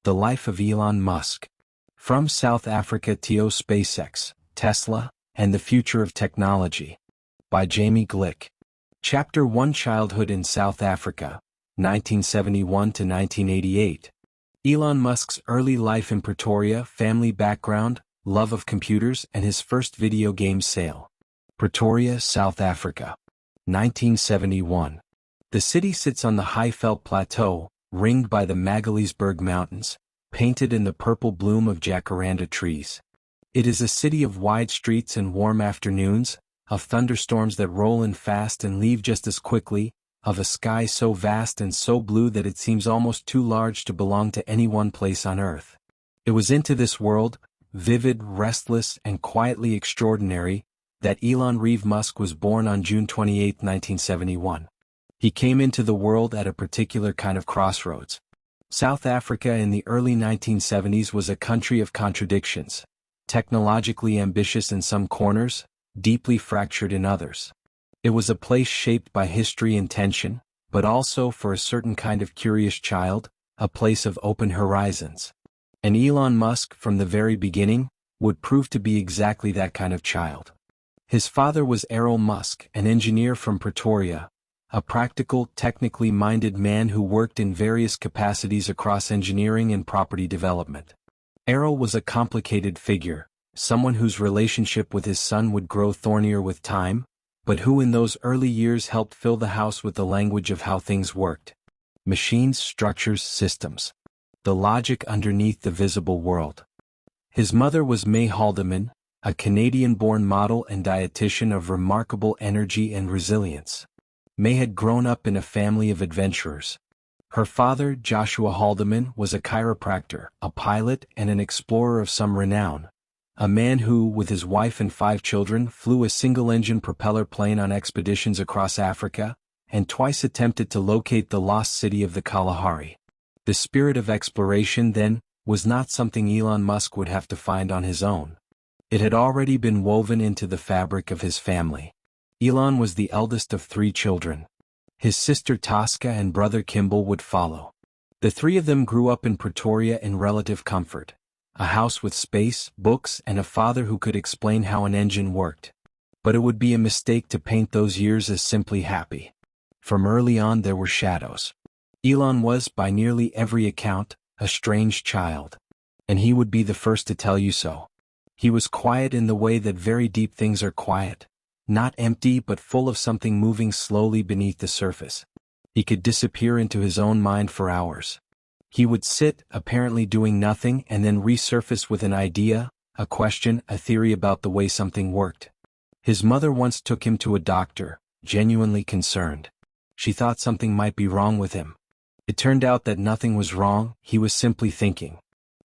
The Life of Elon Musk. From South Africa to SpaceX, Tesla, and the Future of Technology. By Jamie Glick. Chapter 1: Childhood in South Africa, 1971 to 1988. Elon Musk's early life in Pretoria, family background, love of computers, and his first video game sale. Pretoria, South Africa. 1971. The city sits on the Highveld Plateau, ringed by the Magaliesberg Mountains, painted in the purple bloom of jacaranda trees. It is a city of wide streets and warm afternoons, of thunderstorms that roll in fast and leave just as quickly, of a sky so vast and so blue that it seems almost too large to belong to any one place on Earth. It was into this world, vivid, restless, and quietly extraordinary, that Elon Reeve Musk was born on June 28, 1971. He came into the world at a particular kind of crossroads. South Africa in the early 1970s was a country of contradictions, technologically ambitious in some corners, deeply fractured in others. It was a place shaped by history and tension, but also for a certain kind of curious child, a place of open horizons. And Elon Musk, from the very beginning, would prove to be exactly that kind of child. His father was Elon Musk, an engineer from Pretoria, a practical, technically minded man who worked in various capacities across engineering and property development. Errol was a complicated figure, someone whose relationship with his son would grow thornier with time, but who in those early years helped fill the house with the language of how things worked. Machines, structures, systems. The logic underneath the visible world. His mother was May Haldeman, a Canadian-born model and dietitian of remarkable energy and resilience. May had grown up in a family of adventurers. Her father, Joshua Haldeman, was a chiropractor, a pilot, and an explorer of some renown. A man who, with his wife and 5 children, flew a single-engine propeller plane on expeditions across Africa, and twice attempted to locate the lost city of the Kalahari. The spirit of exploration, then, was not something Elon Musk would have to find on his own. It had already been woven into the fabric of his family. Elon was the eldest of 3 children. His sister Tosca and brother Kimball would follow. The 3 of them grew up in Pretoria in relative comfort. A house with space, books, and a father who could explain how an engine worked. But it would be a mistake to paint those years as simply happy. From early on there were shadows. Elon was, by nearly every account, a strange child. And he would be the first to tell you so. He was quiet in the way that very deep things are quiet. Not empty but full of something moving slowly beneath the surface. He could disappear into his own mind for hours. He would sit, apparently doing nothing, and then resurface with an idea, a question, a theory about the way something worked. His mother once took him to a doctor, genuinely concerned. She thought something might be wrong with him. It turned out that nothing was wrong, he was simply thinking.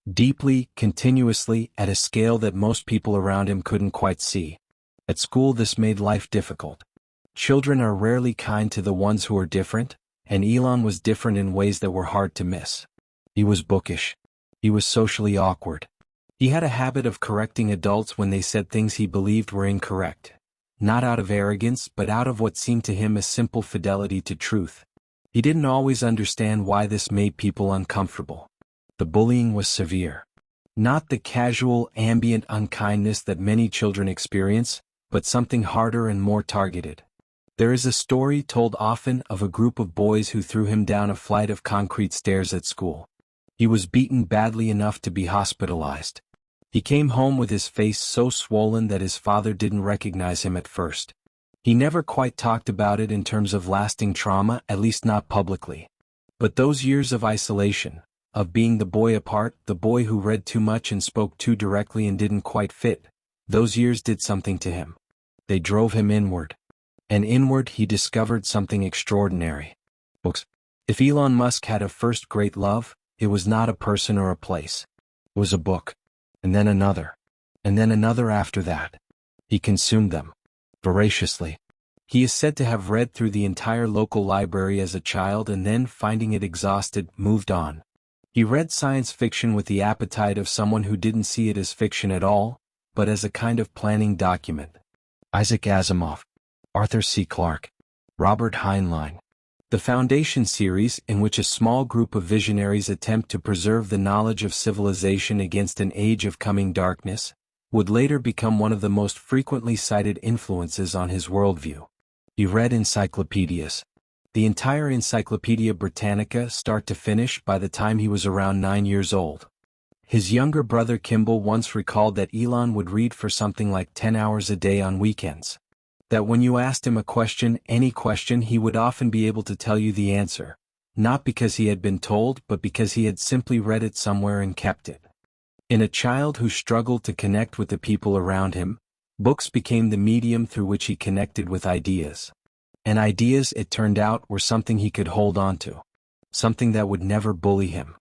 Deeply, continuously, at a scale that most people around him couldn't quite see. At school this made life difficult. Children are rarely kind to the ones who are different, and Elon was different in ways that were hard to miss. He was bookish. He was socially awkward. He had a habit of correcting adults when they said things he believed were incorrect. Not out of arrogance, but out of what seemed to him a simple fidelity to truth. He didn't always understand why this made people uncomfortable. The bullying was severe. Not the casual, ambient unkindness that many children experience, but something harder and more targeted. There is a story told often of a group of boys who threw him down a flight of concrete stairs at school. He was beaten badly enough to be hospitalized. He came home with his face so swollen that his father didn't recognize him at first. He never quite talked about it in terms of lasting trauma, at least not publicly. But those years of isolation, of being the boy apart, the boy who read too much and spoke too directly and didn't quite fit, those years did something to him. They drove him inward. And inward he discovered something extraordinary. Books. If Elon Musk had a first great love, it was not a person or a place. It was a book. And then another. And then another after that. He consumed them. Voraciously. He is said to have read through the entire local library as a child and then, finding it exhausted, moved on. He read science fiction with the appetite of someone who didn't see it as fiction at all, but as a kind of planning document. Isaac Asimov. Arthur C. Clarke. Robert Heinlein. The Foundation series, in which a small group of visionaries attempt to preserve the knowledge of civilization against an age of coming darkness, would later become one of the most frequently cited influences on his worldview. He read encyclopedias. The entire Encyclopedia Britannica start to finish by the time he was around 9 years old. His younger brother Kimball once recalled that Elon would read for something like 10 hours a day on weekends. That when you asked him a question, any question, he would often be able to tell you the answer, not because he had been told but because he had simply read it somewhere and kept it. In a child who struggled to connect with the people around him, books became the medium through which he connected with ideas. And ideas, it turned out, were something he could hold on to. Something that would never bully him.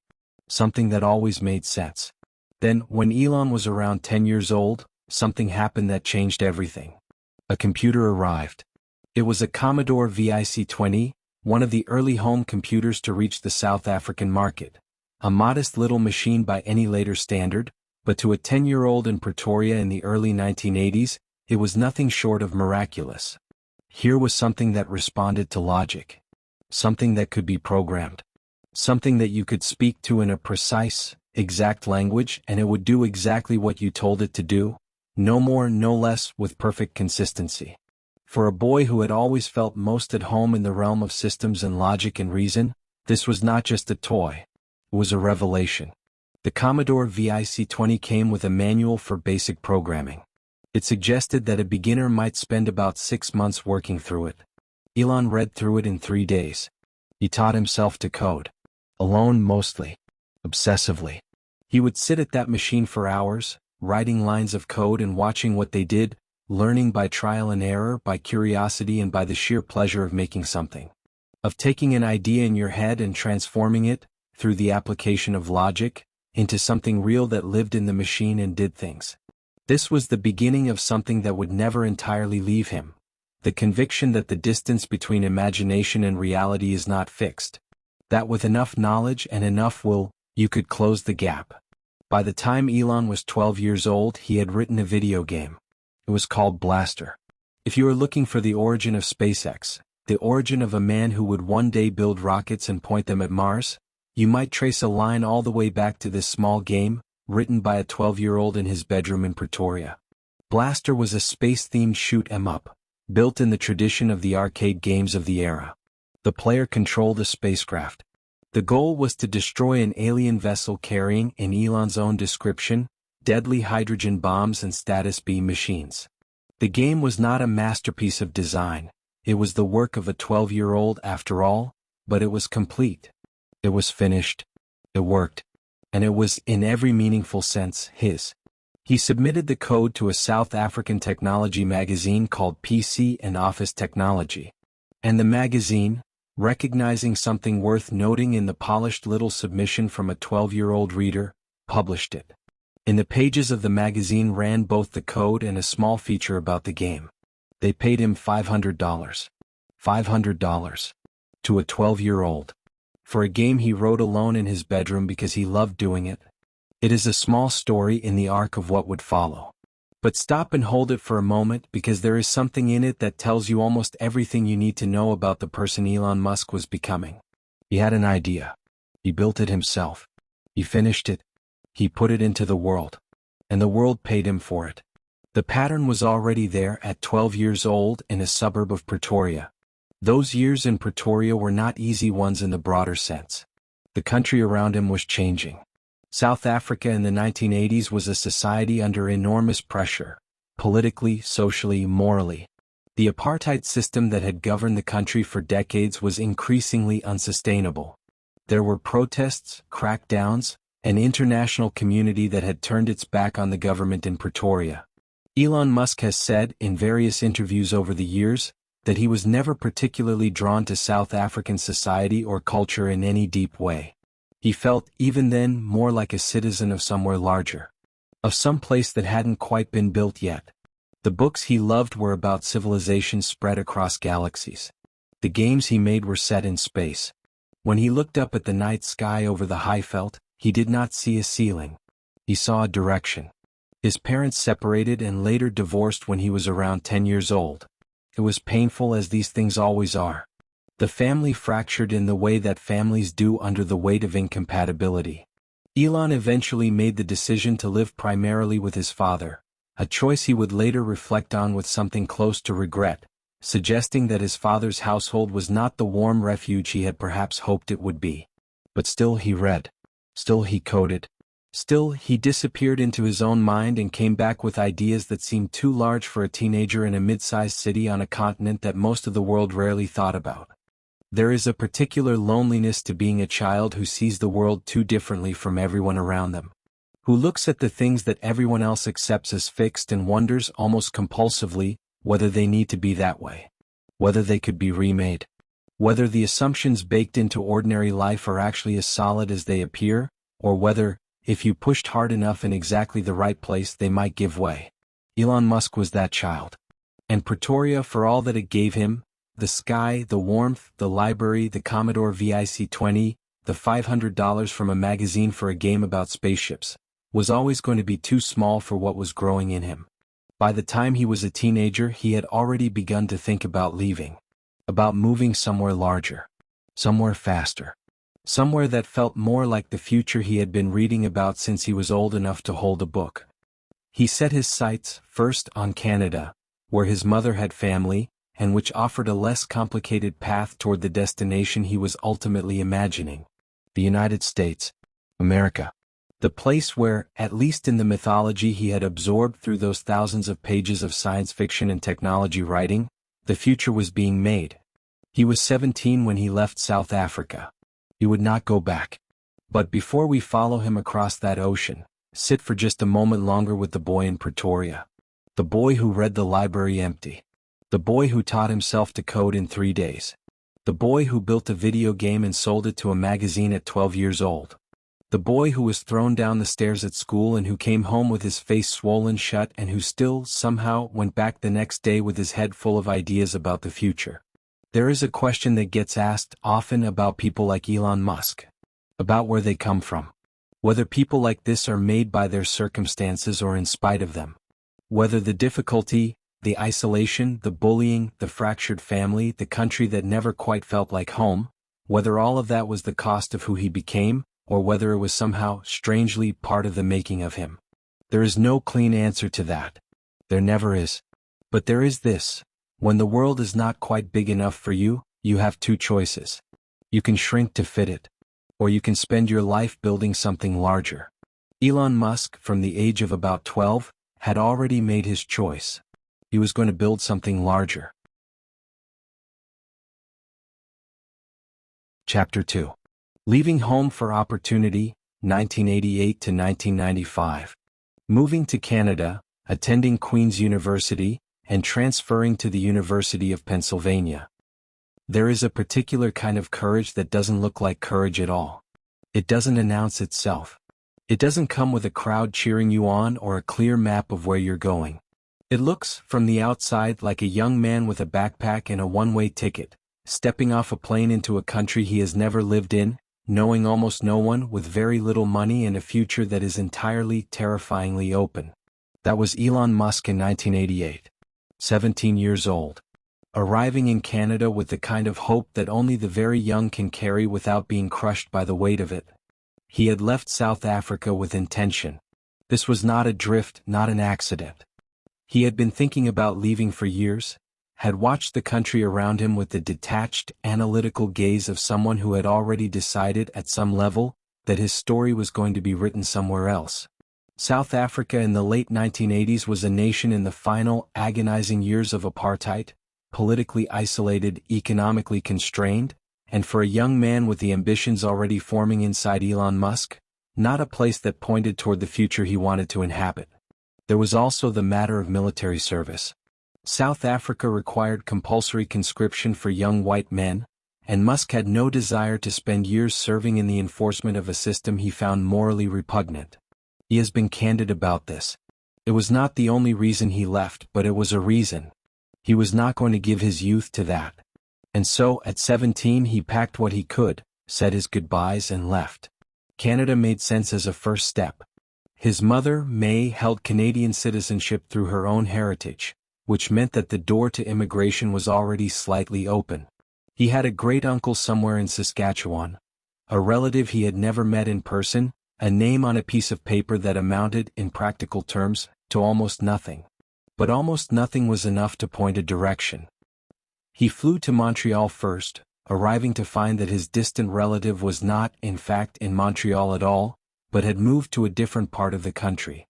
Something that always made sense. Then, when Elon was around 10 years old, something happened that changed everything. A computer arrived. It was a Commodore VIC-20, one of the early home computers to reach the South African market. A modest little machine by any later standard, but to a 10-year-old in Pretoria in the early 1980s, it was nothing short of miraculous. Here was something that responded to logic. Something that could be programmed. Something that you could speak to in a precise, exact language and it would do exactly what you told it to do, no more, no less, with perfect consistency. For a boy who had always felt most at home in the realm of systems and logic and reason, this was not just a toy. It was a revelation. The Commodore VIC-20 came with a manual for basic programming. It suggested that a beginner might spend about 6 months working through it. Elon read through it in 3 days. He taught himself to code. Alone mostly. Obsessively. He would sit at that machine for hours, writing lines of code and watching what they did, learning by trial and error, by curiosity and by the sheer pleasure of making something. Of taking an idea in your head and transforming it, through the application of logic, into something real that lived in the machine and did things. This was the beginning of something that would never entirely leave him. The conviction that the distance between imagination and reality is not fixed. That with enough knowledge and enough will, you could close the gap. By the time Elon was 12 years old, he had written a video game. It was called Blaster. If you are looking for the origin of SpaceX, the origin of a man who would one day build rockets and point them at Mars, you might trace a line all the way back to this small game, written by a 12-year-old in his bedroom in Pretoria. Blaster was a space-themed shoot-'em-up, built in the tradition of the arcade games of the era. The player controlled a spacecraft. The goal was to destroy an alien vessel carrying, in Elon's own description, deadly hydrogen bombs and status beam machines. The game was not a masterpiece of design. It was the work of a 12-year-old after all, but it was complete. It was finished. It worked. And it was, in every meaningful sense, his. He submitted the code to a South African technology magazine called PC and Office Technology. And the magazine, recognizing something worth noting in the polished little submission from a 12-year-old reader, published it. In the pages of the magazine ran both the code and a small feature about the game. They paid him $500. $500. To a 12-year-old. For a game he wrote alone in his bedroom because he loved doing it. It is a small story in the arc of what would follow. But stop and hold it for a moment because there is something in it that tells you almost everything you need to know about the person Elon Musk was becoming. He had an idea. He built it himself. He finished it. He put it into the world. And the world paid him for it. The pattern was already there at 12 years old in a suburb of Pretoria. Those years in Pretoria were not easy ones in the broader sense. The country around him was changing. South Africa in the 1980s was a society under enormous pressure, politically, socially, morally. The apartheid system that had governed the country for decades was increasingly unsustainable. There were protests, crackdowns, an international community that had turned its back on the government in Pretoria. Elon Musk has said, in various interviews over the years, that he was never particularly drawn to South African society or culture in any deep way. He felt, even then, more like a citizen of somewhere larger. Of some place that hadn't quite been built yet. The books he loved were about civilizations spread across galaxies. The games he made were set in space. When he looked up at the night sky over the Highveld, he did not see a ceiling. He saw a direction. His parents separated and later divorced when he was around 10 years old. It was painful as these things always are. The family fractured in the way that families do under the weight of incompatibility. Elon eventually made the decision to live primarily with his father, a choice he would later reflect on with something close to regret, suggesting that his father's household was not the warm refuge he had perhaps hoped it would be. But still he read. Still he coded. Still he disappeared into his own mind and came back with ideas that seemed too large for a teenager in a mid-sized city on a continent that most of the world rarely thought about. There is a particular loneliness to being a child who sees the world too differently from everyone around them, who looks at the things that everyone else accepts as fixed and wonders almost compulsively whether they need to be that way, whether they could be remade, whether the assumptions baked into ordinary life are actually as solid as they appear, or whether, if you pushed hard enough in exactly the right place, they might give way. Elon Musk was that child. And Pretoria, for all that it gave him, the sky, the warmth, the library, the Commodore VIC-20, the $500 from a magazine for a game about spaceships, was always going to be too small for what was growing in him. By the time he was a teenager, he had already begun to think about leaving, about moving somewhere larger, somewhere faster, somewhere that felt more like the future he had been reading about since he was old enough to hold a book. He set his sights, first on Canada, where his mother had family, and which offered a less complicated path toward the destination he was ultimately imagining. The United States, America. The place where, at least in the mythology he had absorbed through those thousands of pages of science fiction and technology writing, the future was being made. He was 17 when he left South Africa. He would not go back. But before we follow him across that ocean, sit for just a moment longer with the boy in Pretoria. The boy who read the library empty. The boy who taught himself to code in 3 days. The boy who built a video game and sold it to a magazine at 12 years old. The boy who was thrown down the stairs at school and who came home with his face swollen shut and who still, somehow, went back the next day with his head full of ideas about the future. There is a question that gets asked often about people like Elon Musk. About where they come from. Whether people like this are made by their circumstances or in spite of them. Whether the difficulty, the isolation, the bullying, the fractured family, the country that never quite felt like home, whether all of that was the cost of who he became, or whether it was somehow, strangely, part of the making of him. There is no clean answer to that. There never is. But there is this. When the world is not quite big enough for you, you have two choices. You can shrink to fit it. Or you can spend your life building something larger. Elon Musk, from the age of about 12, had already made his choice. He was going to build something larger. Chapter 2. Leaving home for opportunity, 1988 to 1995. Moving to Canada, attending Queen's University, and transferring to the University of Pennsylvania. There is a particular kind of courage that doesn't look like courage at all. It doesn't announce itself. It doesn't come with a crowd cheering you on or a clear map of where you're going. It looks, from the outside, like a young man with a backpack and a one-way ticket, stepping off a plane into a country he has never lived in, knowing almost no one, with very little money and a future that is entirely, terrifyingly open. That was Elon Musk in 1988. 17 years old. Arriving in Canada with the kind of hope that only the very young can carry without being crushed by the weight of it. He had left South Africa with intention. This was not a drift, not an accident. He had been thinking about leaving for years, had watched the country around him with the detached, analytical gaze of someone who had already decided at some level that his story was going to be written somewhere else. South Africa in the late 1980s was a nation in the final, agonizing years of apartheid, politically isolated, economically constrained, and for a young man with the ambitions already forming inside Elon Musk, not a place that pointed toward the future he wanted to inhabit. There was also the matter of military service. South Africa required compulsory conscription for young white men, and Musk had no desire to spend years serving in the enforcement of a system he found morally repugnant. He has been candid about this. It was not the only reason he left, but it was a reason. He was not going to give his youth to that. And so, at 17 he packed what he could, said his goodbyes and left. Canada made sense as a first step. His mother, May, held Canadian citizenship through her own heritage, which meant that the door to immigration was already slightly open. He had a great-uncle somewhere in Saskatchewan, a relative he had never met in person, a name on a piece of paper that amounted, in practical terms, to almost nothing. But almost nothing was enough to point a direction. He flew to Montreal first, arriving to find that his distant relative was not, in fact, in Montreal at all, but had moved to a different part of the country.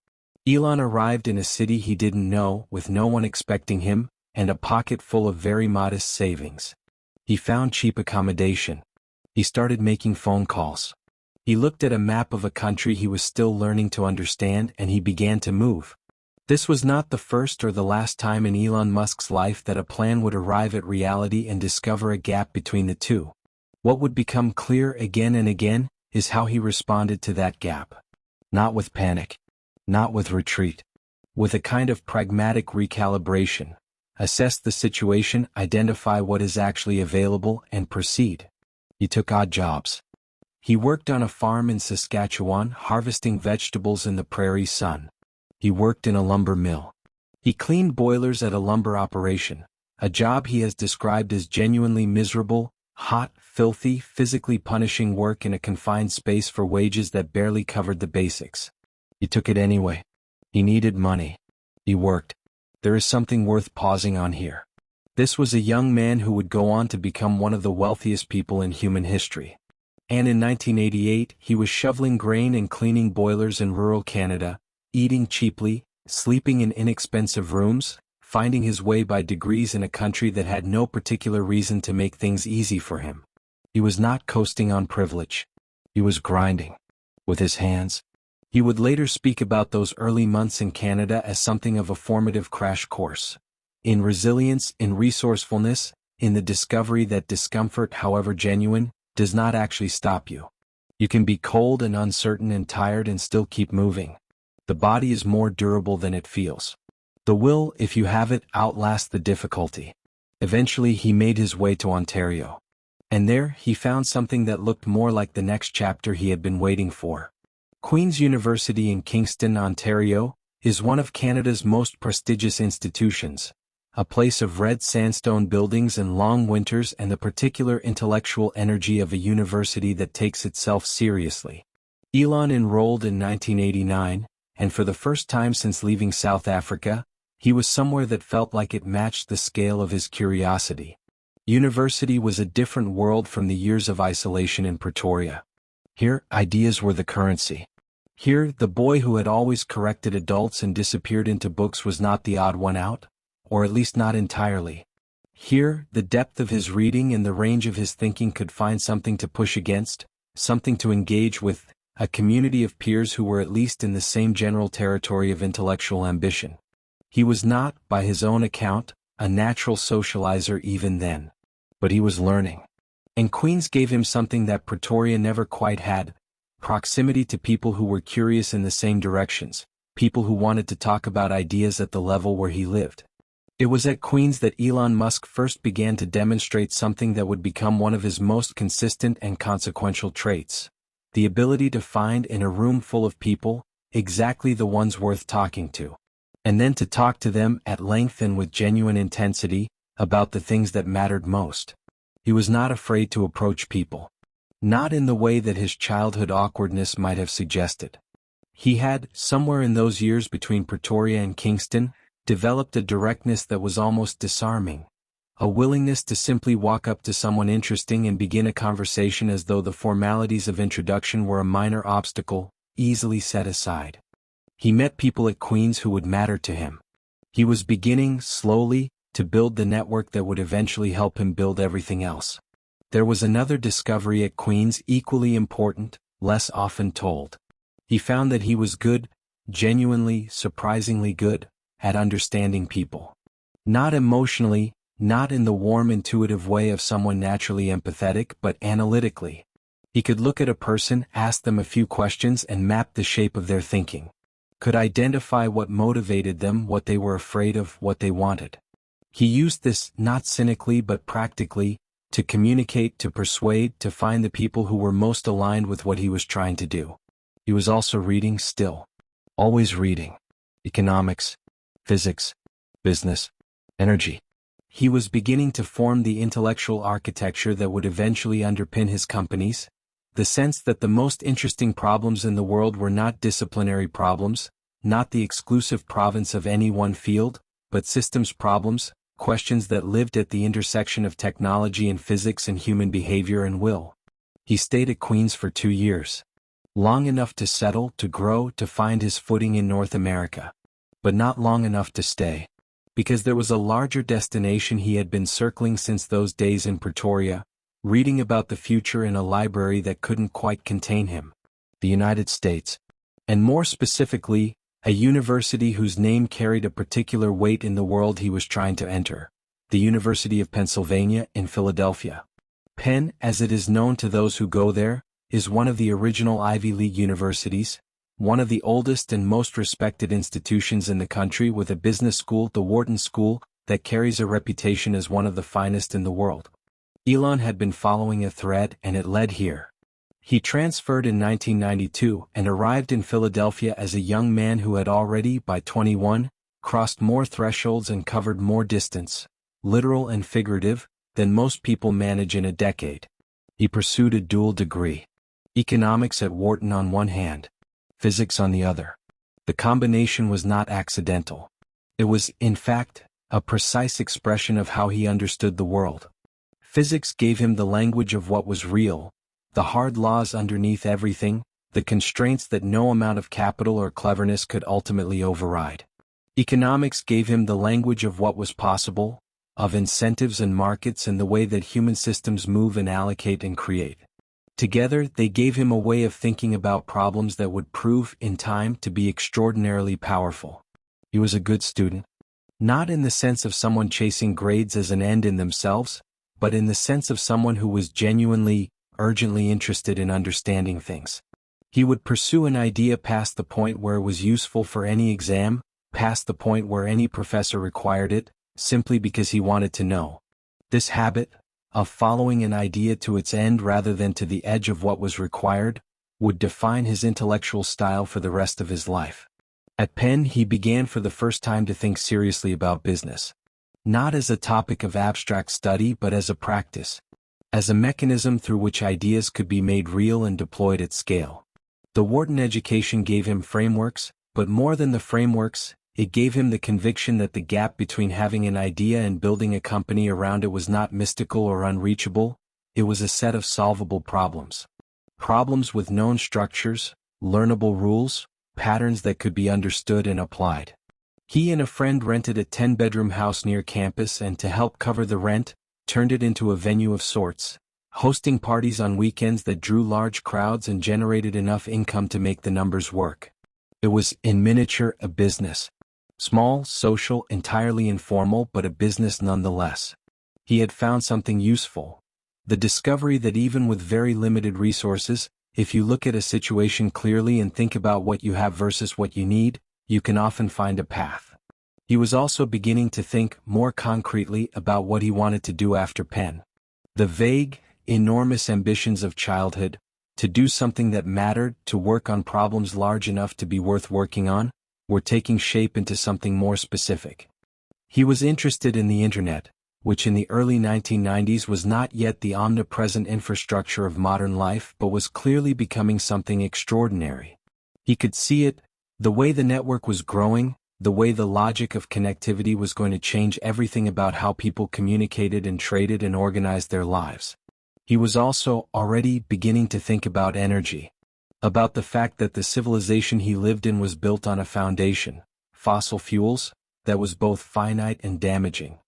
Elon arrived in a city he didn't know, with no one expecting him, and a pocket full of very modest savings. He found cheap accommodation. He started making phone calls. He looked at a map of a country he was still learning to understand, and he began to move. This was not the first or the last time in Elon Musk's life that a plan would arrive at reality and discover a gap between the two. What would become clear again and again is how he responded to that gap. Not with panic. Not with retreat. With a kind of pragmatic recalibration. Assess the situation, identify what is actually available, and proceed. He took odd jobs. He worked on a farm in Saskatchewan, harvesting vegetables in the prairie sun. He worked in a lumber mill. He cleaned boilers at a lumber operation, a job he has described as genuinely miserable, hot, filthy, physically punishing work in a confined space for wages that barely covered the basics. He took it anyway. He needed money. He worked. There is something worth pausing on here. This was a young man who would go on to become one of the wealthiest people in human history. And in 1988, he was shoveling grain and cleaning boilers in rural Canada, eating cheaply, sleeping in inexpensive rooms, finding his way by degrees in a country that had no particular reason to make things easy for him. He was not coasting on privilege. He was grinding. With his hands. He would later speak about those early months in Canada as something of a formative crash course. In resilience, in resourcefulness, in the discovery that discomfort, however genuine, does not actually stop you. You can be cold and uncertain and tired and still keep moving. The body is more durable than it feels. The will, if you have it, outlasts the difficulty. Eventually he made his way to Ontario. And there, he found something that looked more like the next chapter he had been waiting for. Queen's University in Kingston, Ontario, is one of Canada's most prestigious institutions, a place of red sandstone buildings and long winters and the particular intellectual energy of a university that takes itself seriously. Elon enrolled in 1989, and for the first time since leaving South Africa, he was somewhere that felt like it matched the scale of his curiosity. University was a different world from the years of isolation in Pretoria. Here, ideas were the currency. Here, the boy who had always corrected adults and disappeared into books was not the odd one out, or at least not entirely. Here, the depth of his reading and the range of his thinking could find something to push against, something to engage with, a community of peers who were at least in the same general territory of intellectual ambition. He was not, by his own account, a natural socializer even then. But he was learning. And Queen's gave him something that Pretoria never quite had, proximity to people who were curious in the same directions, people who wanted to talk about ideas at the level where he lived. It was at Queen's that Elon Musk first began to demonstrate something that would become one of his most consistent and consequential traits: the ability to find in a room full of people exactly the ones worth talking to, and then to talk to them at length and with genuine intensity about the things that mattered most. He was not afraid to approach people. Not in the way that his childhood awkwardness might have suggested. He had, somewhere in those years between Pretoria and Kingston, developed a directness that was almost disarming, a willingness to simply walk up to someone interesting and begin a conversation as though the formalities of introduction were a minor obstacle, easily set aside. He met people at Queen's who would matter to him. He was beginning, slowly, to build the network that would eventually help him build everything else. There was another discovery at Queen's equally important, less often told. He found that he was good, genuinely, surprisingly good, at understanding people. Not emotionally, not in the warm intuitive way of someone naturally empathetic, but analytically. He could look at a person, ask them a few questions and map the shape of their thinking. Could identify what motivated them, what they were afraid of, what they wanted. He used this, not cynically but practically, to communicate, to persuade, to find the people who were most aligned with what he was trying to do. He was also reading still. Always reading. Economics, physics, business, energy. he was beginning to form the intellectual architecture that would eventually underpin his companies, the sense that the most interesting problems in the world were not disciplinary problems, not the exclusive province of any one field, but systems problems, questions that lived at the intersection of technology and physics and human behavior and will. He stayed at Queens for 2 years. Long enough to settle, to grow, to find his footing in North America. But not long enough to stay. Because there was a larger destination he had been circling since those days in Pretoria, reading about the future in a library that couldn't quite contain him. The United States. And more specifically, a university whose name carried a particular weight in the world he was trying to enter. The University of Pennsylvania in Philadelphia. Penn, as it is known to those who go there, is one of the original Ivy League universities, one of the oldest and most respected institutions in the country, with a business school, the Wharton School, that carries a reputation as one of the finest in the world. Elon had been following a thread and it led here. He transferred in 1992 and arrived in Philadelphia as a young man who had already, by 21, crossed more thresholds and covered more distance, literal and figurative, than most people manage in a decade. He pursued a dual degree. Economics at Wharton on one hand, physics on the other. The combination was not accidental. It was, in fact, a precise expression of how he understood the world. Physics gave him the language of what was real, the hard laws underneath everything, the constraints that no amount of capital or cleverness could ultimately override. Economics gave him the language of what was possible, of incentives and markets and the way that human systems move and allocate and create. Together, they gave him a way of thinking about problems that would prove, in time, to be extraordinarily powerful. He was a good student. Not in the sense of someone chasing grades as an end in themselves, but in the sense of someone who was genuinely, urgently interested in understanding things. He would pursue an idea past the point where it was useful for any exam, past the point where any professor required it, simply because he wanted to know. This habit, of following an idea to its end rather than to the edge of what was required, would define his intellectual style for the rest of his life. At Penn, he began for the first time to think seriously about business. Not as a topic of abstract study but as a practice. As a mechanism through which ideas could be made real and deployed at scale. The Wharton education gave him frameworks, but more than the frameworks, it gave him the conviction that the gap between having an idea and building a company around it was not mystical or unreachable, it was a set of solvable problems. Problems with known structures, learnable rules, patterns that could be understood and applied. He and a friend rented a 10-bedroom house near campus and to help cover the rent, turned it into a venue of sorts, hosting parties on weekends that drew large crowds and generated enough income to make the numbers work. It was, in miniature, a business. Small, social, entirely informal, but a business nonetheless. He had found something useful. The discovery that even with very limited resources, if you look at a situation clearly and think about what you have versus what you need, you can often find a path. He was also beginning to think more concretely about what he wanted to do after Penn. The vague, enormous ambitions of childhood, to do something that mattered, to work on problems large enough to be worth working on, were taking shape into something more specific. He was interested in the internet, which in the early 1990s was not yet the omnipresent infrastructure of modern life but was clearly becoming something extraordinary. He could see it, the way the network was growing, the way the logic of connectivity was going to change everything about how people communicated and traded and organized their lives. He was also already beginning to think about energy. About the fact that the civilization he lived in was built on a foundation, fossil fuels, that was both finite and damaging.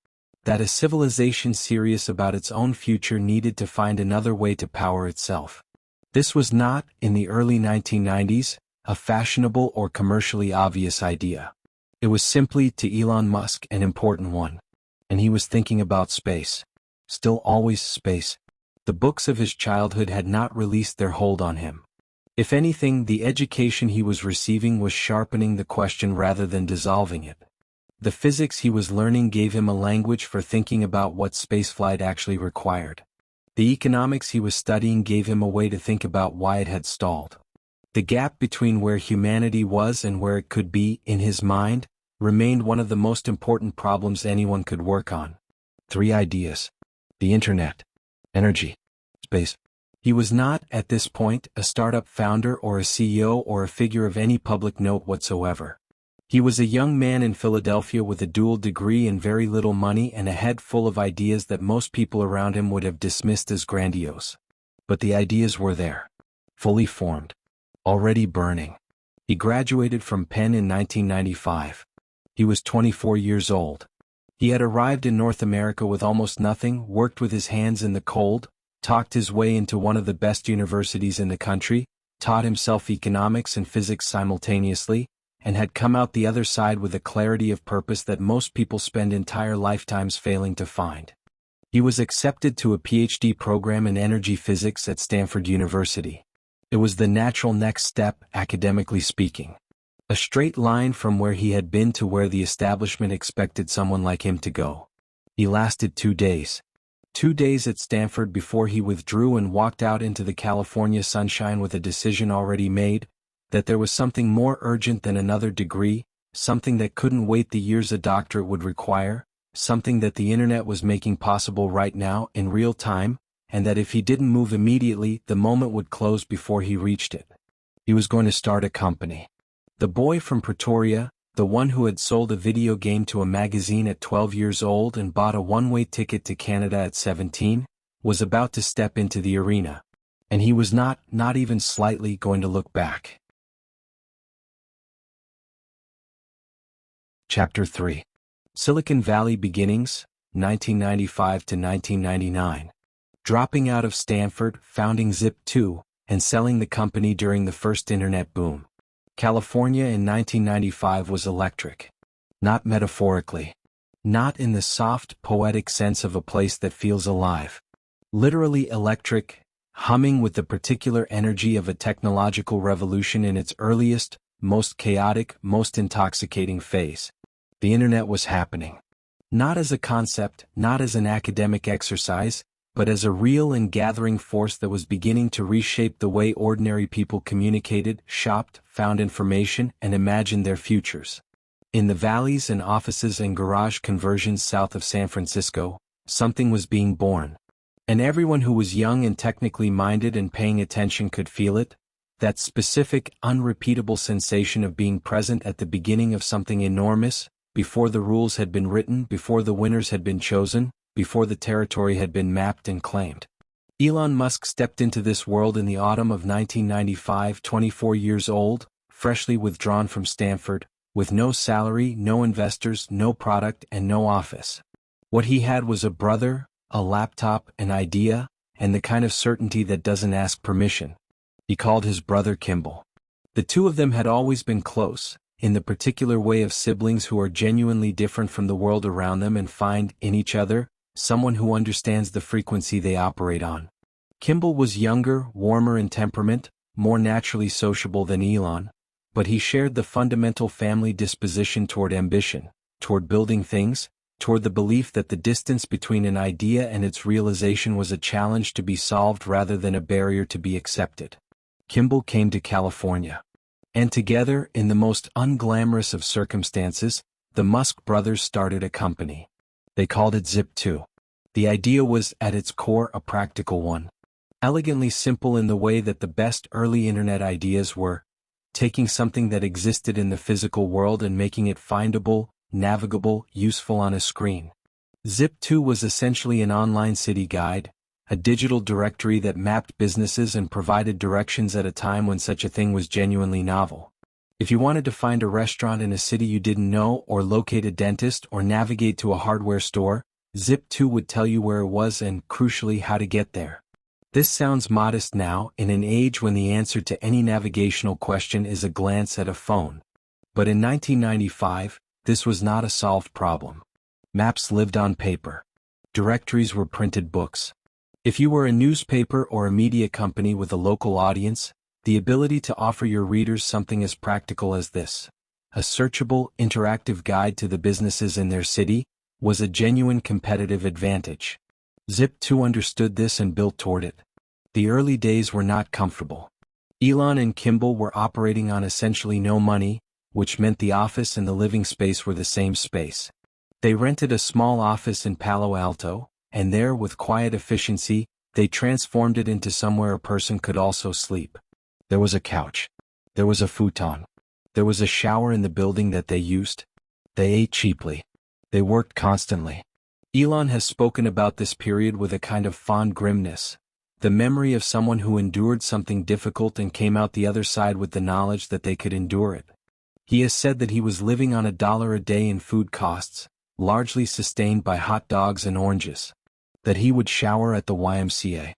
That a civilization serious about its own future needed to find another way to power itself. This was not, in the early 1990s, a fashionable or commercially obvious idea. It was simply, to Elon Musk, an important one. And he was thinking about space. Still always space. The books of his childhood had not released their hold on him. If anything, the education he was receiving was sharpening the question rather than dissolving it. The physics he was learning gave him a language for thinking about what spaceflight actually required. The economics he was studying gave him a way to think about why it had stalled. The gap between where humanity was and where it could be, in his mind, remained one of the most important problems anyone could work on. 3 ideas. The internet. Energy. Space. He was not, at this point, a startup founder or a CEO or a figure of any public note whatsoever. He was a young man in Philadelphia with a dual degree and very little money and a head full of ideas that most people around him would have dismissed as grandiose. But the ideas were there. Fully formed. Already burning. He graduated from Penn in 1995. He was 24 years old. He had arrived in North America with almost nothing, worked with his hands in the cold, talked his way into one of the best universities in the country, taught himself economics and physics simultaneously, and had come out the other side with a clarity of purpose that most people spend entire lifetimes failing to find. He was accepted to a PhD program in energy physics at Stanford University. It was the natural next step, academically speaking. A straight line from where he had been to where the establishment expected someone like him to go. He lasted 2 days. 2 days at Stanford before he withdrew and walked out into the California sunshine with a decision already made, that there was something more urgent than another degree, something that couldn't wait the years a doctorate would require, something that the internet was making possible right now in real time, and that if he didn't move immediately, the moment would close before he reached it. He was going to start a company. The boy from Pretoria, the one who had sold a video game to a magazine at 12 years old and bought a one-way ticket to Canada at 17, was about to step into the arena. And he was not even slightly going to look back. Chapter 3. Silicon Valley Beginnings, 1995 to 1999. Dropping out of Stanford, founding Zip2, and selling the company during the first internet boom. California in 1995 was electric. Not metaphorically. Not in the soft, poetic sense of a place that feels alive. Literally electric, humming with the particular energy of a technological revolution in its earliest, most chaotic, most intoxicating phase. The internet was happening. Not as a concept, not as an academic exercise, but as a real and gathering force that was beginning to reshape the way ordinary people communicated, shopped, found information, and imagined their futures. In the valleys and offices and garage conversions south of San Francisco, something was being born. And everyone who was young and technically minded and paying attention could feel it, that specific, unrepeatable sensation of being present at the beginning of something enormous, before the rules had been written, before the winners had been chosen, before the territory had been mapped and claimed. Elon Musk stepped into this world in the autumn of 1995, 24 years old, freshly withdrawn from Stanford, with no salary, no investors, no product, and no office. What he had was a brother, a laptop, an idea, and the kind of certainty that doesn't ask permission. He called his brother Kimball. The two of them had always been close, in the particular way of siblings who are genuinely different from the world around them and find, in each other, someone who understands the frequency they operate on. Kimball was younger, warmer in temperament, more naturally sociable than Elon, but he shared the fundamental family disposition toward ambition, toward building things, toward the belief that the distance between an idea and its realization was a challenge to be solved rather than a barrier to be accepted. Kimball came to California. And together, in the most unglamorous of circumstances, the Musk brothers started a company. They called it Zip2. The idea was, at its core, a practical one. Elegantly simple in the way that the best early internet ideas were, taking something that existed in the physical world and making it findable, navigable, useful on a screen. Zip2 was essentially an online city guide, a digital directory that mapped businesses and provided directions at a time when such a thing was genuinely novel. If you wanted to find a restaurant in a city you didn't know, or locate a dentist, or navigate to a hardware store, Zip2 would tell you where it was and, crucially, how to get there. This sounds modest now, in an age when the answer to any navigational question is a glance at a phone. But in 1995, this was not a solved problem. Maps lived on paper. Directories were printed books. If you were a newspaper or a media company with a local audience, the ability to offer your readers something as practical as this, a searchable, interactive guide to the businesses in their city, was a genuine competitive advantage. Zip2 understood this and built toward it. The early days were not comfortable. Elon and Kimball were operating on essentially no money, which meant the office and the living space were the same space. They rented a small office in Palo Alto, and there, with quiet efficiency, they transformed it into somewhere a person could also sleep. There was a couch. There was a futon. There was a shower in the building that they used. They ate cheaply. They worked constantly. Elon has spoken about this period with a kind of fond grimness, the memory of someone who endured something difficult and came out the other side with the knowledge that they could endure it. He has said that he was living on $1 a day in food costs, largely sustained by hot dogs and oranges. That he would shower at the YMCA.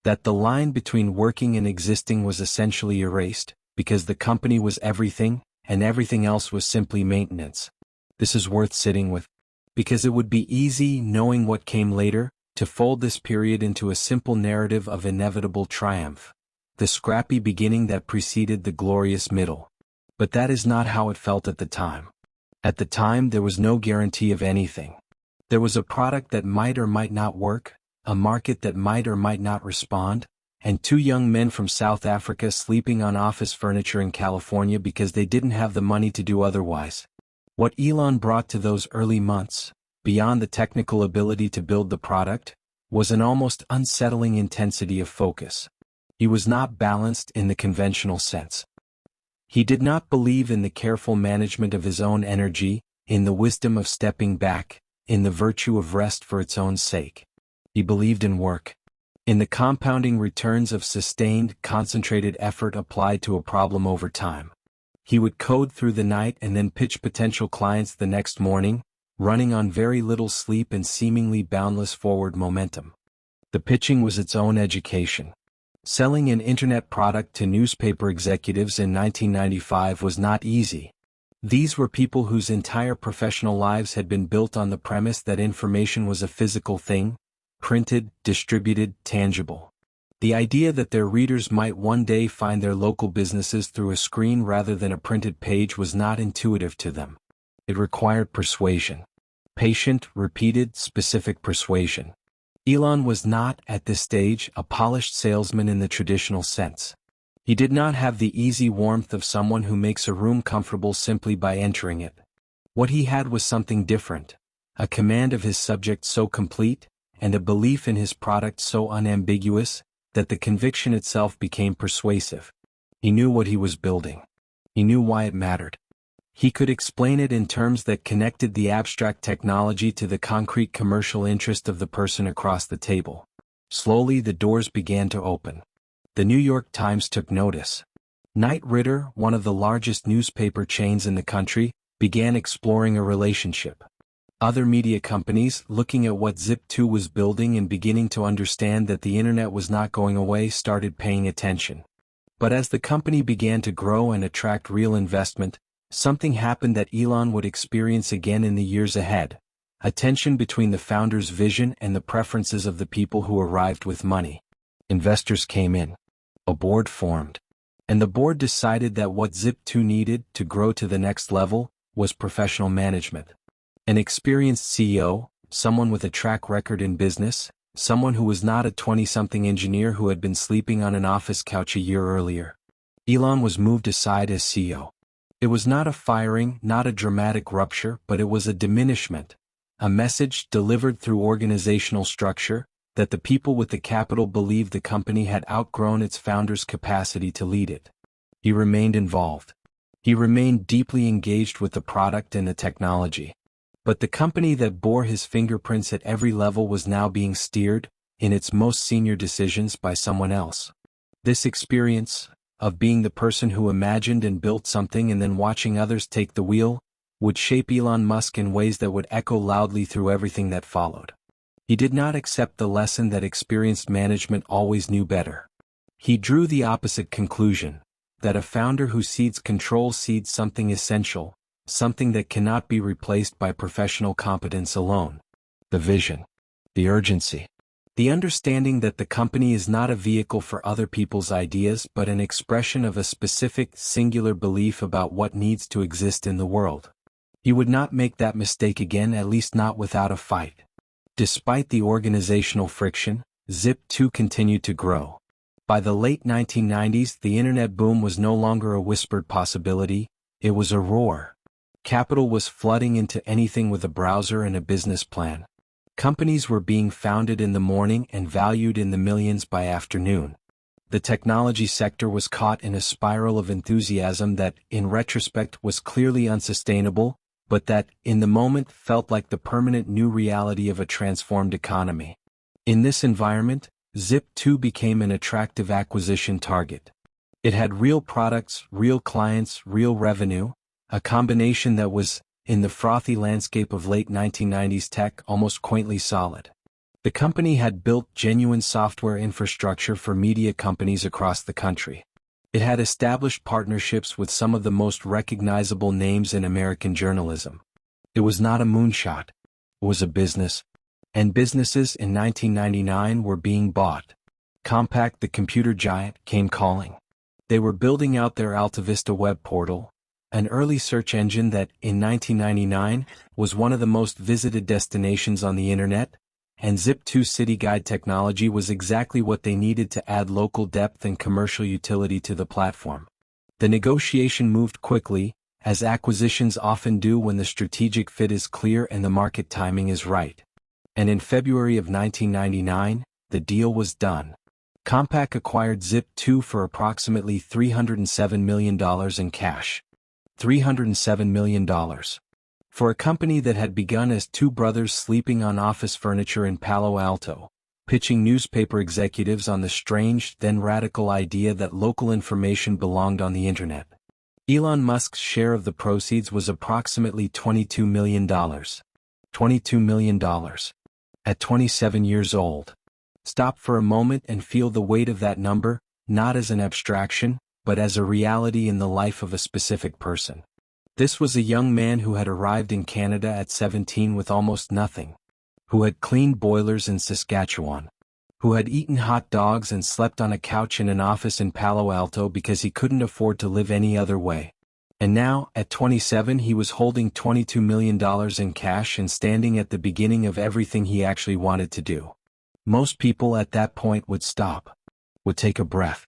That the line between working and existing was essentially erased, because the company was everything, and everything else was simply maintenance. This is worth sitting with, because it would be easy, knowing what came later, to fold this period into a simple narrative of inevitable triumph, the scrappy beginning that preceded the glorious middle. But that is not how it felt at the time. At the time, there was no guarantee of anything. There was a product that might or might not work, a market that might or might not respond, and two young men from South Africa sleeping on office furniture in California because they didn't have the money to do otherwise. What Elon brought to those early months, beyond the technical ability to build the product, was an almost unsettling intensity of focus. He was not balanced in the conventional sense. He did not believe in the careful management of his own energy, in the wisdom of stepping back, in the virtue of rest for its own sake. He believed in work, in the compounding returns of sustained, concentrated effort applied to a problem over time. He would code through the night and then pitch potential clients the next morning, running on very little sleep and seemingly boundless forward momentum. The pitching was its own education. Selling an internet product to newspaper executives in 1995 was not easy. These were people whose entire professional lives had been built on the premise that information was a physical thing, printed, distributed, tangible. The idea that their readers might one day find their local businesses through a screen rather than a printed page was not intuitive to them. It required persuasion. Patient, repeated, specific persuasion. Elon was not, at this stage, a polished salesman in the traditional sense. He did not have the easy warmth of someone who makes a room comfortable simply by entering it. What he had was something different, a command of his subject so complete, and a belief in his product so unambiguous, that the conviction itself became persuasive. He knew what he was building. He knew why it mattered. He could explain it in terms that connected the abstract technology to the concrete commercial interest of the person across the table. Slowly the doors began to open. The New York Times took notice. Knight Ridder, one of the largest newspaper chains in the country, began exploring a relationship. Other media companies, looking at what Zip2 was building and beginning to understand that the internet was not going away, started paying attention. But as the company began to grow and attract real investment, something happened that Elon would experience again in the years ahead: a tension between the founder's vision and the preferences of the people who arrived with money. Investors came in. A board formed. And the board decided that what Zip2 needed to grow to the next level was professional management. An experienced CEO, someone with a track record in business, someone who was not a 20-something engineer who had been sleeping on an office couch a year earlier. Elon was moved aside as CEO. It was not a firing, not a dramatic rupture, but it was a diminishment, a message delivered through organizational structure, that the people with the capital believed the company had outgrown its founder's capacity to lead it. He remained involved. He remained deeply engaged with the product and the technology. But the company that bore his fingerprints at every level was now being steered, in its most senior decisions, by someone else. This experience, of being the person who imagined and built something and then watching others take the wheel, would shape Elon Musk in ways that would echo loudly through everything that followed. He did not accept the lesson that experienced management always knew better. He drew the opposite conclusion, that a founder who cedes control cedes something essential, something that cannot be replaced by professional competence alone. The vision. The urgency. The understanding that the company is not a vehicle for other people's ideas but an expression of a specific, singular belief about what needs to exist in the world. He would not make that mistake again, at least not without a fight. Despite the organizational friction, Zip2 continued to grow. By the late 1990s, the internet boom was no longer a whispered possibility, it was a roar. Capital was flooding into anything with a browser and a business plan. Companies were being founded in the morning and valued in the millions by afternoon. The technology sector was caught in a spiral of enthusiasm that, in retrospect, was clearly unsustainable, but that, in the moment, felt like the permanent new reality of a transformed economy. In this environment, Zip2 became an attractive acquisition target. It had real products, real clients, real revenue, a combination that was, in the frothy landscape of late 1990s tech, almost quaintly solid. The company had built genuine software infrastructure for media companies across the country. It had established partnerships with some of the most recognizable names in American journalism. It was not a moonshot. It was a business. And businesses in 1999 were being bought. Compaq, the computer giant, came calling. They were building out their AltaVista web portal, an early search engine that, in 1999, was one of the most visited destinations on the internet, and Zip2 City Guide technology was exactly what they needed to add local depth and commercial utility to the platform. The negotiation moved quickly, as acquisitions often do when the strategic fit is clear and the market timing is right. And in February of 1999, the deal was done. Compaq acquired Zip2 for approximately $307 million in cash. $307 million. For a company that had begun as two brothers sleeping on office furniture in Palo Alto, pitching newspaper executives on the strange, then radical idea that local information belonged on the internet. Elon Musk's share of the proceeds was approximately $22 million. $22 million. At 27 years old. Stop for a moment and feel the weight of that number, not as an abstraction, but as a reality in the life of a specific person. This was a young man who had arrived in Canada at 17 with almost nothing, who had cleaned boilers in Saskatchewan, who had eaten hot dogs and slept on a couch in an office in Palo Alto because he couldn't afford to live any other way. And now, at 27, he was holding $22 million in cash and standing at the beginning of everything he actually wanted to do. Most people at that point would stop, would take a breath,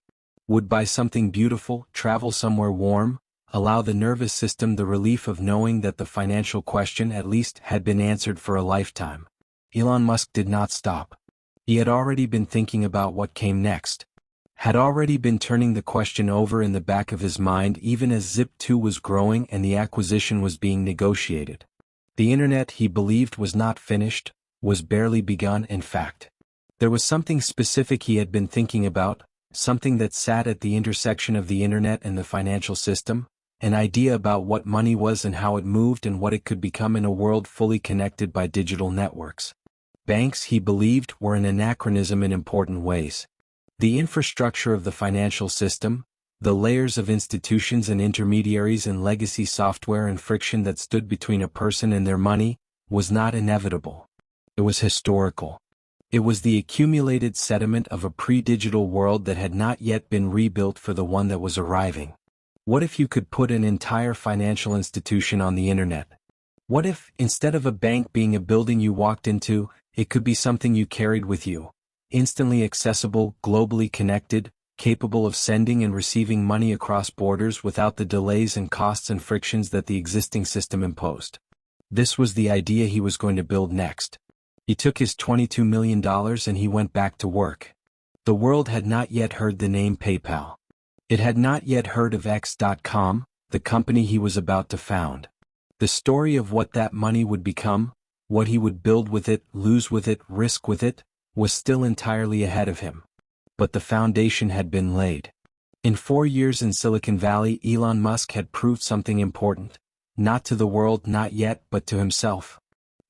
would buy something beautiful, travel somewhere warm, allow the nervous system the relief of knowing that the financial question at least had been answered for a lifetime. Elon Musk did not stop. He had already been thinking about what came next. Had already been turning the question over in the back of his mind even as Zip2 was growing and the acquisition was being negotiated. The internet, he believed, was not finished, was barely begun. In fact, there was something specific he had been thinking about, something that sat at the intersection of the internet and the financial system, an idea about what money was and how it moved and what it could become in a world fully connected by digital networks. Banks, he believed, were an anachronism in important ways. The infrastructure of the financial system, the layers of institutions and intermediaries and legacy software and friction that stood between a person and their money, was not inevitable. It was historical. It was the accumulated sediment of a pre-digital world that had not yet been rebuilt for the one that was arriving. What if you could put an entire financial institution on the internet? What if, instead of a bank being a building you walked into, it could be something you carried with you, instantly accessible, globally connected, capable of sending and receiving money across borders without the delays and costs and frictions that the existing system imposed? This was the idea he was going to build next. He took his $22 million and he went back to work. The world had not yet heard the name PayPal. It had not yet heard of X.com, the company he was about to found. The story of what that money would become, what he would build with it, lose with it, risk with it, was still entirely ahead of him. But the foundation had been laid. In 4 years in Silicon Valley, Elon Musk had proved something important, not to the world, not yet, but to himself.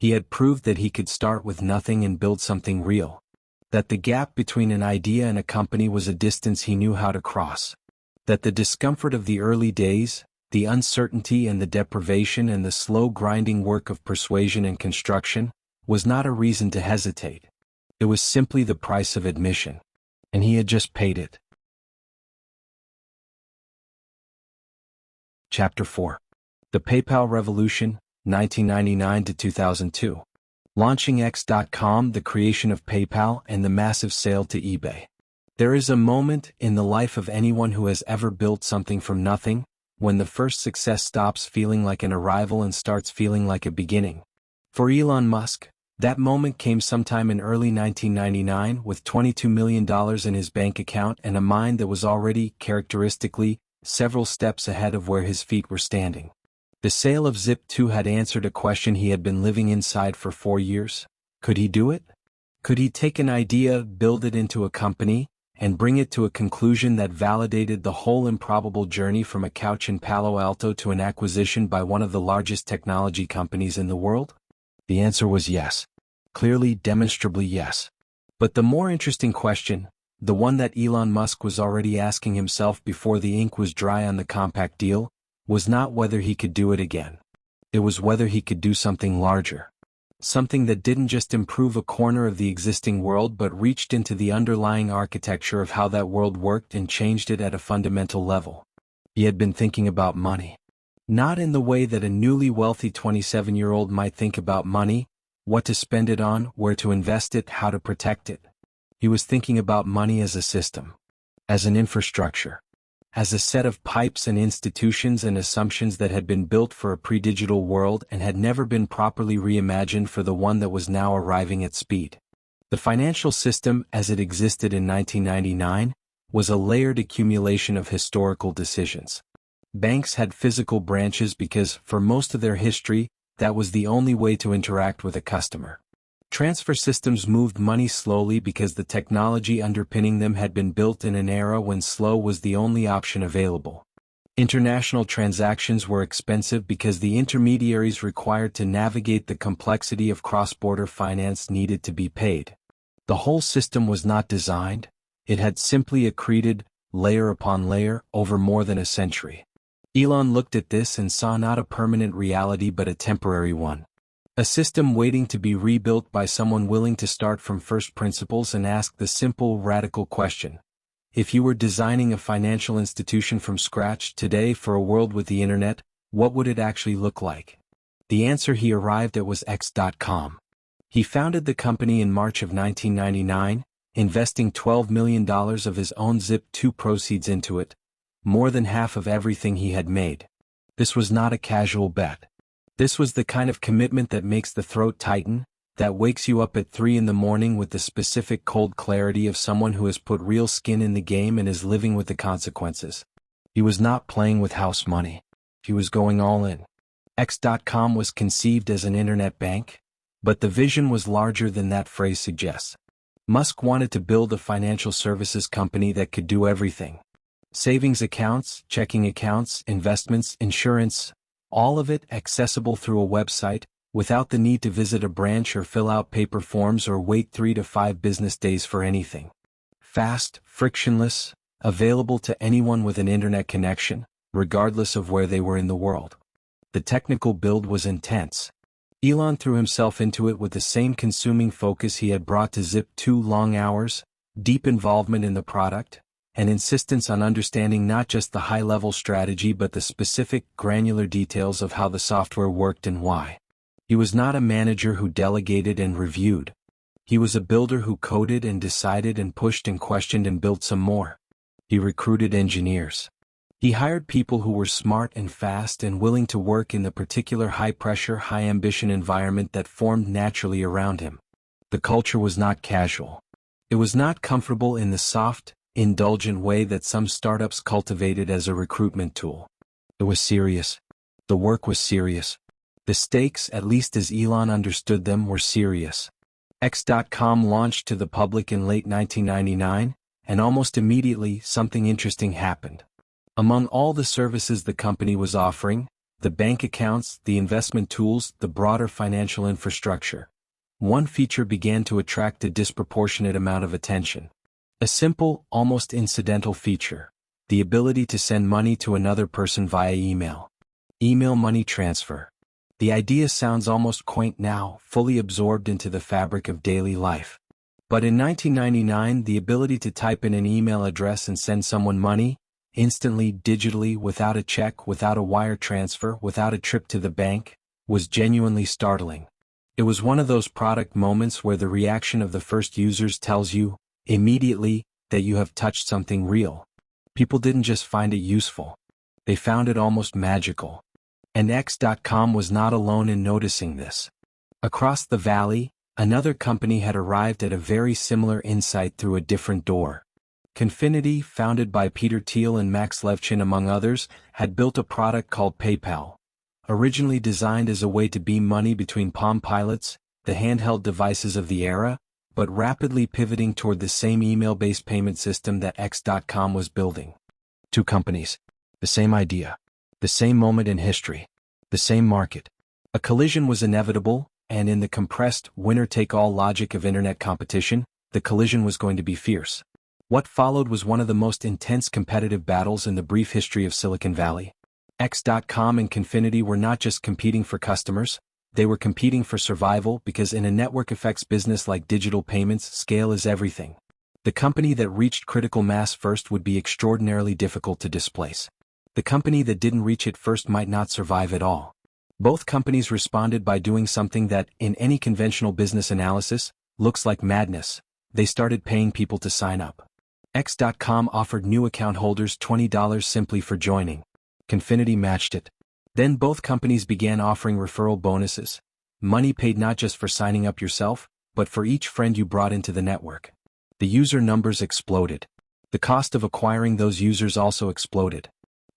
He had proved that he could start with nothing and build something real. That the gap between an idea and a company was a distance he knew how to cross. That the discomfort of the early days, the uncertainty and the deprivation and the slow grinding work of persuasion and construction, was not a reason to hesitate. It was simply the price of admission. And he had just paid it. Chapter 4. The PayPal Revolution, 1999 to 2002. Launching X.com, the creation of PayPal, and the massive sale to eBay. There is a moment in the life of anyone who has ever built something from nothing, when the first success stops feeling like an arrival and starts feeling like a beginning. For Elon Musk, that moment came sometime in early 1999 with $22 million in his bank account and a mind that was already, characteristically, several steps ahead of where his feet were standing. The sale of Zip2 had answered a question he had been living inside for 4 years. Could he do it? Could he take an idea, build it into a company, and bring it to a conclusion that validated the whole improbable journey from a couch in Palo Alto to an acquisition by one of the largest technology companies in the world? The answer was yes. Clearly, demonstrably yes. But the more interesting question, the one that Elon Musk was already asking himself before the ink was dry on the compact deal, was not whether he could do it again. It was whether he could do something larger. Something that didn't just improve a corner of the existing world but reached into the underlying architecture of how that world worked and changed it at a fundamental level. He had been thinking about money. Not in the way that a newly wealthy 27-year-old might think about money, what to spend it on, where to invest it, how to protect it. He was thinking about money as a system, as an infrastructure, as a set of pipes and institutions and assumptions that had been built for a pre-digital world and had never been properly reimagined for the one that was now arriving at speed. The financial system, as it existed in 1999, was a layered accumulation of historical decisions. Banks had physical branches because, for most of their history, that was the only way to interact with a customer. Transfer systems moved money slowly because the technology underpinning them had been built in an era when slow was the only option available. International transactions were expensive because the intermediaries required to navigate the complexity of cross-border finance needed to be paid. The whole system was not designed, it had simply accreted, layer upon layer, over more than a century. Elon looked at this and saw not a permanent reality but a temporary one. A system waiting to be rebuilt by someone willing to start from first principles and ask the simple, radical question. If you were designing a financial institution from scratch today for a world with the internet, what would it actually look like? The answer he arrived at was X.com. He founded the company in March of 1999, investing $12 million of his own Zip2 proceeds into it, more than half of everything he had made. This was not a casual bet. This was the kind of commitment that makes the throat tighten, that wakes you up at 3 in the morning with the specific cold clarity of someone who has put real skin in the game and is living with the consequences. He was not playing with house money. He was going all in. X.com was conceived as an internet bank, but the vision was larger than that phrase suggests. Musk wanted to build a financial services company that could do everything. Savings accounts, checking accounts, investments, insurance, all of it accessible through a website, without the need to visit a branch or fill out paper forms or wait 3 to 5 business days for anything. Fast, frictionless, available to anyone with an internet connection, regardless of where they were in the world. The technical build was intense. Elon threw himself into it with the same consuming focus he had brought to Zip2: long hours, deep involvement in the product, and insistence on understanding not just the high-level strategy but the specific, granular details of how the software worked and why. He was not a manager who delegated and reviewed. He was a builder who coded and decided and pushed and questioned and built some more. He recruited engineers. He hired people who were smart and fast and willing to work in the particular high-pressure, high-ambition environment that formed naturally around him. The culture was not casual. It was not comfortable in the soft, indulgent way that some startups cultivated as a recruitment tool. It was serious. The work was serious. The stakes, at least as Elon understood them, were serious. X.com launched to the public in late 1999, and almost immediately something interesting happened. Among all the services the company was offering, the bank accounts, the investment tools, the broader financial infrastructure, one feature began to attract a disproportionate amount of attention. A simple, almost incidental feature, the ability to send money to another person via email. Email money transfer. The idea sounds almost quaint now, fully absorbed into the fabric of daily life. But in 1999, the ability to type in an email address and send someone money, instantly, digitally, without a check, without a wire transfer, without a trip to the bank, was genuinely startling. It was one of those product moments where the reaction of the first users tells you, immediately, that you have touched something real. People didn't just find it useful. They found it almost magical. And X.com was not alone in noticing this. Across the valley, another company had arrived at a very similar insight through a different door. Confinity, founded by Peter Thiel and Max Levchin among others, had built a product called PayPal. Originally designed as a way to beam money between Palm Pilots, the handheld devices of the era, but rapidly pivoting toward the same email-based payment system that X.com was building. Two companies. The same idea. The same moment in history. The same market. A collision was inevitable, and in the compressed, winner-take-all logic of internet competition, the collision was going to be fierce. What followed was one of the most intense competitive battles in the brief history of Silicon Valley. X.com and Confinity were not just competing for customers, they were competing for survival because in a network effects business like digital payments, scale is everything. The company that reached critical mass first would be extraordinarily difficult to displace. The company that didn't reach it first might not survive at all. Both companies responded by doing something that, in any conventional business analysis, looks like madness. They started paying people to sign up. X.com offered new account holders $20 simply for joining. Confinity matched it. Then both companies began offering referral bonuses. Money paid not just for signing up yourself, but for each friend you brought into the network. The user numbers exploded. The cost of acquiring those users also exploded.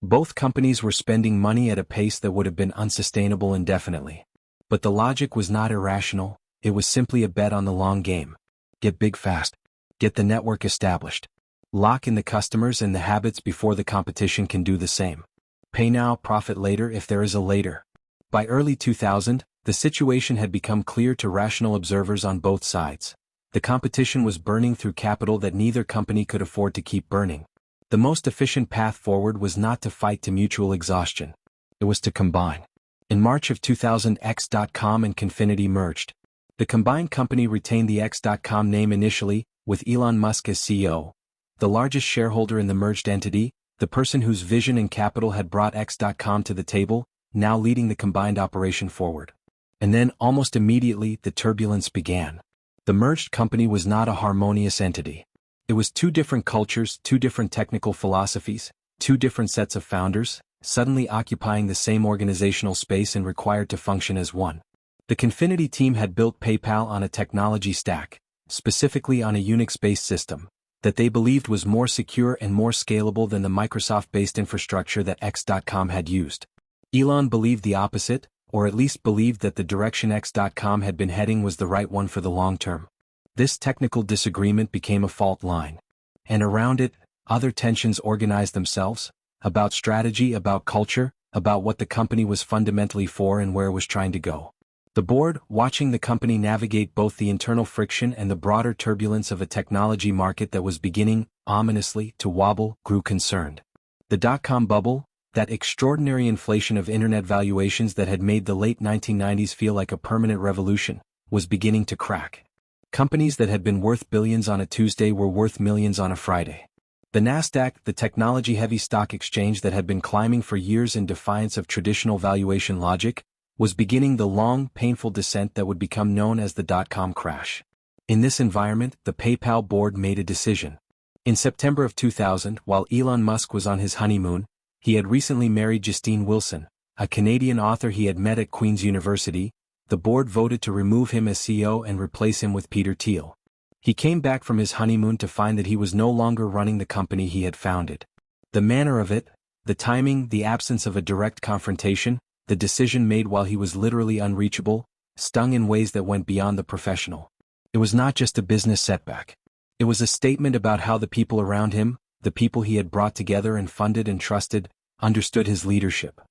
Both companies were spending money at a pace that would have been unsustainable indefinitely. But the logic was not irrational, it was simply a bet on the long game. Get big fast. Get the network established. Lock in the customers and the habits before the competition can do the same. Pay now, profit later if there is a later. By early 2000, the situation had become clear to rational observers on both sides. The competition was burning through capital that neither company could afford to keep burning. The most efficient path forward was not to fight to mutual exhaustion. It was to combine. In March of 2000, X.com and Confinity merged. The combined company retained the X.com name initially, with Elon Musk as CEO. The largest shareholder in the merged entity, the person whose vision and capital had brought X.com to the table, now leading the combined operation forward. And then, almost immediately, the turbulence began. The merged company was not a harmonious entity. It was two different cultures, two different technical philosophies, two different sets of founders, suddenly occupying the same organizational space and required to function as one. The Confinity team had built PayPal on a technology stack, specifically on a Unix-based system, that they believed was more secure and more scalable than the Microsoft-based infrastructure that X.com had used. Elon believed the opposite, or at least believed that the direction X.com had been heading was the right one for the long term. This technical disagreement became a fault line. And around it, other tensions organized themselves, about strategy, about culture, about what the company was fundamentally for and where it was trying to go. The board, watching the company navigate both the internal friction and the broader turbulence of a technology market that was beginning, ominously, to wobble, grew concerned. The dot-com bubble, that extraordinary inflation of internet valuations that had made the late 1990s feel like a permanent revolution, was beginning to crack. Companies that had been worth billions on a Tuesday were worth millions on a Friday. The Nasdaq, the technology-heavy stock exchange that had been climbing for years in defiance of traditional valuation logic, was beginning the long, painful descent that would become known as the dot-com crash. In this environment, the PayPal board made a decision. In September of 2000, while Elon Musk was on his honeymoon, he had recently married Justine Wilson, a Canadian author he had met at Queen's University. The board voted to remove him as CEO and replace him with Peter Thiel. He came back from his honeymoon to find that he was no longer running the company he had founded. The manner of it, the timing, the absence of a direct confrontation, the decision made while he was literally unreachable, stung in ways that went beyond the professional. It was not just a business setback. It was a statement about how the people around him, the people he had brought together and funded and trusted, understood his leadership.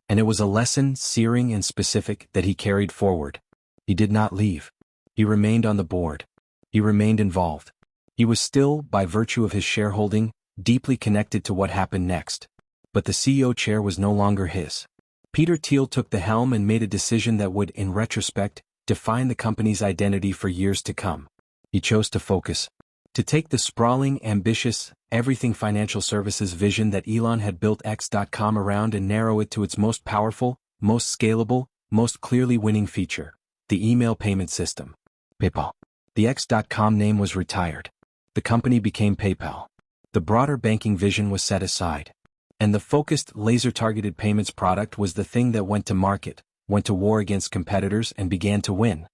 And it was a lesson, searing and specific, that he carried forward. He did not leave. He remained on the board. He remained involved. He was still, by virtue of his shareholding, deeply connected to what happened next. But the CEO chair was no longer his. Peter Thiel took the helm and made a decision that would, in retrospect, define the company's identity for years to come. He chose to focus. To take the sprawling, ambitious, everything financial services vision that Elon had built X.com around and narrow it to its most powerful, most scalable, most clearly winning feature, the email payment system. PayPal. The X.com name was retired. The company became PayPal. The broader banking vision was set aside. And the focused, laser-targeted payments product was the thing that went to market, went to war against competitors and began to win.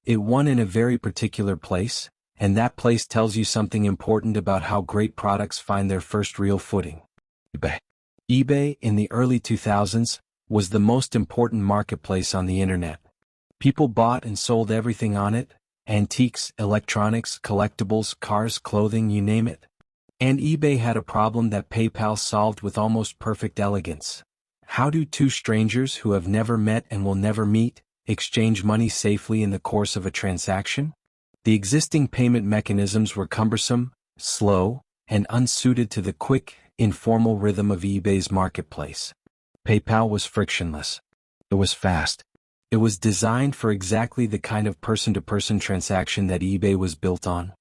It won in a very particular place, and that place tells you something important about how great products find their first real footing. eBay. eBay, in the early 2000s, was the most important marketplace on the internet. People bought and sold everything on it: antiques, electronics, collectibles, cars, clothing, you name it. And eBay had a problem that PayPal solved with almost perfect elegance. How do two strangers who have never met and will never meet exchange money safely in the course of a transaction? The existing payment mechanisms were cumbersome, slow, and unsuited to the quick, informal rhythm of eBay's marketplace. PayPal was frictionless. It was fast. It was designed for exactly the kind of person-to-person transaction that eBay was built on.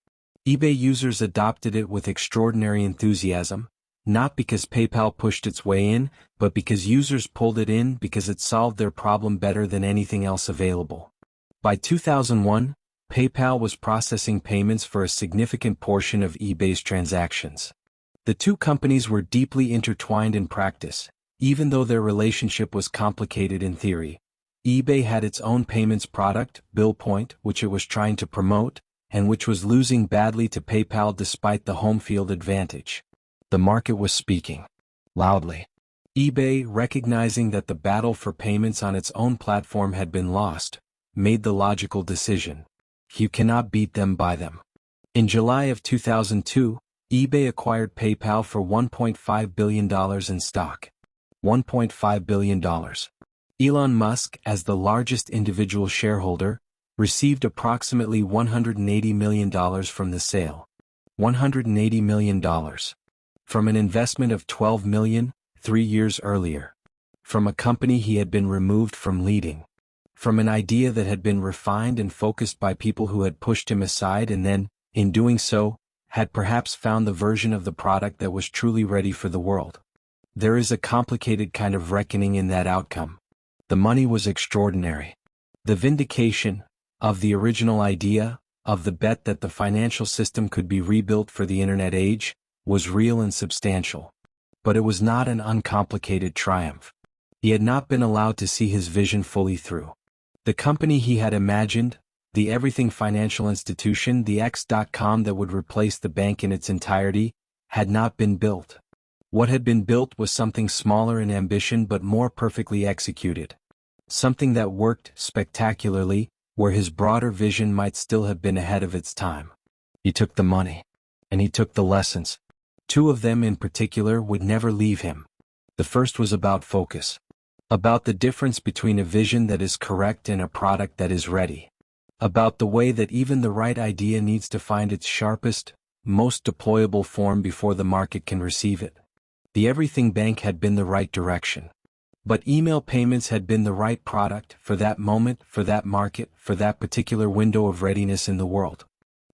eBay users adopted it with extraordinary enthusiasm, not because PayPal pushed its way in, but because users pulled it in because it solved their problem better than anything else available. By 2001, PayPal was processing payments for a significant portion of eBay's transactions. The two companies were deeply intertwined in practice, even though their relationship was complicated in theory. eBay had its own payments product, BillPoint, which it was trying to promote, and which was losing badly to PayPal despite the home field advantage. The market was speaking loudly. eBay, recognizing that the battle for payments on its own platform had been lost, made the logical decision: you cannot beat them, buy them. In July of 2002, eBay acquired PayPal for $1.5 billion in stock. $1.5 billion. Elon Musk, as the largest individual shareholder, received approximately $180 million from the sale. $180 million. From an investment of $12 million, 3 years earlier. From a company he had been removed from leading. From an idea that had been refined and focused by people who had pushed him aside and then, in doing so, had perhaps found the version of the product that was truly ready for the world. There is a complicated kind of reckoning in that outcome. The money was extraordinary. The vindication of the original idea, of the bet that the financial system could be rebuilt for the internet age, was real and substantial. But it was not an uncomplicated triumph. He had not been allowed to see his vision fully through. The company he had imagined, the everything financial institution, the X.com that would replace the bank in its entirety, had not been built. What had been built was something smaller in ambition but more perfectly executed. Something that worked spectacularly, where his broader vision might still have been ahead of its time. He took the money. And he took the lessons. 2 of them in particular would never leave him. The first was about focus. About the difference between a vision that is correct and a product that is ready. About the way that even the right idea needs to find its sharpest, most deployable form before the market can receive it. The everything bank had been the right direction. But email payments had been the right product for that moment, for that market, for that particular window of readiness in the world.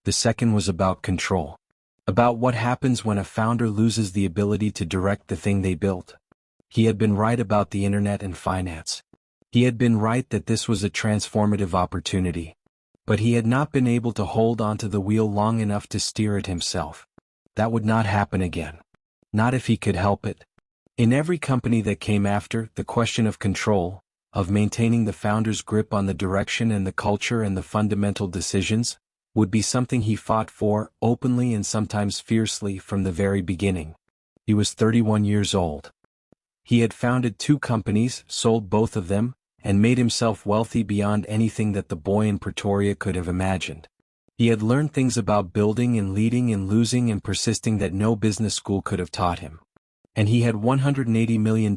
The second was about control. About what happens when a founder loses the ability to direct the thing they built. He had been right about the internet and finance. He had been right that this was a transformative opportunity. But he had not been able to hold onto the wheel long enough to steer it himself. That would not happen again. Not if he could help it. In every company that came after, the question of control, of maintaining the founder's grip on the direction and the culture and the fundamental decisions, would be something he fought for, openly and sometimes fiercely, from the very beginning. He was 31 years old. He had founded 2 companies, sold both of them, and made himself wealthy beyond anything that the boy in Pretoria could have imagined. He had learned things about building and leading and losing and persisting that no business school could have taught him. And he had $180 million,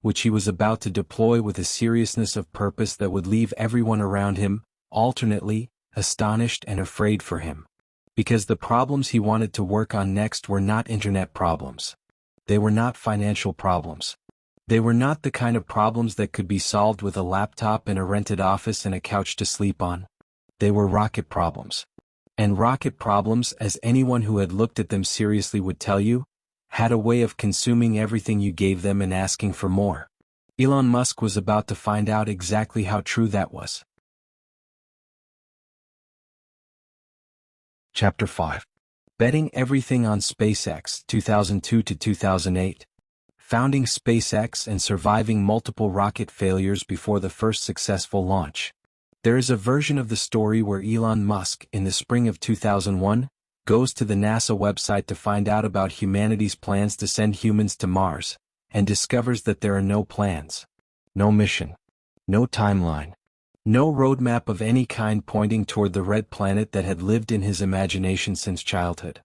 which he was about to deploy with a seriousness of purpose that would leave everyone around him, alternately, astonished and afraid for him. Because the problems he wanted to work on next were not internet problems. They were not financial problems. They were not the kind of problems that could be solved with a laptop and a rented office and a couch to sleep on. They were rocket problems. And rocket problems, as anyone who had looked at them seriously would tell you, had a way of consuming everything you gave them and asking for more. Elon Musk was about to find out exactly how true that was. Chapter 5. Betting Everything on SpaceX, 2002 to 2008. founding SpaceX and surviving multiple rocket failures before the first successful launch. There is a version of the story where Elon Musk, in the spring of 2001, goes to the NASA website to find out about humanity's plans to send humans to Mars, and discovers that there are no plans, no mission, no timeline, no roadmap of any kind pointing toward the red planet that had lived in his imagination since childhood.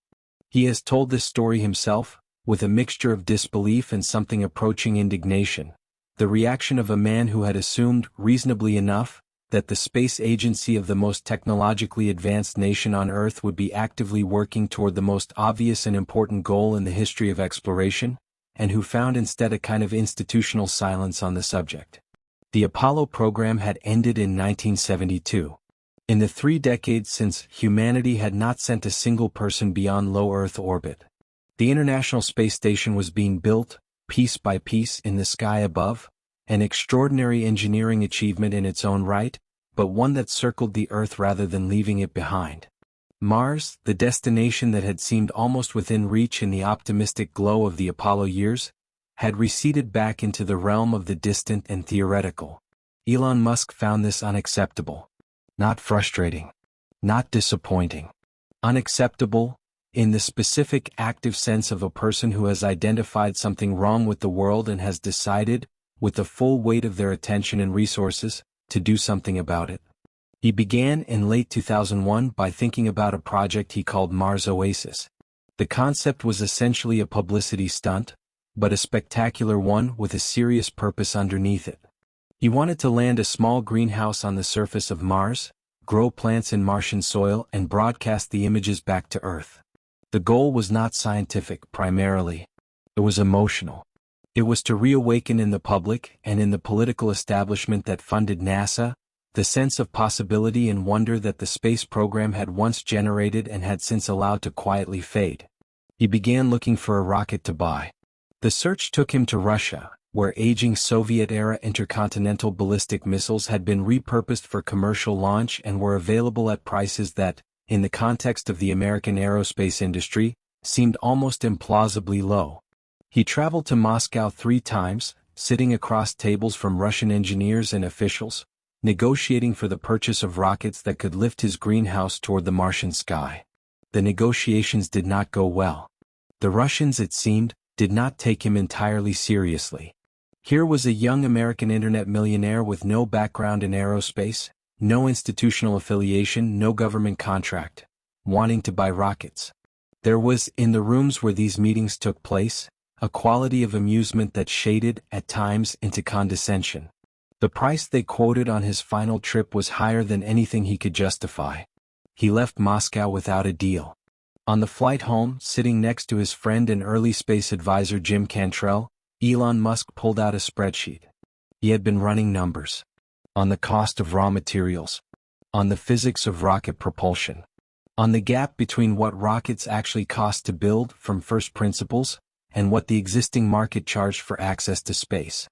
He has told this story himself, with a mixture of disbelief and something approaching indignation, the reaction of a man who had assumed, reasonably enough, that the space agency of the most technologically advanced nation on Earth would be actively working toward the most obvious and important goal in the history of exploration, and who found instead a kind of institutional silence on the subject. The Apollo program had ended in 1972. In the 3 decades since, humanity had not sent a single person beyond low Earth orbit. The International Space Station was being built, piece by piece, in the sky above, an extraordinary engineering achievement in its own right, but one that circled the Earth rather than leaving it behind. Mars, the destination that had seemed almost within reach in the optimistic glow of the Apollo years, had receded back into the realm of the distant and theoretical. Elon Musk found this unacceptable. Not frustrating. Not disappointing. Unacceptable, in the specific active sense of a person who has identified something wrong with the world and has decided, with the full weight of their attention and resources, to do something about it. He began in late 2001 by thinking about a project he called Mars Oasis. The concept was essentially a publicity stunt, but a spectacular one with a serious purpose underneath it. He wanted to land a small greenhouse on the surface of Mars, grow plants in Martian soil, and broadcast the images back to Earth. The goal was not scientific primarily. It was emotional. It was to reawaken in the public and in the political establishment that funded NASA, the sense of possibility and wonder that the space program had once generated and had since allowed to quietly fade. He began looking for a rocket to buy. The search took him to Russia, where aging Soviet-era intercontinental ballistic missiles had been repurposed for commercial launch and were available at prices that, in the context of the American aerospace industry, seemed almost implausibly low. He traveled to Moscow 3 times, sitting across tables from Russian engineers and officials, negotiating for the purchase of rockets that could lift his greenhouse toward the Martian sky. The negotiations did not go well. The Russians, it seemed, did not take him entirely seriously. Here was a young American internet millionaire with no background in aerospace, no institutional affiliation, no government contract, wanting to buy rockets. There was, in the rooms where these meetings took place, a quality of amusement that shaded, at times, into condescension. The price they quoted on his final trip was higher than anything he could justify. He left Moscow without a deal. On the flight home, sitting next to his friend and early space advisor Jim Cantrell, Elon Musk pulled out a spreadsheet. He had been running numbers. On the cost of raw materials. On the physics of rocket propulsion. On the gap between what rockets actually cost to build from first principles, and what the existing market charged for access to space.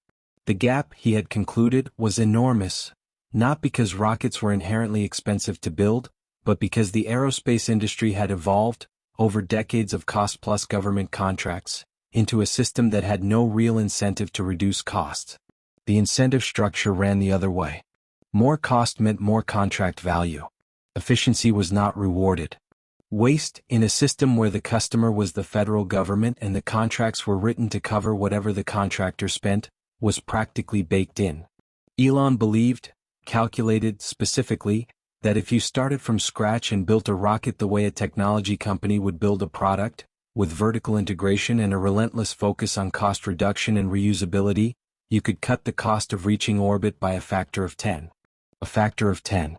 The gap, he had concluded, was enormous, not because rockets were inherently expensive to build, but because the aerospace industry had evolved, over decades of cost-plus government contracts, into a system that had no real incentive to reduce costs. The incentive structure ran the other way. More cost meant more contract value. Efficiency was not rewarded. Waste, in a system where the customer was the federal government and the contracts were written to cover whatever the contractor spent, was practically baked in. Elon believed, calculated specifically, that if you started from scratch and built a rocket the way a technology company would build a product, with vertical integration and a relentless focus on cost reduction and reusability, you could cut the cost of reaching orbit by a factor of 10. A factor of 10.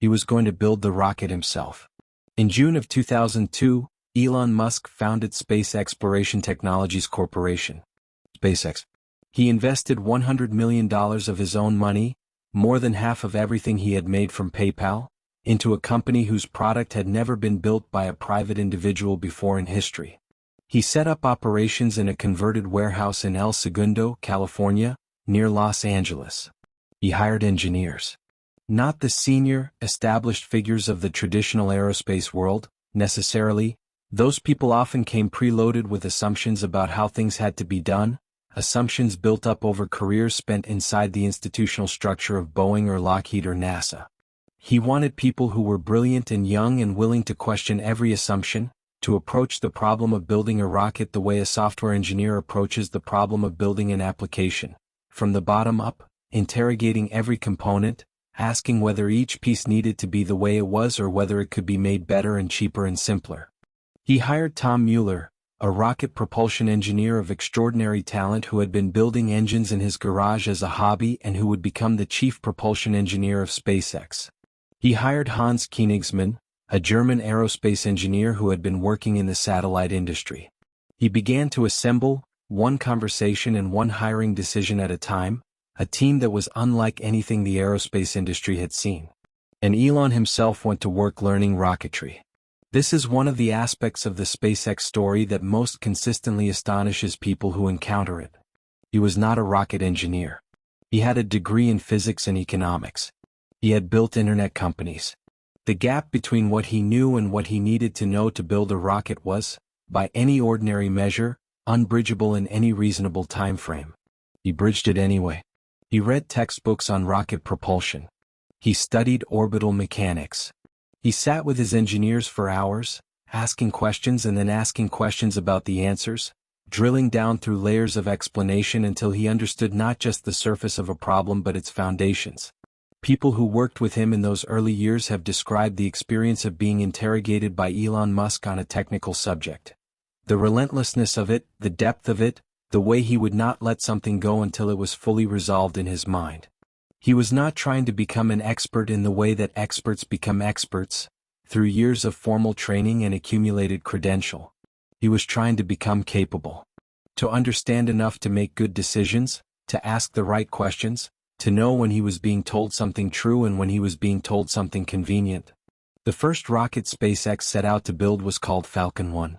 He was going to build the rocket himself. In June of 2002, Elon Musk founded Space Exploration Technologies Corporation, SpaceX. He invested $100 million of his own money, more than half of everything he had made from PayPal, into a company whose product had never been built by a private individual before in history. He set up operations in a converted warehouse in El Segundo, California, near Los Angeles. He hired engineers. Not the senior, established figures of the traditional aerospace world, necessarily. Those people often came preloaded with assumptions about how things had to be done, assumptions built up over careers spent inside the institutional structure of Boeing or Lockheed or NASA. He wanted people who were brilliant and young and willing to question every assumption, to approach the problem of building a rocket the way a software engineer approaches the problem of building an application, from the bottom up, interrogating every component, asking whether each piece needed to be the way it was or whether it could be made better and cheaper and simpler. He hired Tom Mueller, a rocket propulsion engineer of extraordinary talent who had been building engines in his garage as a hobby and who would become the chief propulsion engineer of SpaceX. He hired Hans Koenigsmann, a German aerospace engineer who had been working in the satellite industry. He began to assemble, one conversation and one hiring decision at a time, a team that was unlike anything the aerospace industry had seen. And Elon himself went to work learning rocketry. This is one of the aspects of the SpaceX story that most consistently astonishes people who encounter it. He was not a rocket engineer. He had a degree in physics and economics. He had built internet companies. The gap between what he knew and what he needed to know to build a rocket was, by any ordinary measure, unbridgeable in any reasonable time frame. He bridged it anyway. He read textbooks on rocket propulsion. He studied orbital mechanics. He sat with his engineers for hours, asking questions and then asking questions about the answers, drilling down through layers of explanation until he understood not just the surface of a problem but its foundations. People who worked with him in those early years have described the experience of being interrogated by Elon Musk on a technical subject. The relentlessness of it, the depth of it, the way he would not let something go until it was fully resolved in his mind. He was not trying to become an expert in the way that experts become experts, through years of formal training and accumulated credential. He was trying to become capable. To understand enough to make good decisions, to ask the right questions, to know when he was being told something true and when he was being told something convenient. The first rocket SpaceX set out to build was called Falcon 1.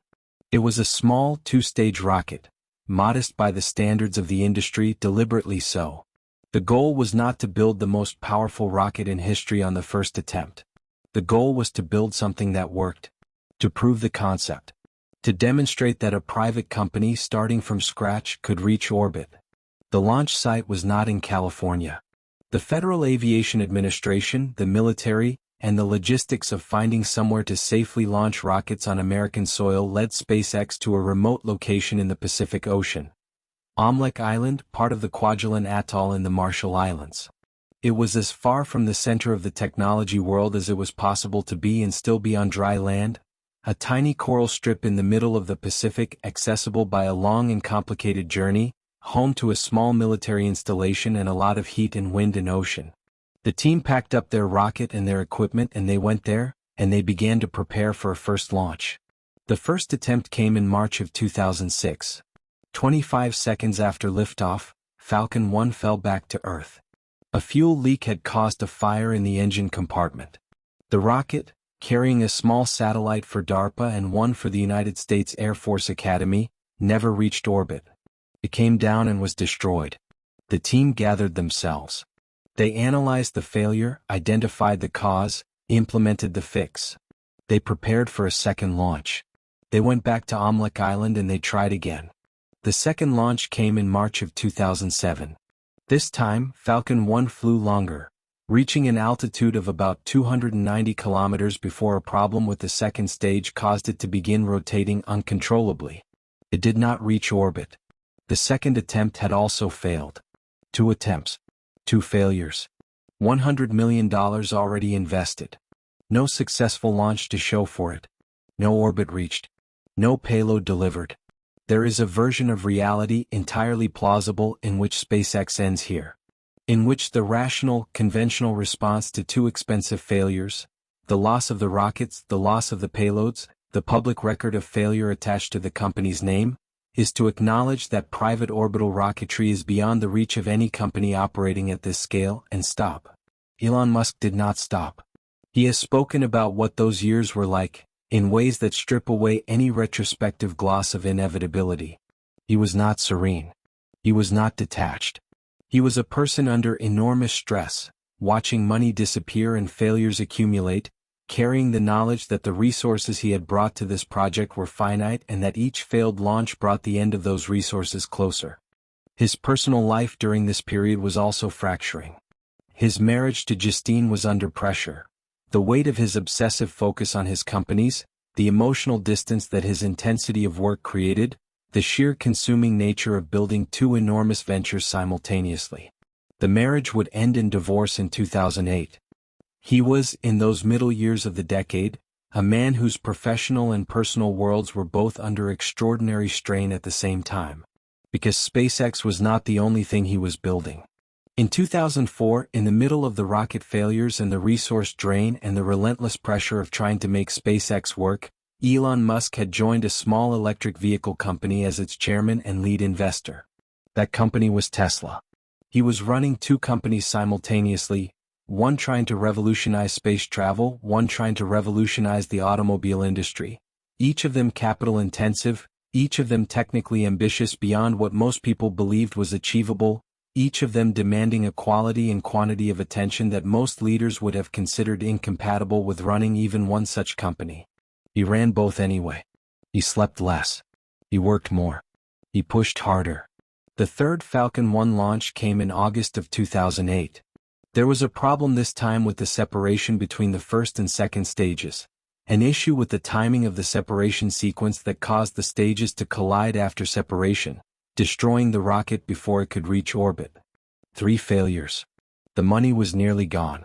It was a small, two-stage rocket, modest by the standards of the industry, deliberately so. The goal was not to build the most powerful rocket in history on the first attempt. The goal was to build something that worked, to prove the concept, to demonstrate that a private company starting from scratch could reach orbit. The launch site was not in California. The Federal Aviation Administration, the military, and the logistics of finding somewhere to safely launch rockets on American soil led SpaceX to a remote location in the Pacific Ocean. Omelek Island, part of the Kwajalein Atoll in the Marshall Islands. It was as far from the center of the technology world as it was possible to be and still be on dry land, a tiny coral strip in the middle of the Pacific accessible by a long and complicated journey, home to a small military installation and a lot of heat and wind and ocean. The team packed up their rocket and their equipment and they went there, and they began to prepare for a first launch. The first attempt came in March of 2006. 25 seconds after liftoff, Falcon 1 fell back to Earth. A fuel leak had caused a fire in the engine compartment. The rocket, carrying a small satellite for DARPA and one for the United States Air Force Academy, never reached orbit. It came down and was destroyed. The team gathered themselves. They analyzed the failure, identified the cause, implemented the fix. They prepared for a second launch. They went back to Omelek Island and they tried again. The second launch came in March of 2007. This time, Falcon 1 flew longer, reaching an altitude of about 290 kilometers before a problem with the second stage caused it to begin rotating uncontrollably. It did not reach orbit. The second attempt had also failed. 2 attempts. 2 failures. $100 million already invested. No successful launch to show for it. No orbit reached. No payload delivered. There is a version of reality entirely plausible in which SpaceX ends here. In which the rational, conventional response to 2 expensive failures, the loss of the rockets, the loss of the payloads, the public record of failure attached to the company's name, is to acknowledge that private orbital rocketry is beyond the reach of any company operating at this scale and stop. Elon Musk did not stop. He has spoken about what those years were like, in ways that strip away any retrospective gloss of inevitability. He was not serene. He was not detached. He was a person under enormous stress, watching money disappear and failures accumulate, carrying the knowledge that the resources he had brought to this project were finite and that each failed launch brought the end of those resources closer. His personal life during this period was also fracturing. His marriage to Justine was under pressure. The weight of his obsessive focus on his companies, the emotional distance that his intensity of work created, the sheer consuming nature of building two enormous ventures simultaneously. The marriage would end in divorce in 2008. He was, in those middle years of the decade, a man whose professional and personal worlds were both under extraordinary strain at the same time. Because SpaceX was not the only thing he was building. In 2004, in the middle of the rocket failures and the resource drain and the relentless pressure of trying to make SpaceX work, Elon Musk had joined a small electric vehicle company as its chairman and lead investor. That company was Tesla. He was running two companies simultaneously, one trying to revolutionize space travel, one trying to revolutionize the automobile industry. Each of them capital-intensive, each of them technically ambitious beyond what most people believed was achievable, each of them demanding a quality and quantity of attention that most leaders would have considered incompatible with running even one such company. He ran both anyway. He slept less. He worked more. He pushed harder. The third Falcon 1 launch came in August of 2008. There was a problem this time with the separation between the first and second stages. An issue with the timing of the separation sequence that caused the stages to collide after separation, destroying the rocket before it could reach orbit. 3 failures. The money was nearly gone.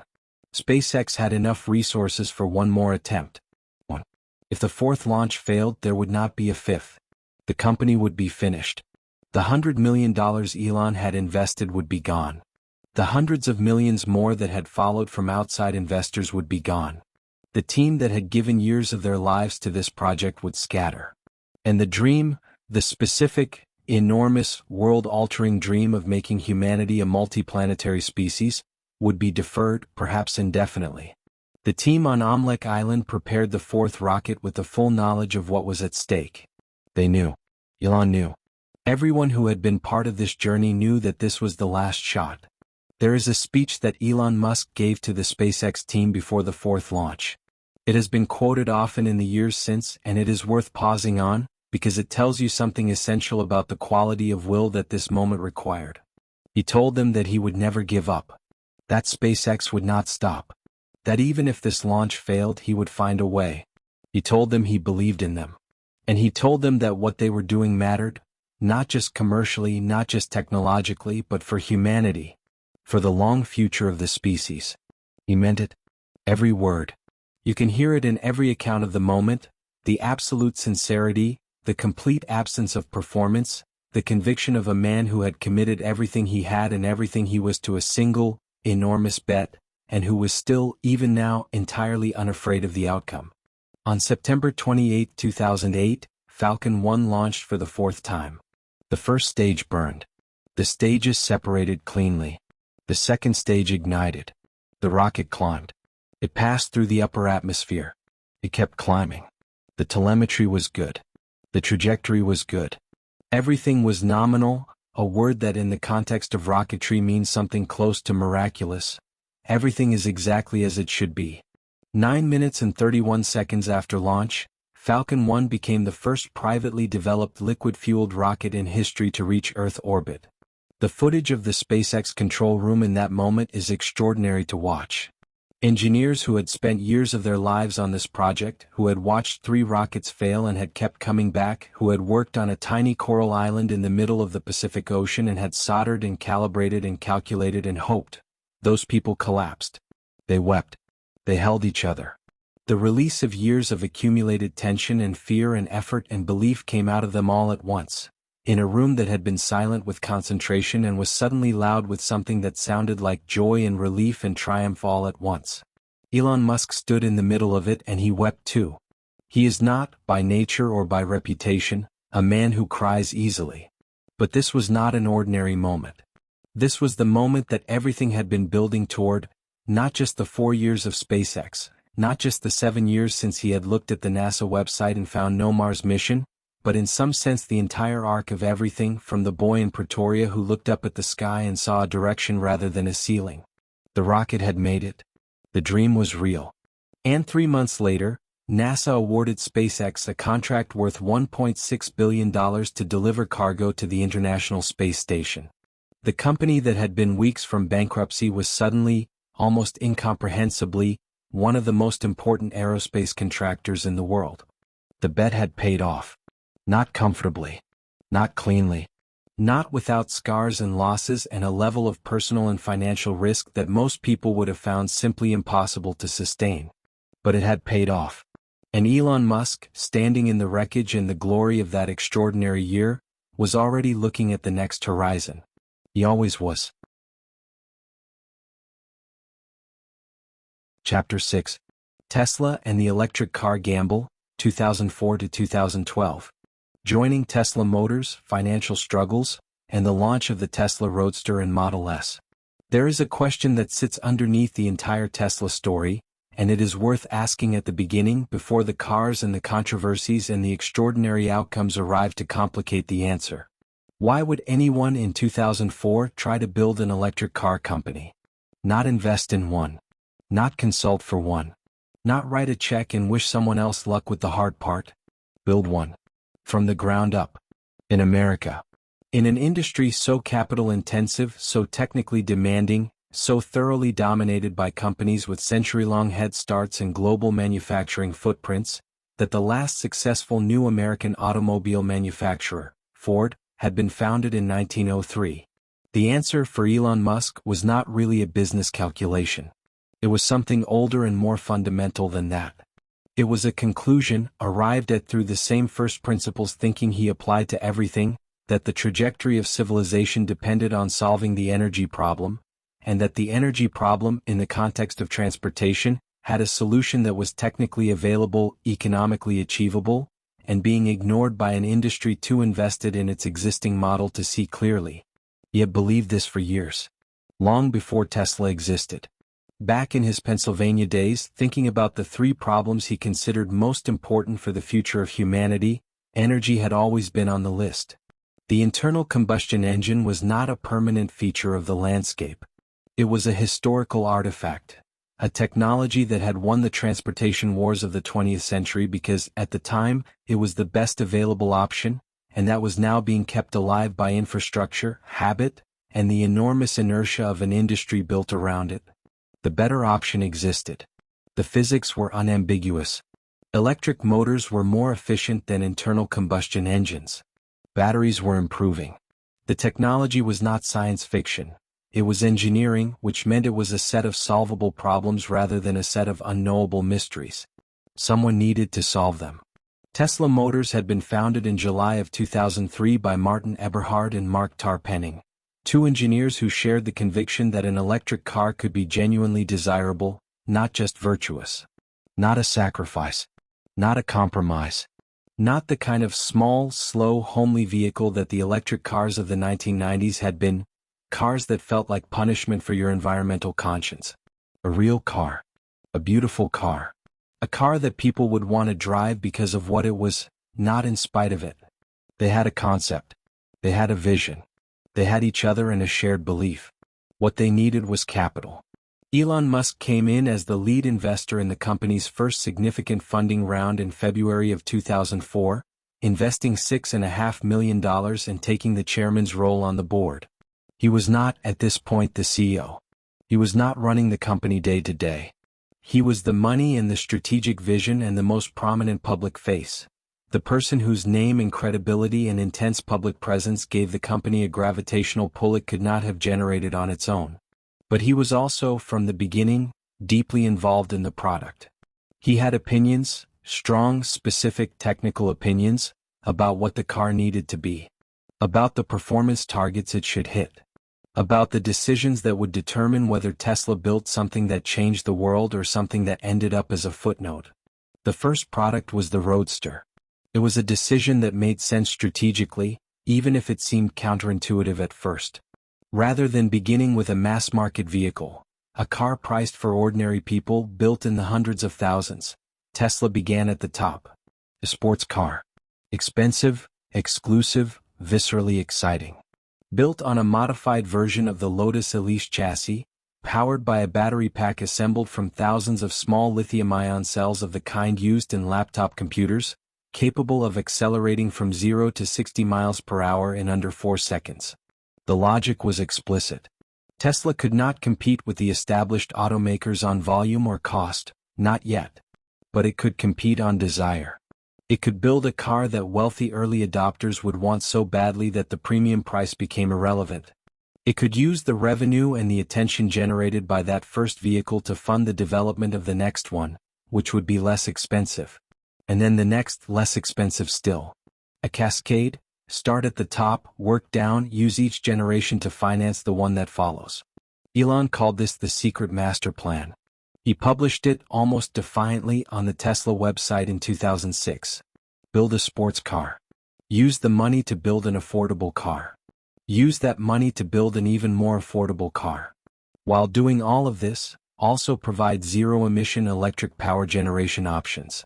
SpaceX had enough resources for one more attempt. 1. If the fourth launch failed, there would not be a fifth. The company would be finished. The $100 million Elon had invested would be gone. The hundreds of millions more that had followed from outside investors would be gone. The team that had given years of their lives to this project would scatter. And the dream, the specific, enormous, world-altering dream of making humanity a multiplanetary species, would be deferred, perhaps indefinitely. The team on Omelek Island prepared the fourth rocket with the full knowledge of what was at stake. They knew. Elon knew. Everyone who had been part of this journey knew that this was the last shot. There is a speech that Elon Musk gave to the SpaceX team before the fourth launch. It has been quoted often in the years since, and it is worth pausing on, because it tells you something essential about the quality of will that this moment required. He told them that he would never give up. That SpaceX would not stop. That even if this launch failed, he would find a way. He told them he believed in them. And he told them that what they were doing mattered, not just commercially, not just technologically, but for humanity. For the long future of the species. He meant it. Every word. You can hear it in every account of the moment, the absolute sincerity, the complete absence of performance, the conviction of a man who had committed everything he had and everything he was to a single, enormous bet, and who was still, even now, entirely unafraid of the outcome. On September 28, 2008, Falcon 1 launched for the fourth time. The first stage burned. The stages separated cleanly. The second stage ignited. The rocket climbed. It passed through the upper atmosphere. It kept climbing. The telemetry was good. The trajectory was good. Everything was nominal, a word that in the context of rocketry means something close to miraculous. Everything is exactly as it should be. 9 minutes and 31 seconds after launch, Falcon 1 became the first privately developed liquid-fueled rocket in history to reach Earth orbit. The footage of the SpaceX control room in that moment is extraordinary to watch. Engineers who had spent years of their lives on this project, who had watched 3 rockets fail and had kept coming back, who had worked on a tiny coral island in the middle of the Pacific Ocean and had soldered and calibrated and calculated and hoped. Those people collapsed. They wept. They held each other. The release of years of accumulated tension and fear and effort and belief came out of them all at once. In a room that had been silent with concentration and was suddenly loud with something that sounded like joy and relief and triumph all at once. Elon Musk stood in the middle of it and he wept too. He is not, by nature or by reputation, a man who cries easily. But this was not an ordinary moment. This was the moment that everything had been building toward, not just the 4 years of SpaceX, not just the 7 years since he had looked at the NASA website and found no Mars mission, but in some sense the entire arc of everything, from the boy in Pretoria who looked up at the sky and saw a direction rather than a ceiling. The rocket had made it. The dream was real. And 3 months later, NASA awarded SpaceX a contract worth $1.6 billion to deliver cargo to the International Space Station. The company that had been weeks from bankruptcy was suddenly, almost incomprehensibly, one of the most important aerospace contractors in the world. The bet had paid off. Not comfortably. Not cleanly. Not without scars and losses and a level of personal and financial risk that most people would have found simply impossible to sustain. But it had paid off. And Elon Musk, standing in the wreckage and the glory of that extraordinary year, was already looking at the next horizon. He always was. Chapter 6. Tesla and the Electric Car Gamble, 2004 to 2012. Joining Tesla Motors, financial struggles, and the launch of the Tesla Roadster and Model S. There is a question that sits underneath the entire Tesla story, and it is worth asking at the beginning before the cars and the controversies and the extraordinary outcomes arrive to complicate the answer. Why would anyone in 2004 try to build an electric car company? Not invest in one. Not consult for one. Not write a check and wish someone else luck with the hard part. Build one. From the ground up. In America. In an industry so capital-intensive, so technically demanding, so thoroughly dominated by companies with century-long head starts and global manufacturing footprints, that the last successful new American automobile manufacturer, Ford, had been founded in 1903. The answer for Elon Musk was not really a business calculation. It was something older and more fundamental than that. It was a conclusion, arrived at through the same first principles thinking he applied to everything, that the trajectory of civilization depended on solving the energy problem, and that the energy problem, in the context of transportation, had a solution that was technically available, economically achievable, and being ignored by an industry too invested in its existing model to see clearly. He had believed this for years. Long before Tesla existed. Back in his Pennsylvania days, thinking about the three problems he considered most important for the future of humanity, energy had always been on the list. The internal combustion engine was not a permanent feature of the landscape. It was a historical artifact, a technology that had won the transportation wars of the 20th century because, at the time, it was the best available option, and that was now being kept alive by infrastructure, habit, and the enormous inertia of an industry built around it. The better option existed. The physics were unambiguous. Electric motors were more efficient than internal combustion engines. Batteries were improving. The technology was not science fiction. It was engineering, which meant it was a set of solvable problems rather than a set of unknowable mysteries. Someone needed to solve them. Tesla Motors had been founded in July of 2003 by Martin Eberhard and Mark Tarpenning, two engineers who shared the conviction that an electric car could be genuinely desirable, not just virtuous. Not a sacrifice. Not a compromise. Not the kind of small, slow, homely vehicle that the electric cars of the 1990s had been, cars that felt like punishment for your environmental conscience. A real car. A beautiful car. A car that people would want to drive because of what it was, not in spite of it. They had a concept. They had a vision. They had each other and a shared belief. What they needed was capital. Elon Musk came in as the lead investor in the company's first significant funding round in February of 2004, investing $6.5 million and taking the chairman's role on the board. He was not, at this point, the CEO. He was not running the company day to day. He was the money and the strategic vision and the most prominent public face. The person whose name and credibility and intense public presence gave the company a gravitational pull it could not have generated on its own. But he was also, from the beginning, deeply involved in the product. He had opinions, strong, specific technical opinions, about what the car needed to be. About the performance targets it should hit. About the decisions that would determine whether Tesla built something that changed the world or something that ended up as a footnote. The first product was the Roadster. It was a decision that made sense strategically, even if it seemed counterintuitive at first. Rather than beginning with a mass-market vehicle, a car priced for ordinary people built in the hundreds of thousands, Tesla began at the top. A sports car. Expensive, exclusive, viscerally exciting. Built on a modified version of the Lotus Elise chassis, powered by a battery pack assembled from thousands of small lithium-ion cells of the kind used in laptop computers, capable of accelerating from 0 to 60 miles per hour in under 4 seconds. The logic was explicit. Tesla could not compete with the established automakers on volume or cost, not yet. But it could compete on desire. It could build a car that wealthy early adopters would want so badly that the premium price became irrelevant. It could use the revenue and the attention generated by that first vehicle to fund the development of the next one, which would be less expensive. And then the next, less expensive still. A cascade, start at the top, work down, use each generation to finance the one that follows. Elon called this the secret master plan. He published it almost defiantly on the Tesla website in 2006. Build a sports car. Use the money to build an affordable car. Use that money to build an even more affordable car. While doing all of this, also provide zero-emission electric power generation options.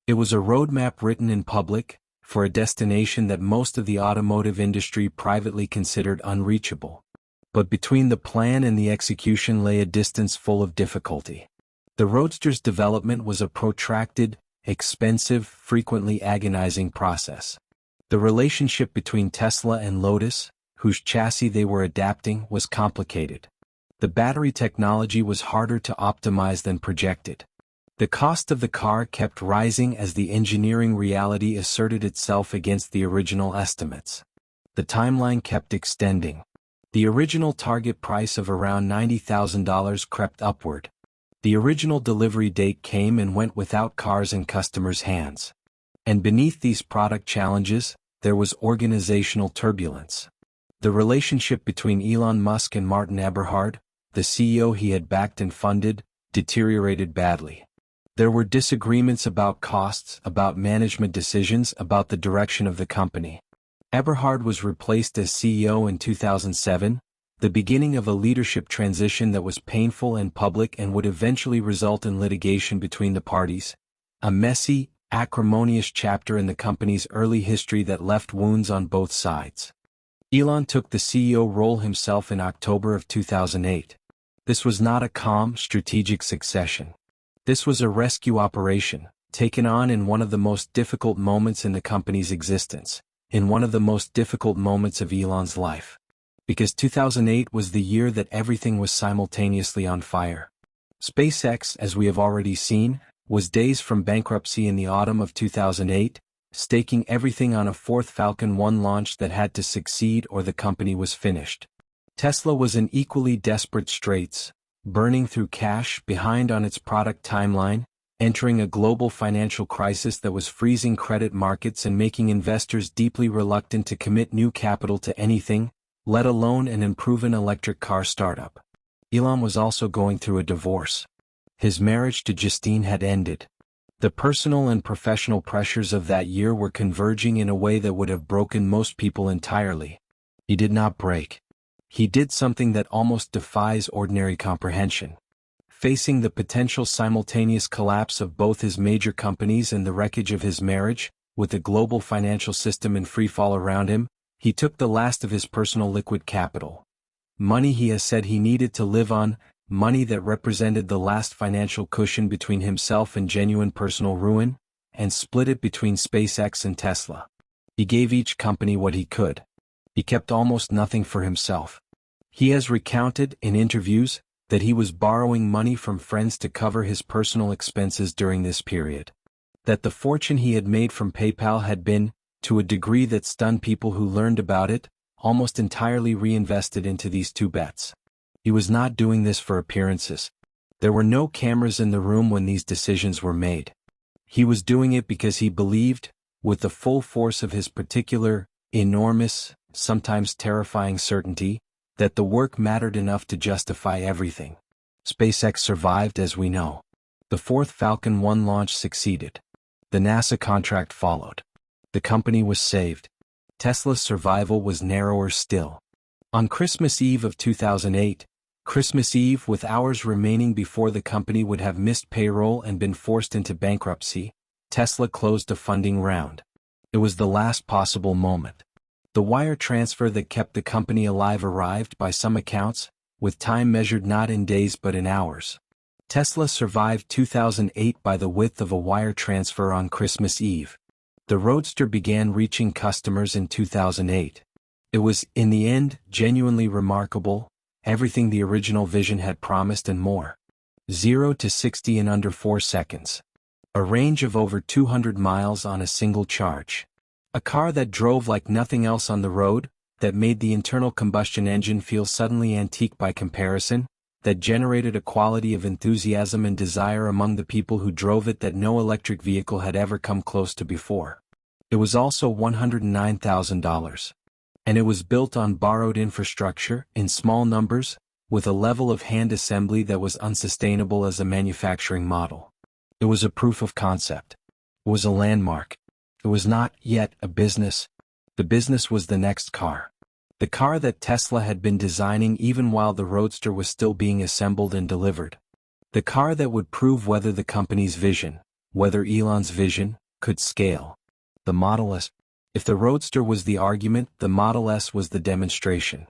It was a roadmap written in public, for a destination that most of the automotive industry privately considered unreachable. But between the plan and the execution lay a distance full of difficulty. The Roadster's development was a protracted, expensive, frequently agonizing process. The relationship between Tesla and Lotus, whose chassis they were adapting, was complicated. The battery technology was harder to optimize than projected. The cost of the car kept rising as the engineering reality asserted itself against the original estimates. The timeline kept extending. The original target price of around $90,000 crept upward. The original delivery date came and went without cars in customers' hands. And beneath these product challenges, there was organizational turbulence. The relationship between Elon Musk and Martin Eberhard, the CEO he had backed and funded, deteriorated badly. There were disagreements about costs, about management decisions, about the direction of the company. Eberhard was replaced as CEO in 2007, the beginning of a leadership transition that was painful and public and would eventually result in litigation between the parties. A messy, acrimonious chapter in the company's early history that left wounds on both sides. Elon took the CEO role himself in October of 2008. This was not a calm, strategic succession. This was a rescue operation, taken on in one of the most difficult moments in the company's existence, in one of the most difficult moments of Elon's life. Because 2008 was the year that everything was simultaneously on fire. SpaceX, as we have already seen, was days from bankruptcy in the autumn of 2008, staking everything on a fourth Falcon 1 launch that had to succeed or the company was finished. Tesla was in equally desperate straits, burning through cash, behind on its product timeline, entering a global financial crisis that was freezing credit markets and making investors deeply reluctant to commit new capital to anything, let alone an unproven electric car startup. Elon was also going through a divorce. His marriage to Justine had ended. The personal and professional pressures of that year were converging in a way that would have broken most people entirely. He did not break. He did something that almost defies ordinary comprehension. Facing the potential simultaneous collapse of both his major companies and the wreckage of his marriage, with the global financial system in freefall around him, he took the last of his personal liquid capital. Money he has said he needed to live on, money that represented the last financial cushion between himself and genuine personal ruin, and split it between SpaceX and Tesla. He gave each company what he could. He kept almost nothing for himself. He has recounted, in interviews, that he was borrowing money from friends to cover his personal expenses during this period. That the fortune he had made from PayPal had been, to a degree that stunned people who learned about it, almost entirely reinvested into these two bets. He was not doing this for appearances. There were no cameras in the room when these decisions were made. He was doing it because he believed, with the full force of his particular, enormous, sometimes terrifying certainty, that the work mattered enough to justify everything. SpaceX survived, as we know. The fourth Falcon 1 launch succeeded. The NASA contract followed. The company was saved. Tesla's survival was narrower still. On Christmas Eve of 2008, Christmas Eve with hours remaining before the company would have missed payroll and been forced into bankruptcy, Tesla closed a funding round. It was the last possible moment. The wire transfer that kept the company alive arrived, by some accounts, with time measured not in days but in hours. Tesla survived 2008 by the width of a wire transfer on Christmas Eve. The Roadster began reaching customers in 2008. It was, in the end, genuinely remarkable, everything the original vision had promised and more. 0 to 60 in under 4 seconds. A range of over 200 miles on a single charge. A car that drove like nothing else on the road, that made the internal combustion engine feel suddenly antique by comparison, that generated a quality of enthusiasm and desire among the people who drove it that no electric vehicle had ever come close to before. It was also $109,000. And it was built on borrowed infrastructure, in small numbers, with a level of hand assembly that was unsustainable as a manufacturing model. It was a proof of concept. It was a landmark. It was not yet a business. The business was the next car. The car that Tesla had been designing even while the Roadster was still being assembled and delivered. The car that would prove whether the company's vision, whether Elon's vision, could scale. The Model S. If the Roadster was the argument, the Model S was the demonstration.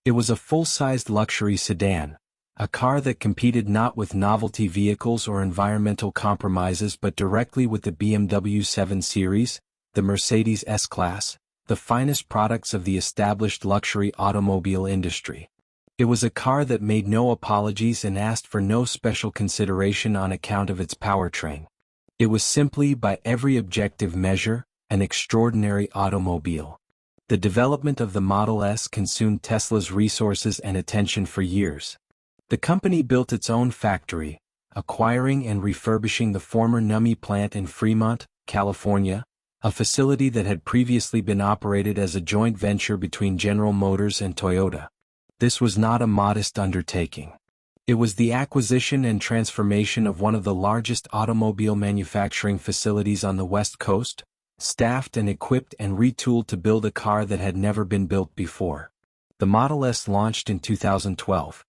It was a full-sized luxury sedan, a car that competed not with novelty vehicles or environmental compromises but directly with the BMW 7 Series, the Mercedes S-Class, the finest products of the established luxury automobile industry. It was a car that made no apologies and asked for no special consideration on account of its powertrain. It was simply, by every objective measure, an extraordinary automobile. The development of the Model S consumed Tesla's resources and attention for years. The company built its own factory, acquiring and refurbishing the former NUMMI plant in Fremont, California, a facility that had previously been operated as a joint venture between General Motors and Toyota. This was not a modest undertaking. It was the acquisition and transformation of one of the largest automobile manufacturing facilities on the West Coast, staffed and equipped and retooled to build a car that had never been built before. The Model S launched in 2012.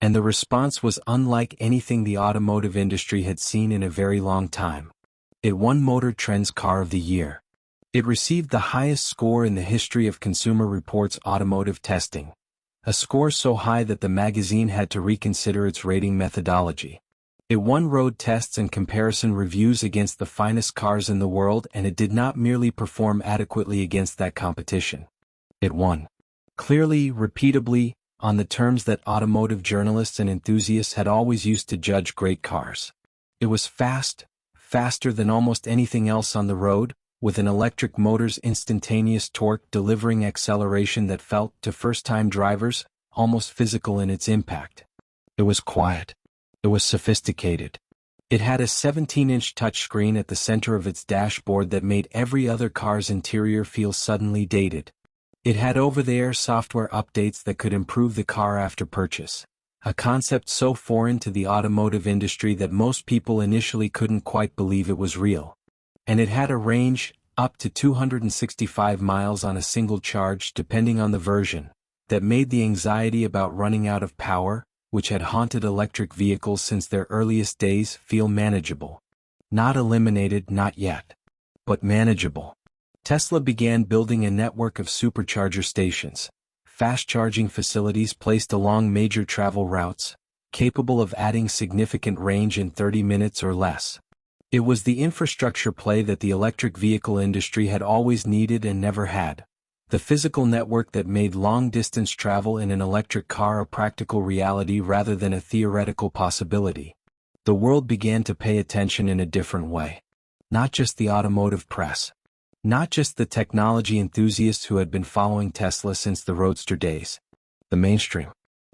And the response was unlike anything the automotive industry had seen in a very long time. It won Motor Trend's Car of the Year. It received the highest score in the history of Consumer Reports automotive testing, a score so high that the magazine had to reconsider its rating methodology. It won road tests and comparison reviews against the finest cars in the world, and it did not merely perform adequately against that competition. It won. Clearly, repeatably, on the terms that automotive journalists and enthusiasts had always used to judge great cars. It was fast, faster than almost anything else on the road, with an electric motor's instantaneous torque delivering acceleration that felt, to first-time drivers, almost physical in its impact. It was quiet. It was sophisticated. It had a 17-inch touchscreen at the center of its dashboard that made every other car's interior feel suddenly dated. It had over-the-air software updates that could improve the car after purchase, a concept so foreign to the automotive industry that most people initially couldn't quite believe it was real. And it had a range, up to 265 miles on a single charge depending on the version, that made the anxiety about running out of power, which had haunted electric vehicles since their earliest days, feel manageable. Not eliminated, not yet. But manageable. Tesla began building a network of supercharger stations, fast-charging facilities placed along major travel routes, capable of adding significant range in 30 minutes or less. It was the infrastructure play that the electric vehicle industry had always needed and never had, the physical network that made long-distance travel in an electric car a practical reality rather than a theoretical possibility. The world began to pay attention in a different way. Not just the automotive press. Not just the technology enthusiasts who had been following Tesla since the Roadster days. The mainstream.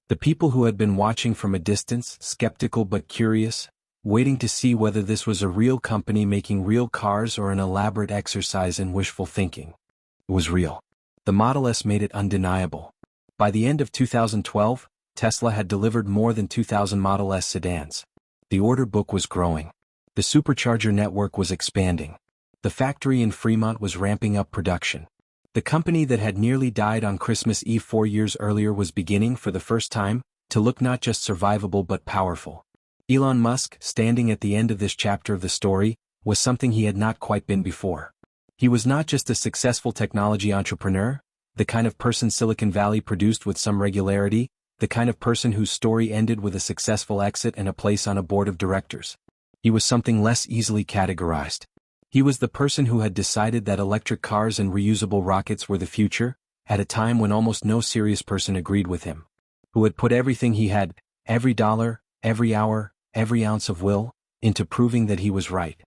The people who had been watching from a distance, skeptical but curious, waiting to see whether this was a real company making real cars or an elaborate exercise in wishful thinking. It was real. The Model S made it undeniable. By the end of 2012, Tesla had delivered more than 2,000 Model S sedans. The order book was growing. The supercharger network was expanding. The factory in Fremont was ramping up production. The company that had nearly died on Christmas Eve 4 years earlier was beginning, for the first time, to look not just survivable but powerful. Elon Musk, standing at the end of this chapter of the story, was something he had not quite been before. He was not just a successful technology entrepreneur, the kind of person Silicon Valley produced with some regularity, the kind of person whose story ended with a successful exit and a place on a board of directors. He was something less easily categorized. He was the person who had decided that electric cars and reusable rockets were the future, at a time when almost no serious person agreed with him. Who had put everything he had, every dollar, every hour, every ounce of will, into proving that he was right.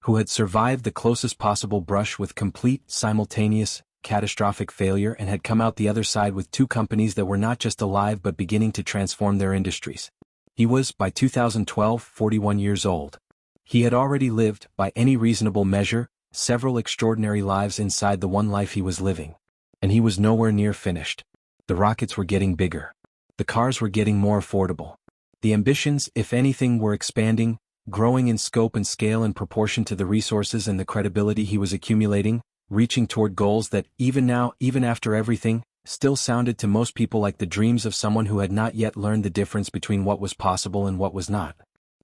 Who had survived the closest possible brush with complete, simultaneous, catastrophic failure and had come out the other side with two companies that were not just alive but beginning to transform their industries. He was, by 2012, 41 years old. He had already lived, by any reasonable measure, several extraordinary lives inside the one life he was living. And he was nowhere near finished. The rockets were getting bigger. The cars were getting more affordable. The ambitions, if anything, were expanding, growing in scope and scale in proportion to the resources and the credibility he was accumulating, reaching toward goals that, even now, even after everything, still sounded to most people like the dreams of someone who had not yet learned the difference between what was possible and what was not.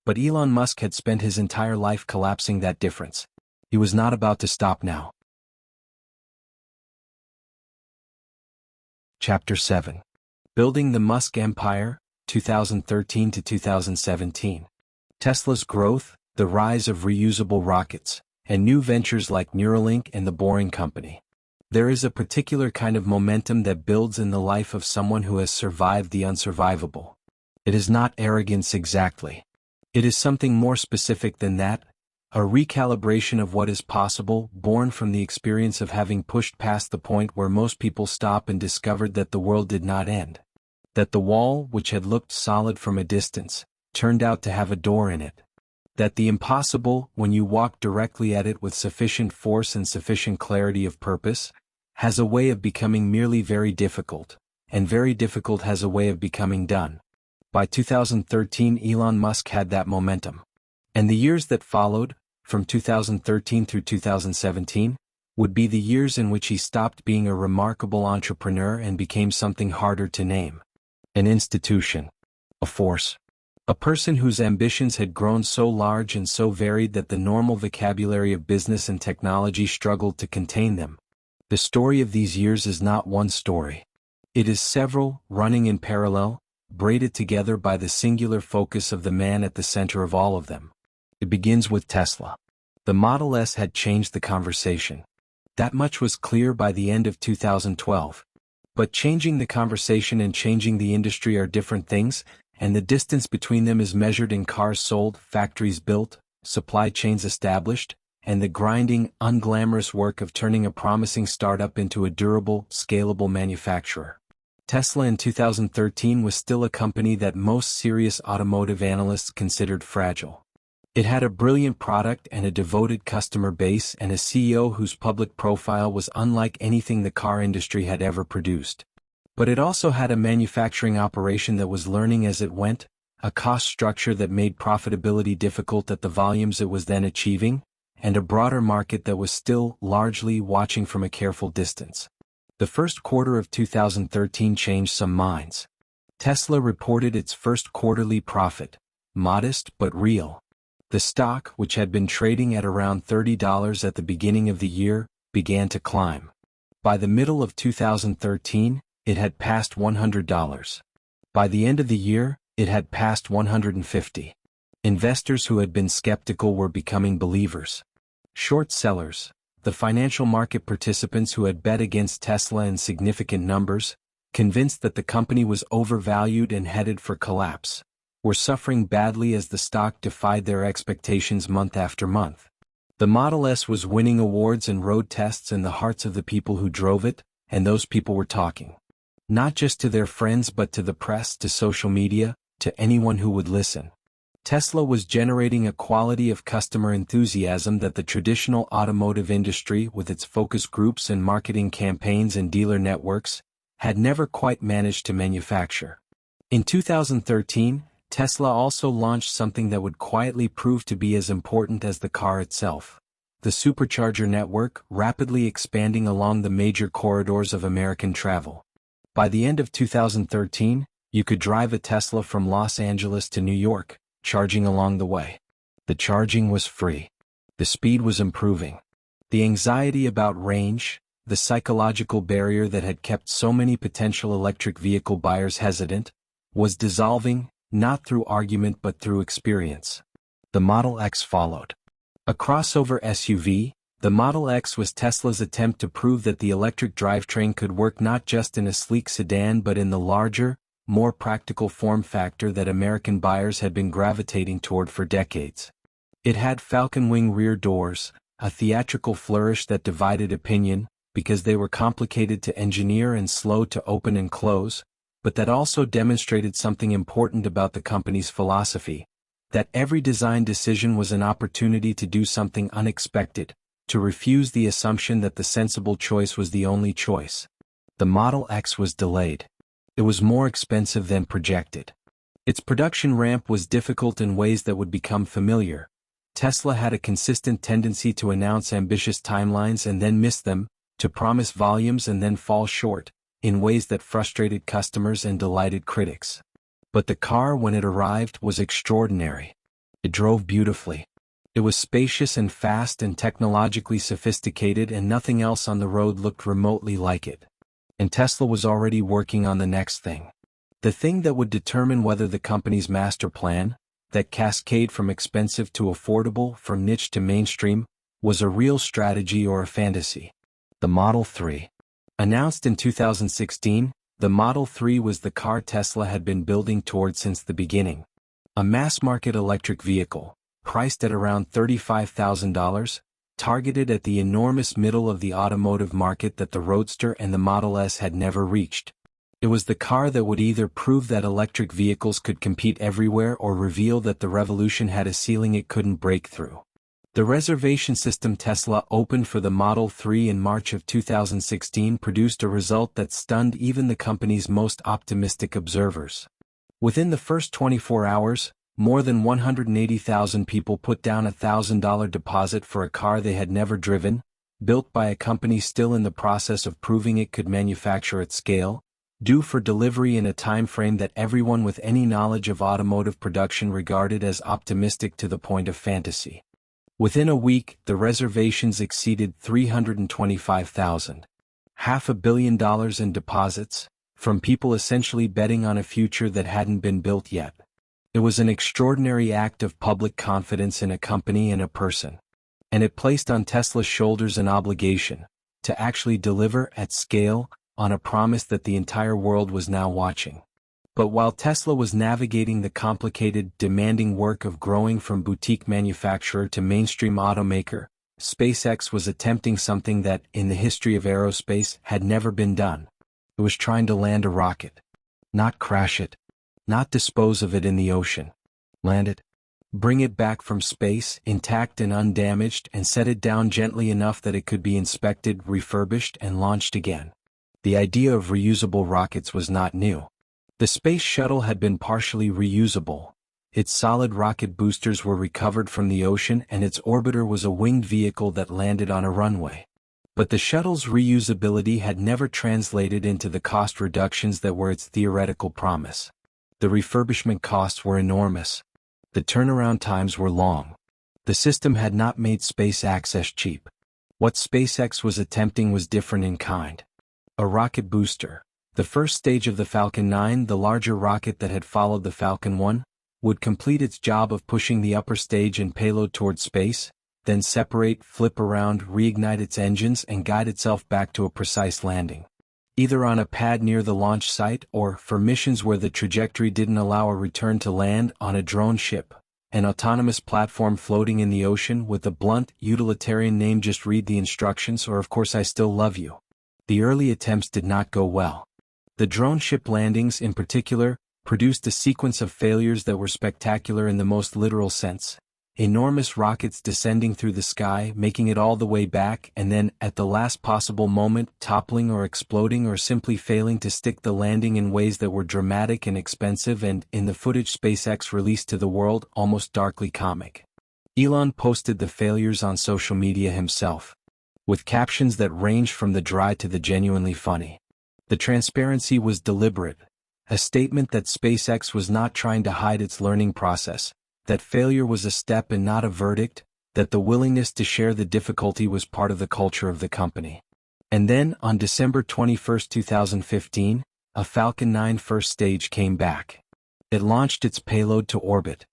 But Elon Musk had spent his entire life collapsing that difference. He was not about to stop now. Chapter 7. Building the Musk Empire, 2013 to 2017. Tesla's growth, the rise of reusable rockets, and new ventures like Neuralink and the Boring Company. There is a particular kind of momentum that builds in the life of someone who has survived the unsurvivable. It is not arrogance exactly. It is something more specific than that, a recalibration of what is possible, born from the experience of having pushed past the point where most people stop and discovered that the world did not end. That the wall, which had looked solid from a distance, turned out to have a door in it. That the impossible, when you walk directly at it with sufficient force and sufficient clarity of purpose, has a way of becoming merely very difficult, and very difficult has a way of becoming done. By 2013, Elon Musk had that momentum. And the years that followed, from 2013 through 2017, would be the years in which he stopped being a remarkable entrepreneur and became something harder to name. An institution. A force. A person whose ambitions had grown so large and so varied that the normal vocabulary of business and technology struggled to contain them. The story of these years is not one story. It is several, running in parallel, braided together by the singular focus of the man at the center of all of them. It begins with Tesla. The Model S had changed the conversation. That much was clear by the end of 2012. But changing the conversation and changing the industry are different things, and the distance between them is measured in cars sold, factories built, supply chains established, and the grinding, unglamorous work of turning a promising startup into a durable, scalable manufacturer. Tesla in 2013 was still a company that most serious automotive analysts considered fragile. It had a brilliant product and a devoted customer base and a CEO whose public profile was unlike anything the car industry had ever produced. But it also had a manufacturing operation that was learning as it went, a cost structure that made profitability difficult at the volumes it was then achieving, and a broader market that was still largely watching from a careful distance. The first quarter of 2013 changed some minds. Tesla reported its first quarterly profit, modest but real. The stock, which had been trading at around $30 at the beginning of the year, began to climb. By the middle of 2013, it had passed $100. By the end of the year, it had passed $150. Investors who had been skeptical were becoming believers. Short sellers, the financial market participants who had bet against Tesla in significant numbers, convinced that the company was overvalued and headed for collapse, were suffering badly as the stock defied their expectations month after month. The Model S was winning awards and road tests in the hearts of the people who drove it, and those people were talking. Not just to their friends but to the press, to social media, to anyone who would listen. Tesla was generating a quality of customer enthusiasm that the traditional automotive industry, with its focus groups and marketing campaigns and dealer networks, had never quite managed to manufacture. In 2013, Tesla also launched something that would quietly prove to be as important as the car itself. The supercharger network, rapidly expanding along the major corridors of American travel. By the end of 2013, you could drive a Tesla from Los Angeles to New York, charging along the way. The charging was free. The speed was improving. The anxiety about range, the psychological barrier that had kept so many potential electric vehicle buyers hesitant, was dissolving, not through argument but through experience. The Model X followed. A crossover SUV, the Model X was Tesla's attempt to prove that the electric drivetrain could work not just in a sleek sedan but in the larger, more practical form factor that American buyers had been gravitating toward for decades. It had falcon wing rear doors, a theatrical flourish that divided opinion, because they were complicated to engineer and slow to open and close, but that also demonstrated something important about the company's philosophy, that every design decision was an opportunity to do something unexpected, to refuse the assumption that the sensible choice was the only choice. The Model X was delayed. It was more expensive than projected. Its production ramp was difficult in ways that would become familiar. Tesla had a consistent tendency to announce ambitious timelines and then miss them, to promise volumes and then fall short, in ways that frustrated customers and delighted critics. But the car, when it arrived, was extraordinary. It drove beautifully. It was spacious and fast and technologically sophisticated, and nothing else on the road looked remotely like it. And Tesla was already working on the next thing. The thing that would determine whether the company's master plan, that cascade from expensive to affordable, from niche to mainstream, was a real strategy or a fantasy. The Model 3. Announced in 2016, the Model 3 was the car Tesla had been building toward since the beginning. A mass-market electric vehicle, priced at around $35,000, targeted at the enormous middle of the automotive market that the Roadster and the Model S had never reached. It was the car that would either prove that electric vehicles could compete everywhere or reveal that the revolution had a ceiling it couldn't break through. The reservation system Tesla opened for the Model 3 in March of 2016 produced a result that stunned even the company's most optimistic observers. Within the first 24 hours, more than 180,000 people put down a $1,000 deposit for a car they had never driven, built by a company still in the process of proving it could manufacture at scale, due for delivery in a time frame that everyone with any knowledge of automotive production regarded as optimistic to the point of fantasy. Within a week, the reservations exceeded 325,000. $500 million in deposits, from people essentially betting on a future that hadn't been built yet. It was an extraordinary act of public confidence in a company and a person. And it placed on Tesla's shoulders an obligation to actually deliver at scale on a promise that the entire world was now watching. But while Tesla was navigating the complicated, demanding work of growing from boutique manufacturer to mainstream automaker, SpaceX was attempting something that, in the history of aerospace, had never been done. It was trying to land a rocket. Not crash it. Not dispose of it in the ocean. Land it. Bring it back from space, intact and undamaged, and set it down gently enough that it could be inspected, refurbished, and launched again. The idea of reusable rockets was not new. The space shuttle had been partially reusable. Its solid rocket boosters were recovered from the ocean and its orbiter was a winged vehicle that landed on a runway. But the shuttle's reusability had never translated into the cost reductions that were its theoretical promise. The refurbishment costs were enormous. The turnaround times were long. The system had not made space access cheap. What SpaceX was attempting was different in kind. A rocket booster. The first stage of the Falcon 9, the larger rocket that had followed the Falcon 1, would complete its job of pushing the upper stage and payload toward space, then separate, flip around, reignite its engines and guide itself back to a precise landing. Either on a pad near the launch site or, for missions where the trajectory didn't allow a return to land, on a drone ship, an autonomous platform floating in the ocean with a blunt, utilitarian name: just read the instructions or of course I still love you. The early attempts did not go well. The drone ship landings, in particular, produced a sequence of failures that were spectacular in the most literal sense. Enormous rockets descending through the sky, making it all the way back, and then, at the last possible moment, toppling or exploding or simply failing to stick the landing in ways that were dramatic and expensive and, in the footage SpaceX released to the world, almost darkly comic. Elon posted the failures on social media himself, with captions that ranged from the dry to the genuinely funny. The transparency was deliberate, a statement that SpaceX was not trying to hide its learning process, that failure was a step and not a verdict, that the willingness to share the difficulty was part of the culture of the company. And then, on December 21, 2015, a Falcon 9 first stage came back. It launched its payload to orbit.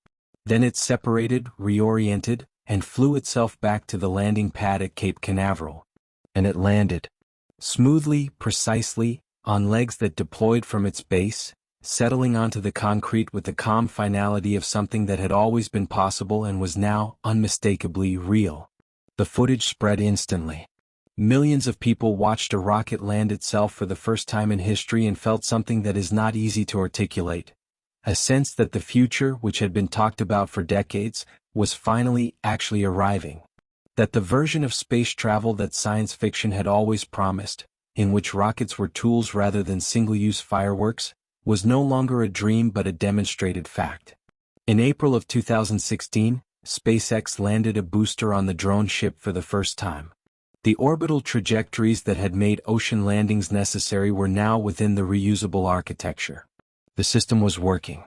Then it separated, reoriented, and flew itself back to the landing pad at Cape Canaveral. And it landed. Smoothly, precisely, on legs that deployed from its base, settling onto the concrete with the calm finality of something that had always been possible and was now unmistakably real. The footage spread instantly. Millions of people watched a rocket land itself for the first time in history and felt something that is not easy to articulate. A sense that the future, which had been talked about for decades, was finally actually arriving. That the version of space travel that science fiction had always promised, in which rockets were tools rather than single-use fireworks, was no longer a dream but a demonstrated fact. In April of 2016, SpaceX landed a booster on the drone ship for the first time. The orbital trajectories that had made ocean landings necessary were now within the reusable architecture. The system was working.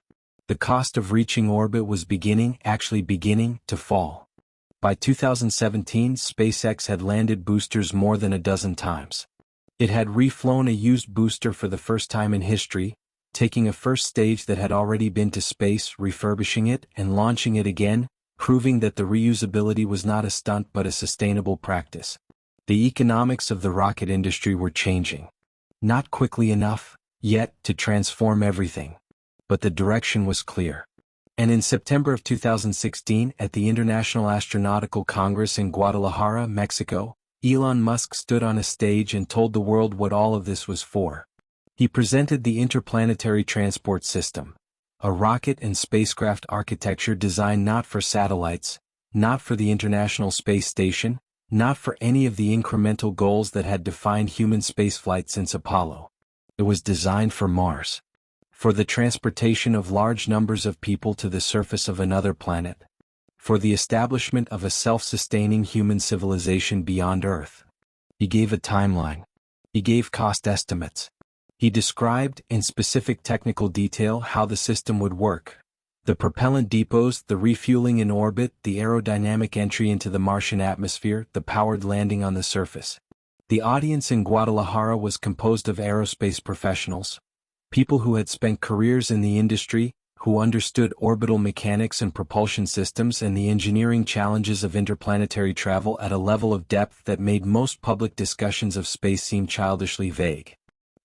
The cost of reaching orbit was actually beginning, to fall. By 2017, SpaceX had landed boosters more than a dozen times. It had reflown a used booster for the first time in history, taking a first stage that had already been to space, refurbishing it, and launching it again, proving that the reusability was not a stunt but a sustainable practice. The economics of the rocket industry were changing. Not quickly enough, yet, to transform everything. But the direction was clear. And in September of 2016, at the International Astronautical Congress in Guadalajara, Mexico, Elon Musk stood on a stage and told the world what all of this was for. He presented the Interplanetary Transport System, a rocket and spacecraft architecture designed not for satellites, not for the International Space Station, not for any of the incremental goals that had defined human spaceflight since Apollo. It was designed for Mars. For the transportation of large numbers of people to the surface of another planet. For the establishment of a self-sustaining human civilization beyond Earth. He gave a timeline. He gave cost estimates. He described, in specific technical detail, how the system would work. The propellant depots, the refueling in orbit, the aerodynamic entry into the Martian atmosphere, the powered landing on the surface. The audience in Guadalajara was composed of aerospace professionals, people who had spent careers in the industry, who understood orbital mechanics and propulsion systems and the engineering challenges of interplanetary travel at a level of depth that made most public discussions of space seem childishly vague.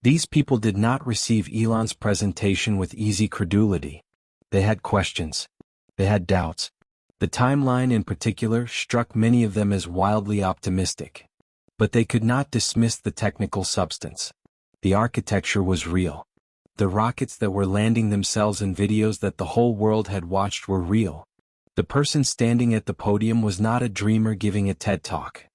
These people did not receive Elon's presentation with easy credulity. They had questions. They had doubts. The timeline in particular struck many of them as wildly optimistic. But they could not dismiss the technical substance. The architecture was real. The rockets that were landing themselves in videos that the whole world had watched were real. The person standing at the podium was not a dreamer giving a TED Talk.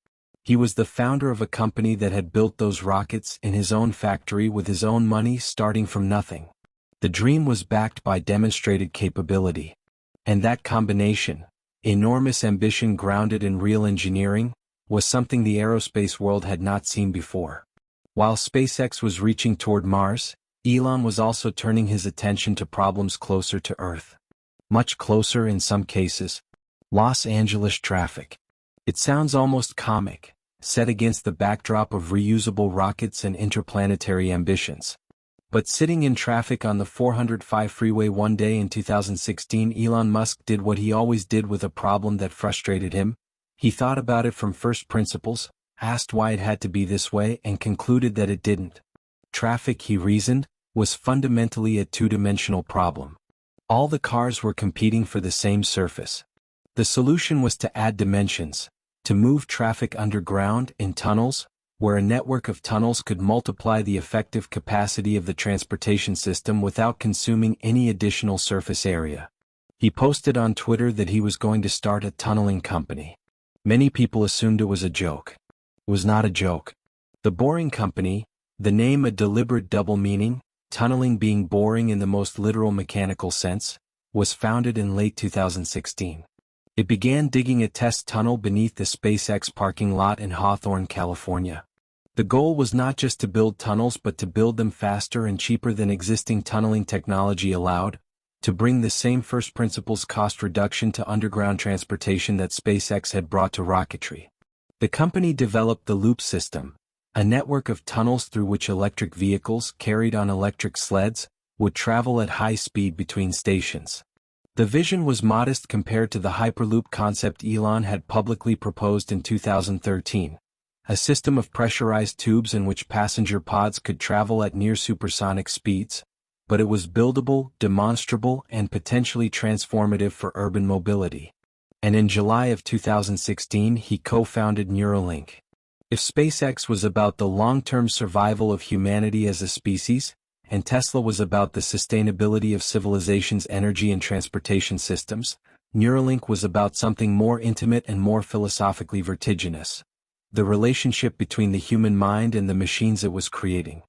He was the founder of a company that had built those rockets in his own factory with his own money, starting from nothing. The dream was backed by demonstrated capability. And that combination, enormous ambition grounded in real engineering, was something the aerospace world had not seen before. While SpaceX was reaching toward Mars, Elon was also turning his attention to problems closer to Earth. Much closer in some cases. Los Angeles traffic. It sounds almost comic, set against the backdrop of reusable rockets and interplanetary ambitions. But sitting in traffic on the 405 freeway one day in 2016, Elon Musk did what he always did with a problem that frustrated him. He thought about it from first principles, asked why it had to be this way, and concluded that it didn't. Traffic, he reasoned, was fundamentally a two-dimensional problem. All the cars were competing for the same surface. The solution was to add dimensions, to move traffic underground in tunnels, where a network of tunnels could multiply the effective capacity of the transportation system without consuming any additional surface area. He posted on Twitter that he was going to start a tunneling company. Many people assumed it was a joke. It was not a joke. The Boring Company, the name a deliberate double meaning, tunneling being boring in the most literal mechanical sense, was founded in late 2016. It began digging a test tunnel beneath the SpaceX parking lot in Hawthorne, California. The goal was not just to build tunnels but to build them faster and cheaper than existing tunneling technology allowed, to bring the same first principles cost reduction to underground transportation that SpaceX had brought to rocketry. The company developed the Loop system, A network of tunnels through which electric vehicles carried on electric sleds would travel at high speed between stations. The vision was modest compared to the Hyperloop concept Elon had publicly proposed in 2013, a system of pressurized tubes in which passenger pods could travel at near supersonic speeds, but it was buildable, demonstrable, and potentially transformative for urban mobility. And in July of 2016 he co-founded Neuralink. If SpaceX was about the long-term survival of humanity as a species, and Tesla was about the sustainability of civilization's energy and transportation systems, Neuralink was about something more intimate and more philosophically vertiginous: the relationship between the human mind and the machines it was creating.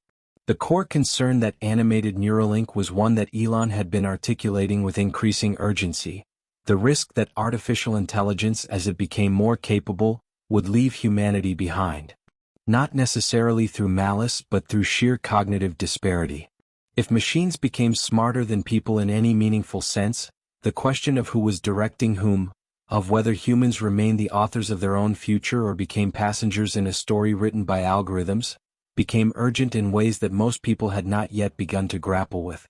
The core concern that animated Neuralink was one that Elon had been articulating with increasing urgency: the risk that artificial intelligence, as it became more capable, would leave humanity behind. Not necessarily through malice but through sheer cognitive disparity. If machines became smarter than people in any meaningful sense, the question of who was directing whom, of whether humans remained the authors of their own future or became passengers in a story written by algorithms, became urgent in ways that most people had not yet begun to grapple with.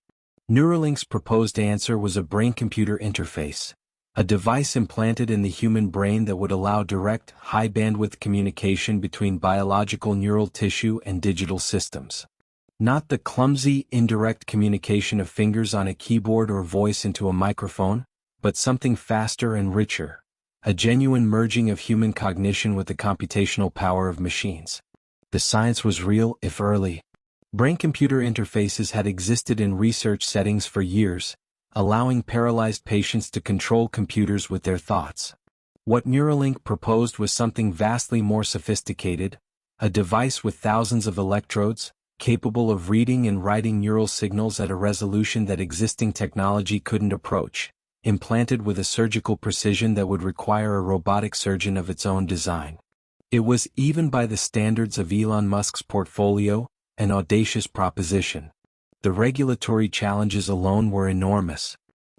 Neuralink's proposed answer was a brain-computer interface, a device implanted in the human brain that would allow direct, high-bandwidth communication between biological neural tissue and digital systems. Not the clumsy, indirect communication of fingers on a keyboard or voice into a microphone, but something faster and richer, a genuine merging of human cognition with the computational power of machines. The science was real, if early. Brain-computer interfaces had existed in research settings for years, allowing paralyzed patients to control computers with their thoughts. What Neuralink proposed was something vastly more sophisticated: a device with thousands of electrodes, capable of reading and writing neural signals at a resolution that existing technology couldn't approach, implanted with a surgical precision that would require a robotic surgeon of its own design. It was, even by the standards of Elon Musk's portfolio, an audacious proposition. The regulatory challenges alone were enormous.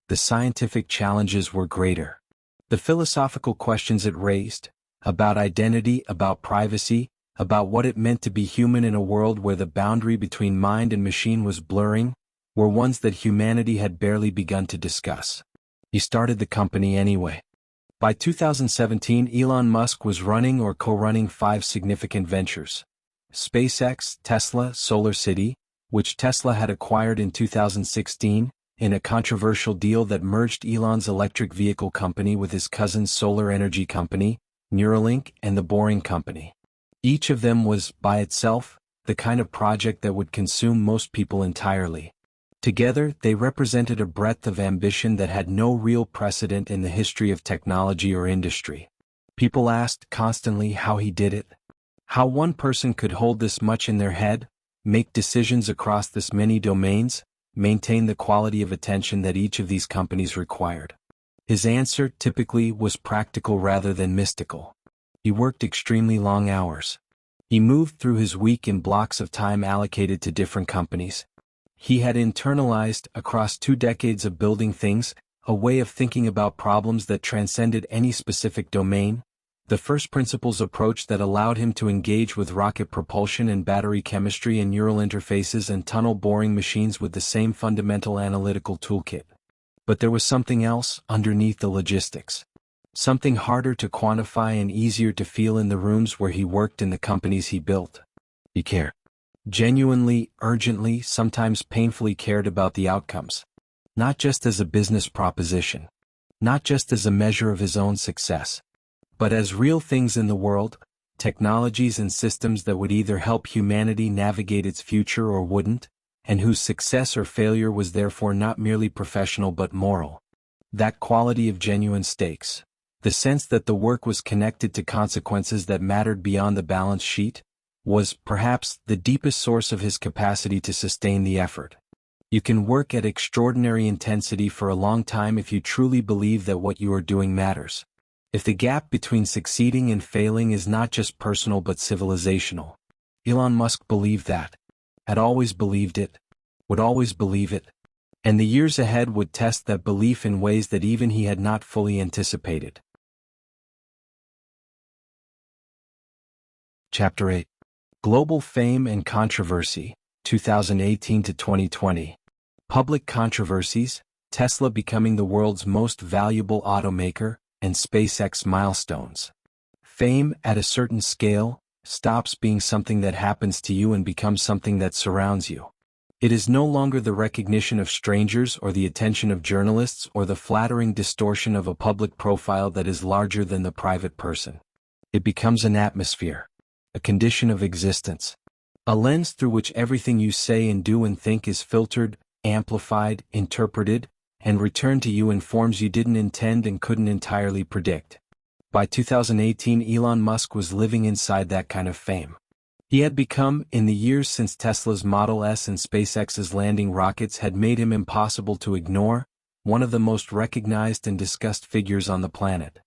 The scientific challenges were greater. The philosophical questions it raised, about identity, about privacy, about what it meant to be human in a world where the boundary between mind and machine was blurring, were ones that humanity had barely begun to discuss. He started the company anyway. By 2017, Elon Musk was running or co-running 5 significant ventures: SpaceX, Tesla, SolarCity, which Tesla had acquired in 2016, in a controversial deal that merged Elon's electric vehicle company with his cousin's solar energy company, Neuralink, and The Boring Company. Each of them was, by itself, the kind of project that would consume most people entirely. Together, they represented a breadth of ambition that had no real precedent in the history of technology or industry. People asked constantly how he did it. How one person could hold this much in their head, make decisions across this many domains, maintain the quality of attention that each of these companies required. His answer, typically, was practical rather than mystical. He worked extremely long hours. He moved through his week in blocks of time allocated to different companies. He had internalized, across 2 decades of building things, a way of thinking about problems that transcended any specific domain, the first principles approach that allowed him to engage with rocket propulsion and battery chemistry and neural interfaces and tunnel boring machines with the same fundamental analytical toolkit. But there was something else underneath the logistics. Something harder to quantify and easier to feel in the rooms where he worked in the companies he built. He cared. Genuinely, urgently, sometimes painfully cared about the outcomes. Not just as a business proposition. Not just as a measure of his own success. But as real things in the world, technologies and systems that would either help humanity navigate its future or wouldn't, and whose success or failure was therefore not merely professional but moral. That quality of genuine stakes, the sense that the work was connected to consequences that mattered beyond the balance sheet, was, perhaps, the deepest source of his capacity to sustain the effort. You can work at extraordinary intensity for a long time if you truly believe that what you are doing matters. If the gap between succeeding and failing is not just personal but civilizational. Elon Musk believed that. Had always believed it. Would always believe it. And the years ahead would test that belief in ways that even he had not fully anticipated. Chapter 8. Global fame and controversy, 2018 to 2020. Public controversies, Tesla becoming the world's most valuable automaker, and SpaceX milestones. Fame, at a certain scale, stops being something that happens to you and becomes something that surrounds you. It is no longer the recognition of strangers or the attention of journalists or the flattering distortion of a public profile that is larger than the private person. It becomes an atmosphere, a condition of existence, a lens through which everything you say and do and think is filtered, amplified, interpreted, and returned to you in forms you didn't intend and couldn't entirely predict. By 2018, Elon Musk was living inside that kind of fame. He had become, in the years since Tesla's Model S and SpaceX's landing rockets had made him impossible to ignore, one of the most recognized and discussed figures on the planet.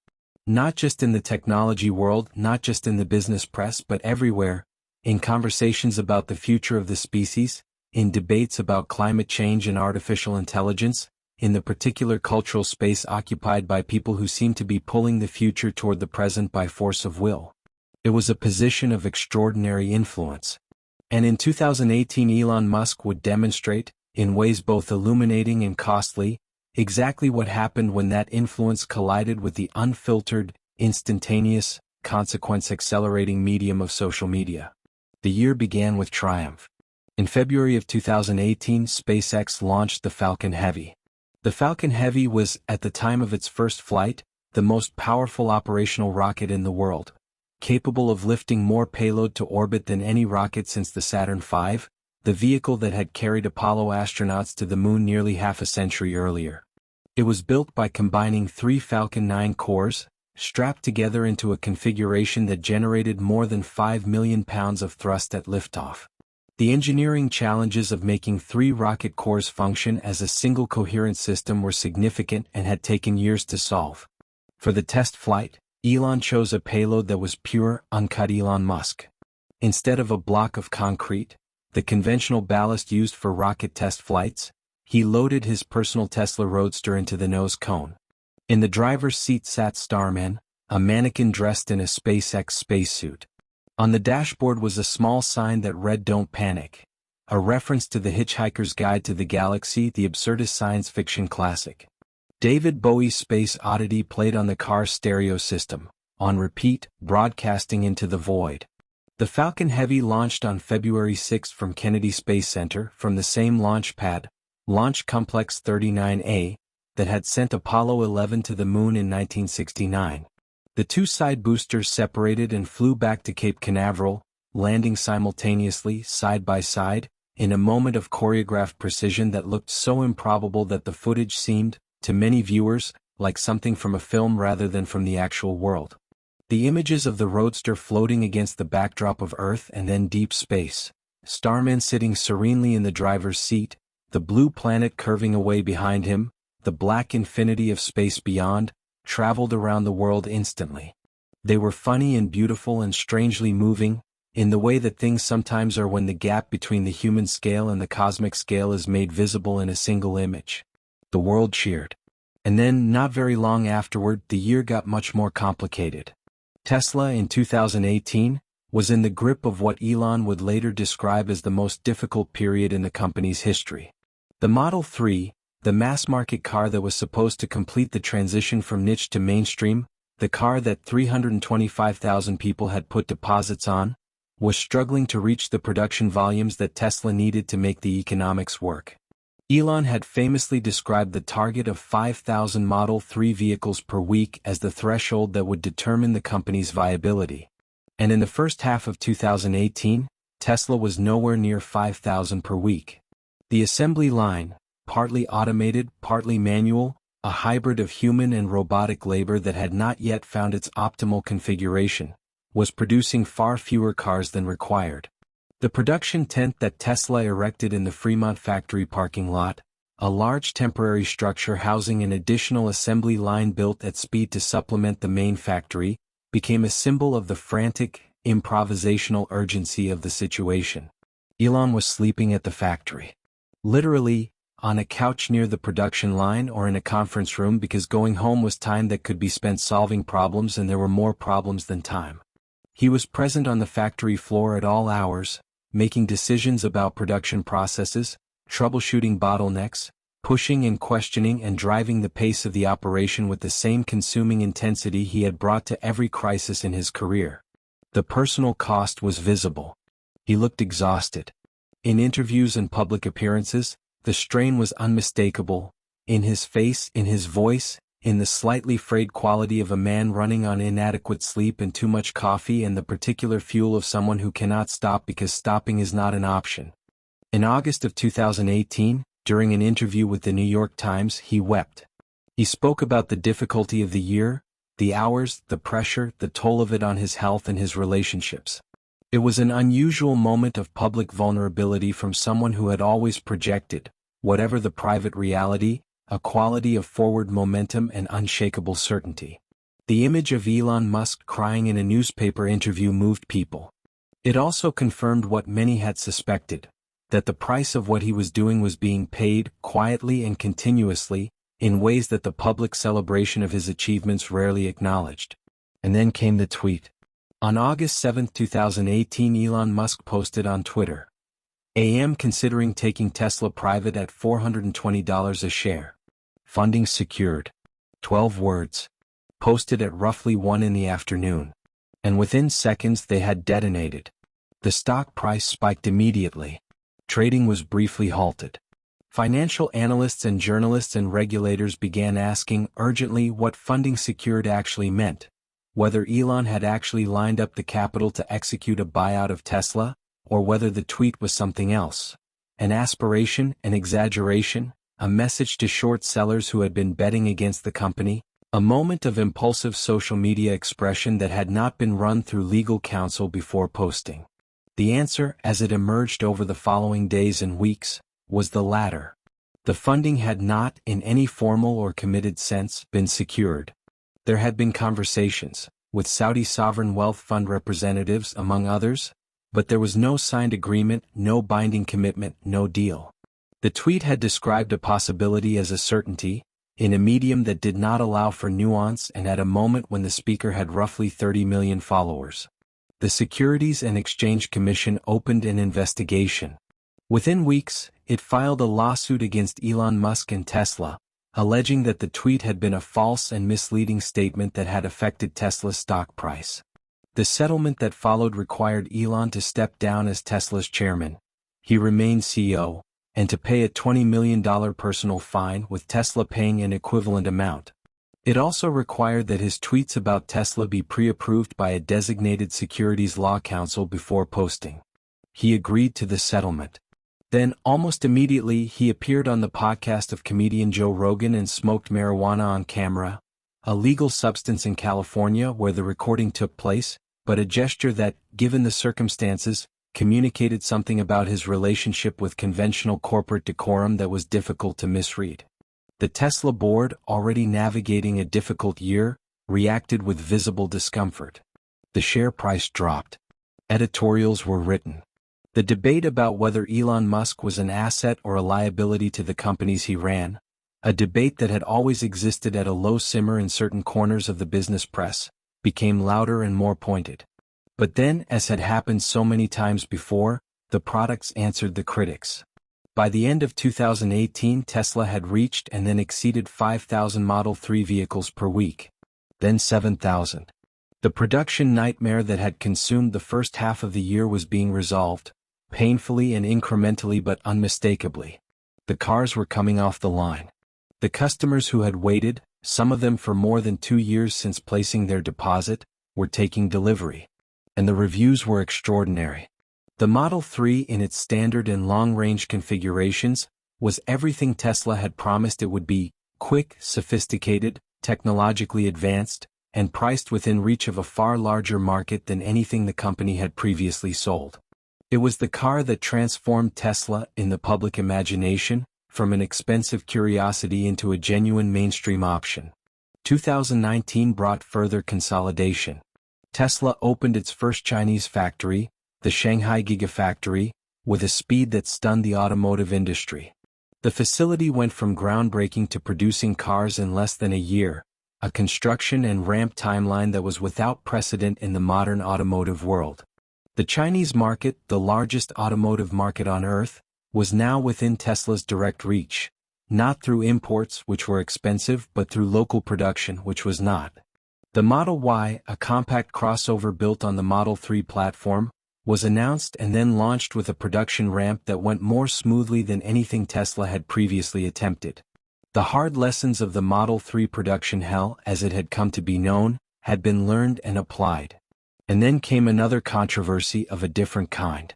Not just in the technology world, not just in the business press, but everywhere, in conversations about the future of the species, in debates about climate change and artificial intelligence, in the particular cultural space occupied by people who seem to be pulling the future toward the present by force of will. It was a position of extraordinary influence. And in 2018, Elon Musk would demonstrate, in ways both illuminating and costly, exactly what happened when that influence collided with the unfiltered, instantaneous, consequence-accelerating medium of social media. The year began with triumph. In February of 2018, SpaceX launched the Falcon Heavy. The Falcon Heavy was, at the time of its first flight, the most powerful operational rocket in the world, capable of lifting more payload to orbit than any rocket since the Saturn V, the vehicle that had carried Apollo astronauts to the moon nearly half a century earlier. It was built by combining 3 Falcon 9 cores, strapped together into a configuration that generated more than 5 million pounds of thrust at liftoff. The engineering challenges of making 3 rocket cores function as a single coherent system were significant and had taken years to solve. For the test flight, Elon chose a payload that was pure, uncut Elon Musk. Instead of a block of concrete, the conventional ballast used for rocket test flights, he loaded his personal Tesla Roadster into the nose cone. In the driver's seat sat Starman, a mannequin dressed in a SpaceX spacesuit. On the dashboard was a small sign that read "Don't Panic," a reference to The Hitchhiker's Guide to the Galaxy, the absurdist science fiction classic. David Bowie's Space Oddity played on the car's stereo system, on repeat, broadcasting into the void. The Falcon Heavy launched on February 6 from Kennedy Space Center from the same launch pad, Launch Complex 39A, that had sent Apollo 11 to the moon in 1969. The 2 side boosters separated and flew back to Cape Canaveral, landing simultaneously, side by side, in a moment of choreographed precision that looked so improbable that the footage seemed, to many viewers, like something from a film rather than from the actual world. The images of the Roadster floating against the backdrop of Earth and then deep space, Starman sitting serenely in the driver's seat, the blue planet curving away behind him, the black infinity of space beyond, traveled around the world instantly. They were funny and beautiful and strangely moving, in the way that things sometimes are when the gap between the human scale and the cosmic scale is made visible in a single image. The world cheered. And then, not very long afterward, the year got much more complicated. Tesla, in 2018, was in the grip of what Elon would later describe as the most difficult period in the company's history. The Model 3, the mass-market car that was supposed to complete the transition from niche to mainstream, the car that 325,000 people had put deposits on, was struggling to reach the production volumes that Tesla needed to make the economics work. Elon had famously described the target of 5,000 Model 3 vehicles per week as the threshold that would determine the company's viability. And in the first half of 2018, Tesla was nowhere near 5,000 per week. The assembly line, partly automated, partly manual, a hybrid of human and robotic labor that had not yet found its optimal configuration, was producing far fewer cars than required. The production tent that Tesla erected in the Fremont factory parking lot, a large temporary structure housing an additional assembly line built at speed to supplement the main factory, became a symbol of the frantic, improvisational urgency of the situation. Elon was sleeping at the factory. Literally, on a couch near the production line or in a conference room, because going home was time that could be spent solving problems and there were more problems than time. He was present on the factory floor at all hours, making decisions about production processes, troubleshooting bottlenecks, pushing and questioning and driving the pace of the operation with the same consuming intensity he had brought to every crisis in his career. The personal cost was visible. He looked exhausted. In interviews and public appearances, the strain was unmistakable, in his face, in his voice, in the slightly frayed quality of a man running on inadequate sleep and too much coffee, and the particular fuel of someone who cannot stop because stopping is not an option. In August of 2018, during an interview with the New York Times, he wept. He spoke about the difficulty of the year, the hours, the pressure, the toll of it on his health and his relationships. It was an unusual moment of public vulnerability from someone who had always projected, whatever the private reality, a quality of forward momentum and unshakable certainty. The image of Elon Musk crying in a newspaper interview moved people. It also confirmed what many had suspected, that the price of what he was doing was being paid, quietly and continuously, in ways that the public celebration of his achievements rarely acknowledged. And then came the tweet. On August 7, 2018, Elon Musk posted on Twitter, "I am considering taking Tesla private at $420 a share. Funding secured." 12 words. Posted at roughly 1 in the afternoon. And within seconds they had detonated. The stock price spiked immediately. Trading was briefly halted. Financial analysts and journalists and regulators began asking urgently what funding secured actually meant, whether Elon had actually lined up the capital to execute a buyout of Tesla, or whether the tweet was something else. An aspiration, an exaggeration, a message to short sellers who had been betting against the company, a moment of impulsive social media expression that had not been run through legal counsel before posting. The answer, as it emerged over the following days and weeks, was the latter. The funding had not, in any formal or committed sense, been secured. There had been conversations, with Saudi sovereign wealth fund representatives among others, but there was no signed agreement, no binding commitment, no deal. The tweet had described a possibility as a certainty, in a medium that did not allow for nuance and at a moment when the speaker had roughly 30 million followers. The Securities and Exchange Commission opened an investigation. Within weeks, it filed a lawsuit against Elon Musk and Tesla, alleging that the tweet had been a false and misleading statement that had affected Tesla's stock price. The settlement that followed required Elon to step down as Tesla's chairman. He remained CEO, and to pay a $20 million personal fine, with Tesla paying an equivalent amount. It also required that his tweets about Tesla be pre-approved by a designated securities law counsel before posting. He agreed to the settlement. Then, almost immediately, he appeared on the podcast of comedian Joe Rogan and smoked marijuana on camera, a legal substance in California where the recording took place, but a gesture that, given the circumstances, communicated something about his relationship with conventional corporate decorum that was difficult to misread. The Tesla board, already navigating a difficult year, reacted with visible discomfort. The share price dropped. Editorials were written. The debate about whether Elon Musk was an asset or a liability to the companies he ran, a debate that had always existed at a low simmer in certain corners of the business press, became louder and more pointed. But then, as had happened so many times before, the products answered the critics. By the end of 2018, Tesla had reached and then exceeded 5,000 Model 3 vehicles per week. Then 7,000. The production nightmare that had consumed the first half of the year was being resolved, painfully and incrementally but unmistakably. The cars were coming off the line. The customers who had waited, some of them for more than 2 years since placing their deposit, were taking delivery. And the reviews were extraordinary. The Model 3 in its standard and long-range configurations was everything Tesla had promised it would be: quick, sophisticated, technologically advanced, and priced within reach of a far larger market than anything the company had previously sold. It was the car that transformed Tesla, in the public imagination, from an expensive curiosity into a genuine mainstream option. 2019 brought further consolidation. Tesla opened its first Chinese factory, the Shanghai Gigafactory, with a speed that stunned the automotive industry. The facility went from groundbreaking to producing cars in less than a year, a construction and ramp timeline that was without precedent in the modern automotive world. The Chinese market, the largest automotive market on Earth, was now within Tesla's direct reach, not through imports, which were expensive, but through local production, which was not. The Model Y, a compact crossover built on the Model 3 platform, was announced and then launched with a production ramp that went more smoothly than anything Tesla had previously attempted. The hard lessons of the Model 3 production hell, as it had come to be known, had been learned and applied. And then came another controversy of a different kind.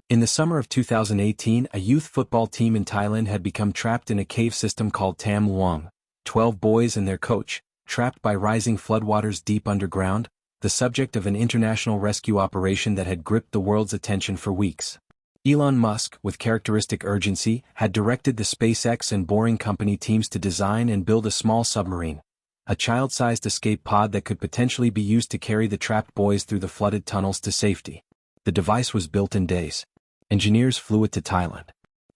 In the summer of 2018, a youth football team in Thailand had become trapped in a cave system called Tam Luang, 12 boys and their coach, trapped by rising floodwaters deep underground, the subject of an international rescue operation that had gripped the world's attention for weeks. Elon Musk, with characteristic urgency, had directed the SpaceX and Boring Company teams to design and build a small submarine, a child-sized escape pod that could potentially be used to carry the trapped boys through the flooded tunnels to safety. The device was built in days. Engineers flew it to Thailand.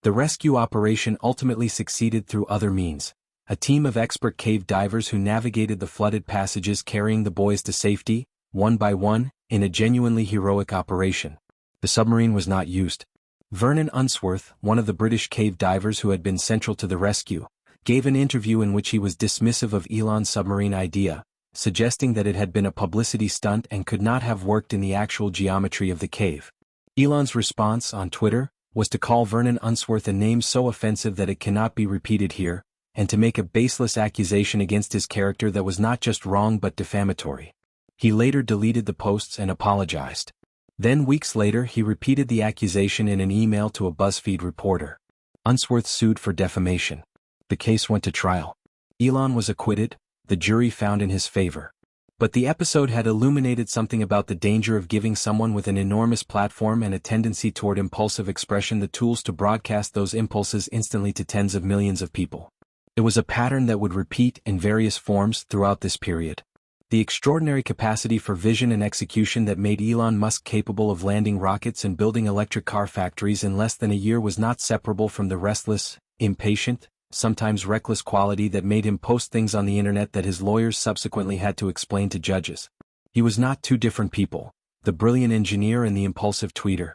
The rescue operation ultimately succeeded through other means. A team of expert cave divers who navigated the flooded passages carrying the boys to safety, one by one, in a genuinely heroic operation. The submarine was not used. Vernon Unsworth, one of the British cave divers who had been central to the rescue, gave an interview in which he was dismissive of Elon's submarine idea, suggesting that it had been a publicity stunt and could not have worked in the actual geometry of the cave. Elon's response on Twitter was to call Vernon Unsworth a name so offensive that it cannot be repeated here, and to make a baseless accusation against his character that was not just wrong but defamatory. He later deleted the posts and apologized. Then weeks later he repeated the accusation in an email to a BuzzFeed reporter. Unsworth sued for defamation. The case went to trial. Elon was acquitted, the jury found in his favor. But the episode had illuminated something about the danger of giving someone with an enormous platform and a tendency toward impulsive expression the tools to broadcast those impulses instantly to tens of millions of people. It was a pattern that would repeat in various forms throughout this period. The extraordinary capacity for vision and execution that made Elon Musk capable of landing rockets and building electric car factories in less than a year was not separable from the restless, impatient, sometimes reckless quality that made him post things on the internet that his lawyers subsequently had to explain to judges. He was not two different people, the brilliant engineer and the impulsive tweeter.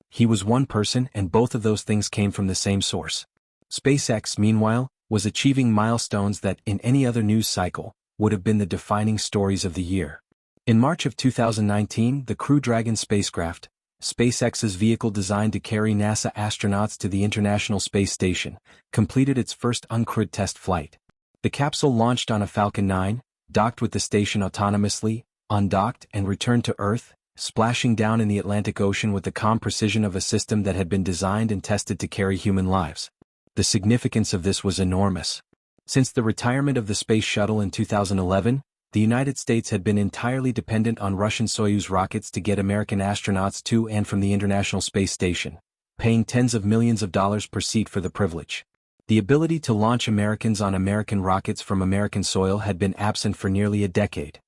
He was one person, and both of those things came from the same source. SpaceX, meanwhile, was achieving milestones that, in any other news cycle, would have been the defining stories of the year. In March of 2019, the Crew Dragon spacecraft, SpaceX's vehicle designed to carry NASA astronauts to the International Space Station, completed its first uncrewed test flight. The capsule launched on a Falcon 9, docked with the station autonomously, undocked and returned to Earth, splashing down in the Atlantic Ocean with the calm precision of a system that had been designed and tested to carry human lives. The significance of this was enormous. Since the retirement of the Space Shuttle in 2011, the United States had been entirely dependent on Russian Soyuz rockets to get American astronauts to and from the International Space Station, paying tens of millions of dollars per seat for the privilege. The ability to launch Americans on American rockets from American soil had been absent for nearly a decade.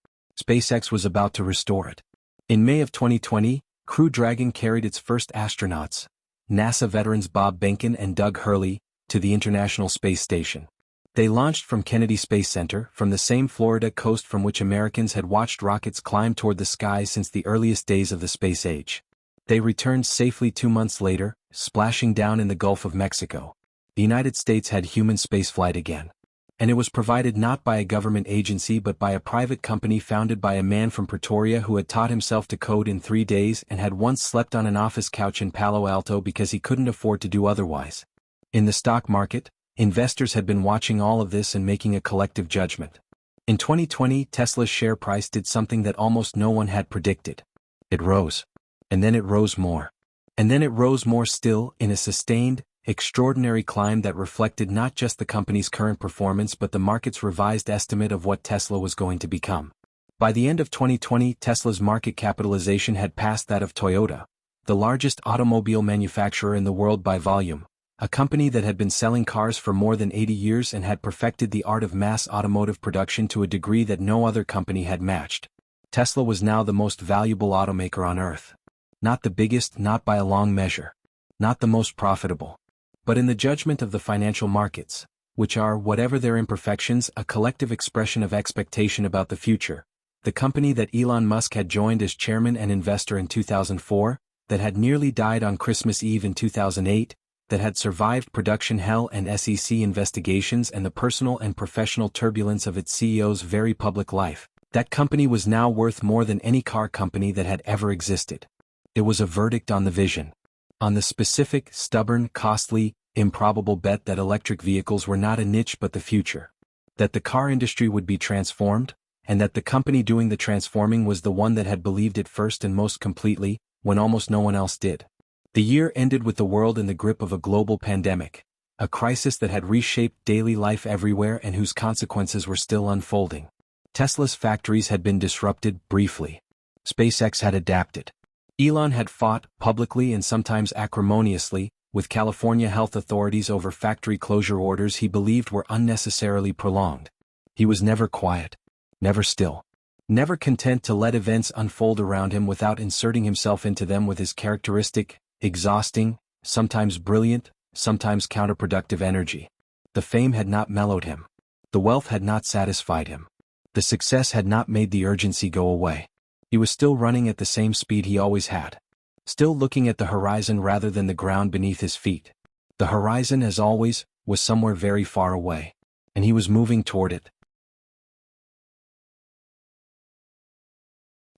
SpaceX was about to restore it. In May of 2020, Crew Dragon carried its first astronauts, NASA veterans Bob Behnken and Doug Hurley, to the International Space Station. They launched from Kennedy Space Center, from the same Florida coast from which Americans had watched rockets climb toward the sky since the earliest days of the space age. They returned safely 2 months later, splashing down in the Gulf of Mexico. The United States had human spaceflight again. And it was provided not by a government agency but by a private company founded by a man from Pretoria who had taught himself to code in 3 days and had once slept on an office couch in Palo Alto because he couldn't afford to do otherwise. In the stock market, investors had been watching all of this and making a collective judgment. In 2020, Tesla's share price did something that almost no one had predicted. It rose. And then it rose more. And then it rose more still, in a sustained, extraordinary climb that reflected not just the company's current performance but the market's revised estimate of what Tesla was going to become. By the end of 2020, Tesla's market capitalization had passed that of Toyota, the largest automobile manufacturer in the world by volume, a company that had been selling cars for more than 80 years and had perfected the art of mass automotive production to a degree that no other company had matched. Tesla was now the most valuable automaker on Earth. Not the biggest, not by a long measure. Not the most profitable. But in the judgment of the financial markets, which are, whatever their imperfections, a collective expression of expectation about the future. The company that Elon Musk had joined as chairman and investor in 2004, that had nearly died on Christmas Eve in 2008, that had survived production hell and SEC investigations and the personal and professional turbulence of its CEO's very public life. That company was now worth more than any car company that had ever existed. It was a verdict on the vision. On the specific, stubborn, costly, improbable bet that electric vehicles were not a niche but the future. That the car industry would be transformed, and that the company doing the transforming was the one that had believed it first and most completely, when almost no one else did. The year ended with the world in the grip of a global pandemic, a crisis that had reshaped daily life everywhere and whose consequences were still unfolding. Tesla's factories had been disrupted briefly. SpaceX had adapted. Elon had fought, publicly and sometimes acrimoniously, with California health authorities over factory closure orders he believed were unnecessarily prolonged. He was never quiet. Never still. Never content to let events unfold around him without inserting himself into them with his characteristic, exhausting, sometimes brilliant, sometimes counterproductive energy. The fame had not mellowed him. The wealth had not satisfied him. The success had not made the urgency go away. He was still running at the same speed he always had. Still looking at the horizon rather than the ground beneath his feet. The horizon, as always, was somewhere very far away. And he was moving toward it.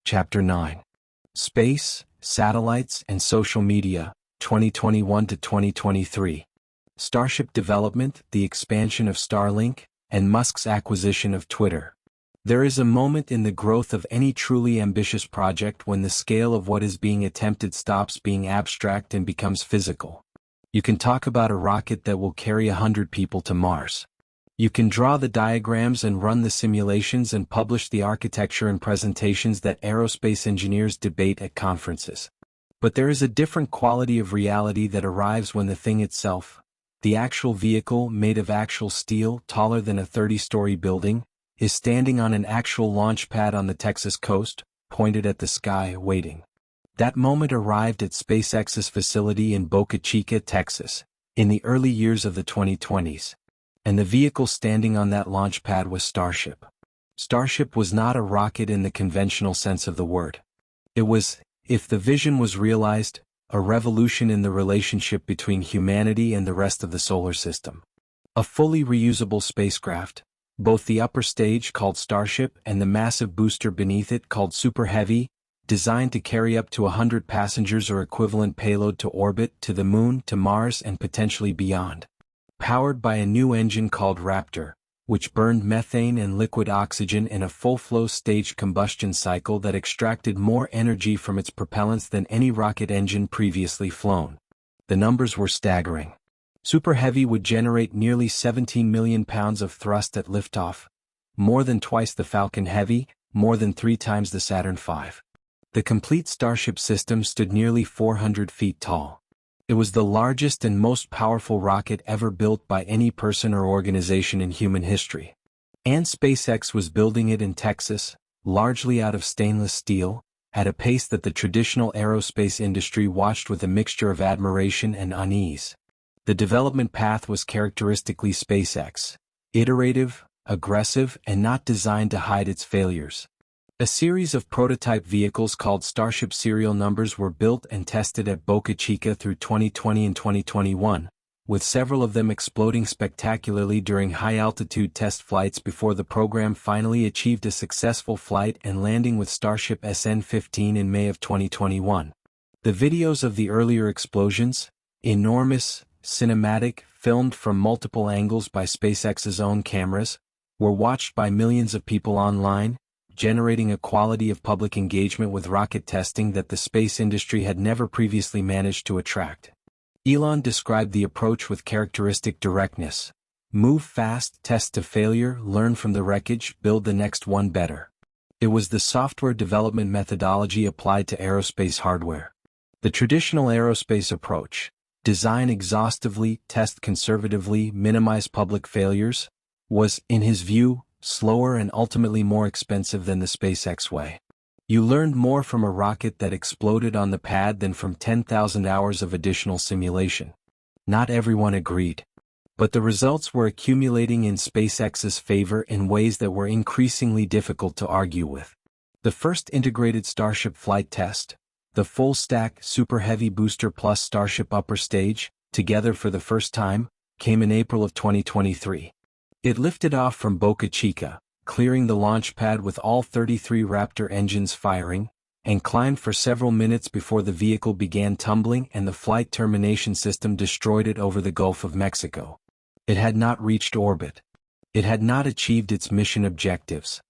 Chapter 9. Space, Satellites, and Social Media, 2021 to 2023. Starship development, the expansion of Starlink, and Musk's acquisition of Twitter. There is a moment in the growth of any truly ambitious project when the scale of what is being attempted stops being abstract and becomes physical. You can talk about a rocket that will carry 100 people to Mars. You can draw the diagrams and run the simulations and publish the architecture and presentations that aerospace engineers debate at conferences. But there is a different quality of reality that arrives when the thing itself, the actual vehicle made of actual steel taller than a 30-story building, is standing on an actual launch pad on the Texas coast, pointed at the sky, waiting. That moment arrived at SpaceX's facility in Boca Chica, Texas, in the early years of the 2020s. And the vehicle standing on that launch pad was Starship. Starship was not a rocket in the conventional sense of the word. It was, if the vision was realized, a revolution in the relationship between humanity and the rest of the solar system. A fully reusable spacecraft, both the upper stage called Starship and the massive booster beneath it called Super Heavy, designed to carry up to 100 passengers or equivalent payload to orbit, to the Moon, to Mars, and potentially beyond. Powered by a new engine called Raptor, which burned methane and liquid oxygen in a full-flow staged combustion cycle that extracted more energy from its propellants than any rocket engine previously flown. The numbers were staggering. Super Heavy would generate nearly 17 million pounds of thrust at liftoff, more than twice the Falcon Heavy, more than 3 times the Saturn V. The complete Starship system stood nearly 400 feet tall. It was the largest and most powerful rocket ever built by any person or organization in human history. And SpaceX was building it in Texas, largely out of stainless steel, at a pace that the traditional aerospace industry watched with a mixture of admiration and unease. The development path was characteristically SpaceX, iterative, aggressive, and not designed to hide its failures. A series of prototype vehicles called Starship serial numbers were built and tested at Boca Chica through 2020 and 2021, with several of them exploding spectacularly during high-altitude test flights before the program finally achieved a successful flight and landing with Starship SN-15 in May of 2021. The videos of the earlier explosions, enormous, cinematic, filmed from multiple angles by SpaceX's own cameras, were watched by millions of people online, generating a quality of public engagement with rocket testing that the space industry had never previously managed to attract. Elon described the approach with characteristic directness. Move fast, test to failure, learn from the wreckage, build the next one better. It was the software development methodology applied to aerospace hardware. The traditional aerospace approach, design exhaustively, test conservatively, minimize public failures, was, in his view, slower and ultimately more expensive than the SpaceX way. You learned more from a rocket that exploded on the pad than from 10,000 hours of additional simulation. Not everyone agreed. But the results were accumulating in SpaceX's favor in ways that were increasingly difficult to argue with. The first integrated Starship flight test, the full-stack Super Heavy Booster Plus Starship upper stage, together for the first time, came in April of 2023. It lifted off from Boca Chica, clearing the launch pad with all 33 Raptor engines firing, and climbed for several minutes before the vehicle began tumbling and the flight termination system destroyed it over the Gulf of Mexico. It had not reached orbit. It had not achieved its mission objectives.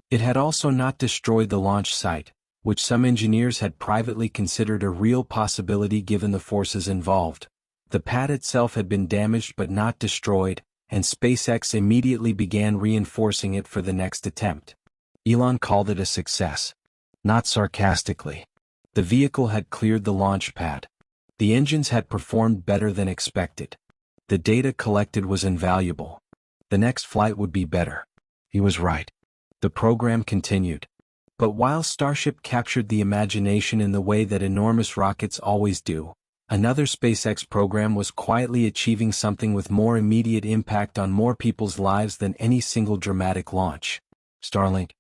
It had also not destroyed the launch site, which some engineers had privately considered a real possibility given the forces involved. The pad itself had been damaged but not destroyed, and SpaceX immediately began reinforcing it for the next attempt. Elon called it a success. Not sarcastically. The vehicle had cleared the launch pad. The engines had performed better than expected. The data collected was invaluable. The next flight would be better. He was right. The program continued. But while Starship captured the imagination in the way that enormous rockets always do, another SpaceX program was quietly achieving something with more immediate impact on more people's lives than any single dramatic launch. Starlink.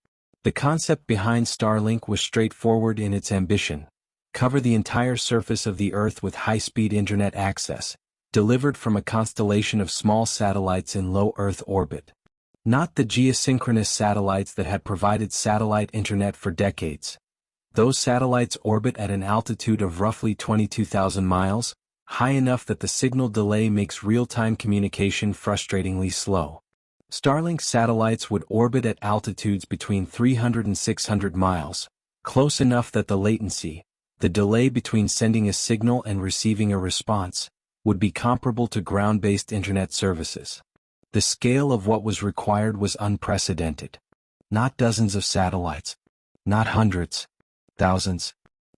The concept behind Starlink was straightforward in its ambition: cover the entire surface of the Earth with high-speed internet access, delivered from a constellation of small satellites in low Earth orbit. Not the geosynchronous satellites that had provided satellite internet for decades. Those satellites orbit at an altitude of roughly 22,000 miles, high enough that the signal delay makes real-time communication frustratingly slow. Starlink satellites would orbit at altitudes between 300 and 600 miles, close enough that the latency, the delay between sending a signal and receiving a response, would be comparable to ground-based internet services. The scale of what was required was unprecedented. Not dozens of satellites. Not hundreds. Thousands.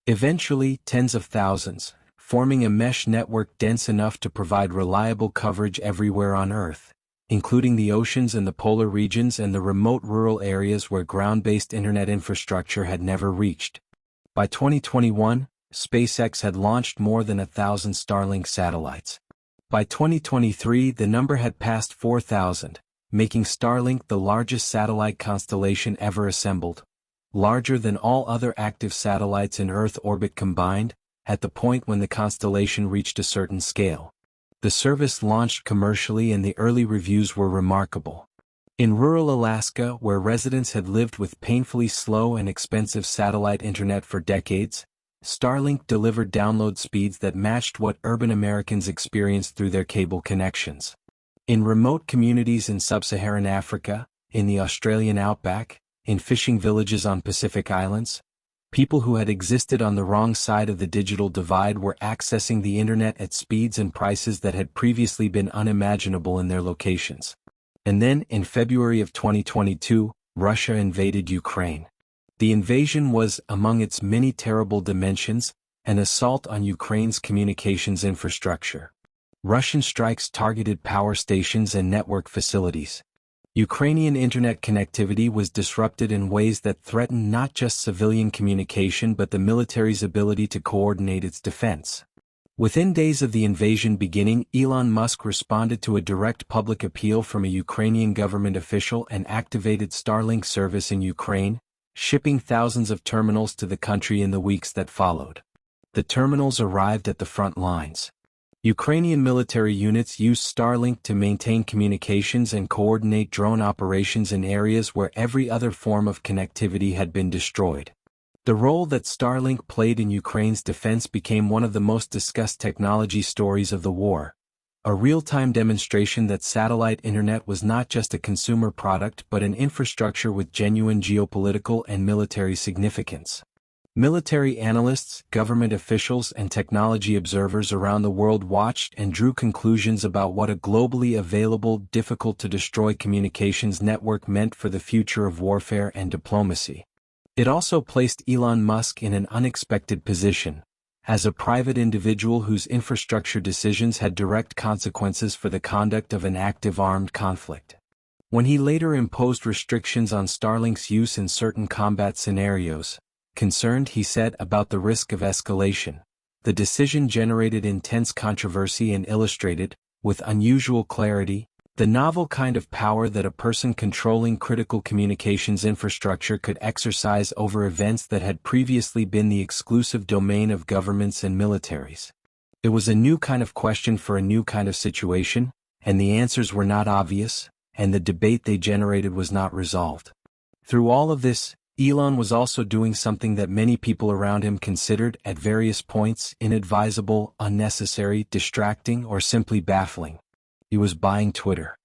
Eventually, tens of thousands, forming a mesh network dense enough to provide reliable coverage everywhere on Earth, including the oceans and the polar regions and the remote rural areas where ground-based internet infrastructure had never reached. By 2021, SpaceX had launched more than 1,000 Starlink satellites. By 2023, the number had passed 4,000, making Starlink the largest satellite constellation ever assembled, larger than all other active satellites in Earth orbit combined, at the point when the constellation reached a certain scale. The service launched commercially and the early reviews were remarkable. In rural Alaska, where residents had lived with painfully slow and expensive satellite internet for decades, Starlink delivered download speeds that matched what urban Americans experienced through their cable connections. In remote communities in sub-Saharan Africa, in the Australian outback, in fishing villages on Pacific Islands, people who had existed on the wrong side of the digital divide were accessing the internet at speeds and prices that had previously been unimaginable in their locations. And then, in February of 2022, Russia invaded Ukraine. The invasion was, among its many terrible dimensions, an assault on Ukraine's communications infrastructure. Russian strikes targeted power stations and network facilities. Ukrainian internet connectivity was disrupted in ways that threatened not just civilian communication but the military's ability to coordinate its defense. Within days of the invasion beginning, Elon Musk responded to a direct public appeal from a Ukrainian government official and activated Starlink service in Ukraine, shipping thousands of terminals to the country in the weeks that followed. The terminals arrived at the front lines. Ukrainian military units used Starlink to maintain communications and coordinate drone operations in areas where every other form of connectivity had been destroyed. The role that Starlink played in Ukraine's defense became one of the most discussed technology stories of the war. A real-time demonstration that satellite internet was not just a consumer product but an infrastructure with genuine geopolitical and military significance. Military analysts, government officials, and technology observers around the world watched and drew conclusions about what a globally available, difficult-to-destroy communications network meant for the future of warfare and diplomacy. It also placed Elon Musk in an unexpected position. As a private individual whose infrastructure decisions had direct consequences for the conduct of an active armed conflict. When he later imposed restrictions on Starlink's use in certain combat scenarios, concerned, he said, about the risk of escalation, the decision generated intense controversy and illustrated, with unusual clarity, the novel kind of power that a person controlling critical communications infrastructure could exercise over events that had previously been the exclusive domain of governments and militaries. It was a new kind of question for a new kind of situation, and the answers were not obvious, and the debate they generated was not resolved. Through all of this, Elon was also doing something that many people around him considered at various points inadvisable, unnecessary, distracting, or simply baffling. He was buying Twitter.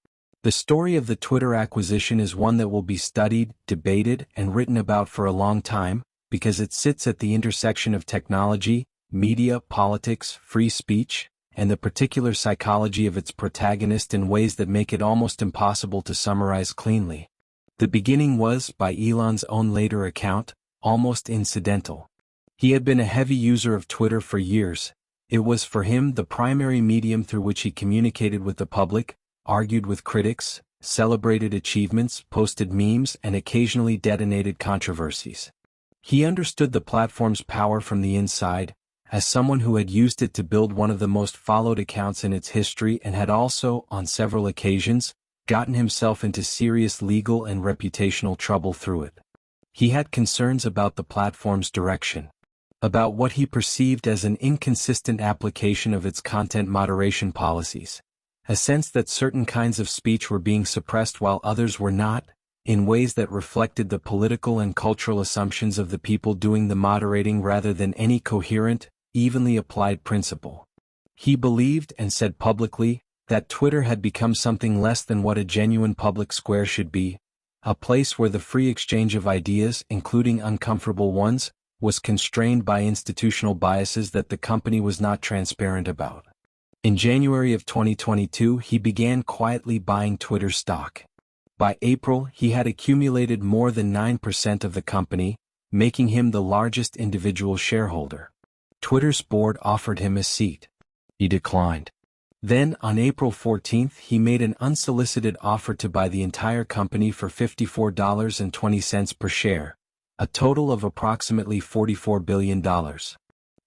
The story of the Twitter acquisition is one that will be studied, debated, and written about for a long time, because it sits at the intersection of technology, media, politics, free speech, and the particular psychology of its protagonist in ways that make it almost impossible to summarize cleanly. The beginning was, by Elon's own later account, almost incidental. He had been a heavy user of Twitter for years. It was for him the primary medium through which he communicated with the public, argued with critics, celebrated achievements, posted memes, and occasionally detonated controversies. He understood the platform's power from the inside, as someone who had used it to build one of the most followed accounts in its history and had also, on several occasions, gotten himself into serious legal and reputational trouble through it. He had concerns about the platform's direction, about what he perceived as an inconsistent application of its content moderation policies, a sense that certain kinds of speech were being suppressed while others were not, in ways that reflected the political and cultural assumptions of the people doing the moderating rather than any coherent, evenly applied principle. He believed and said publicly that Twitter had become something less than what a genuine public square should be, a place where the free exchange of ideas, including uncomfortable ones, was constrained by institutional biases that the company was not transparent about. In January of 2022, he began quietly buying Twitter stock. By April, he had accumulated more than 9% of the company, making him the largest individual shareholder. Twitter's board offered him a seat. He declined. Then, on April 14, he made an unsolicited offer to buy the entire company for $54.20 per share, a total of approximately $44 billion.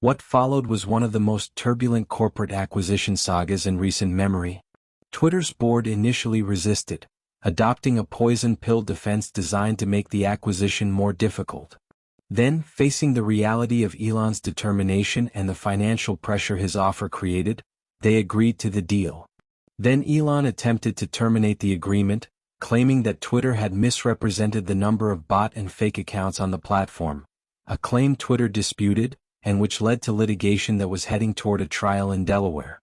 What followed was one of the most turbulent corporate acquisition sagas in recent memory. Twitter's board initially resisted, adopting a poison pill defense designed to make the acquisition more difficult. Then, facing the reality of Elon's determination and the financial pressure his offer created, they agreed to the deal. Then Elon attempted to terminate the agreement, claiming that Twitter had misrepresented the number of bot and fake accounts on the platform, a claim Twitter disputed, and which led to litigation that was heading toward a trial in Delaware.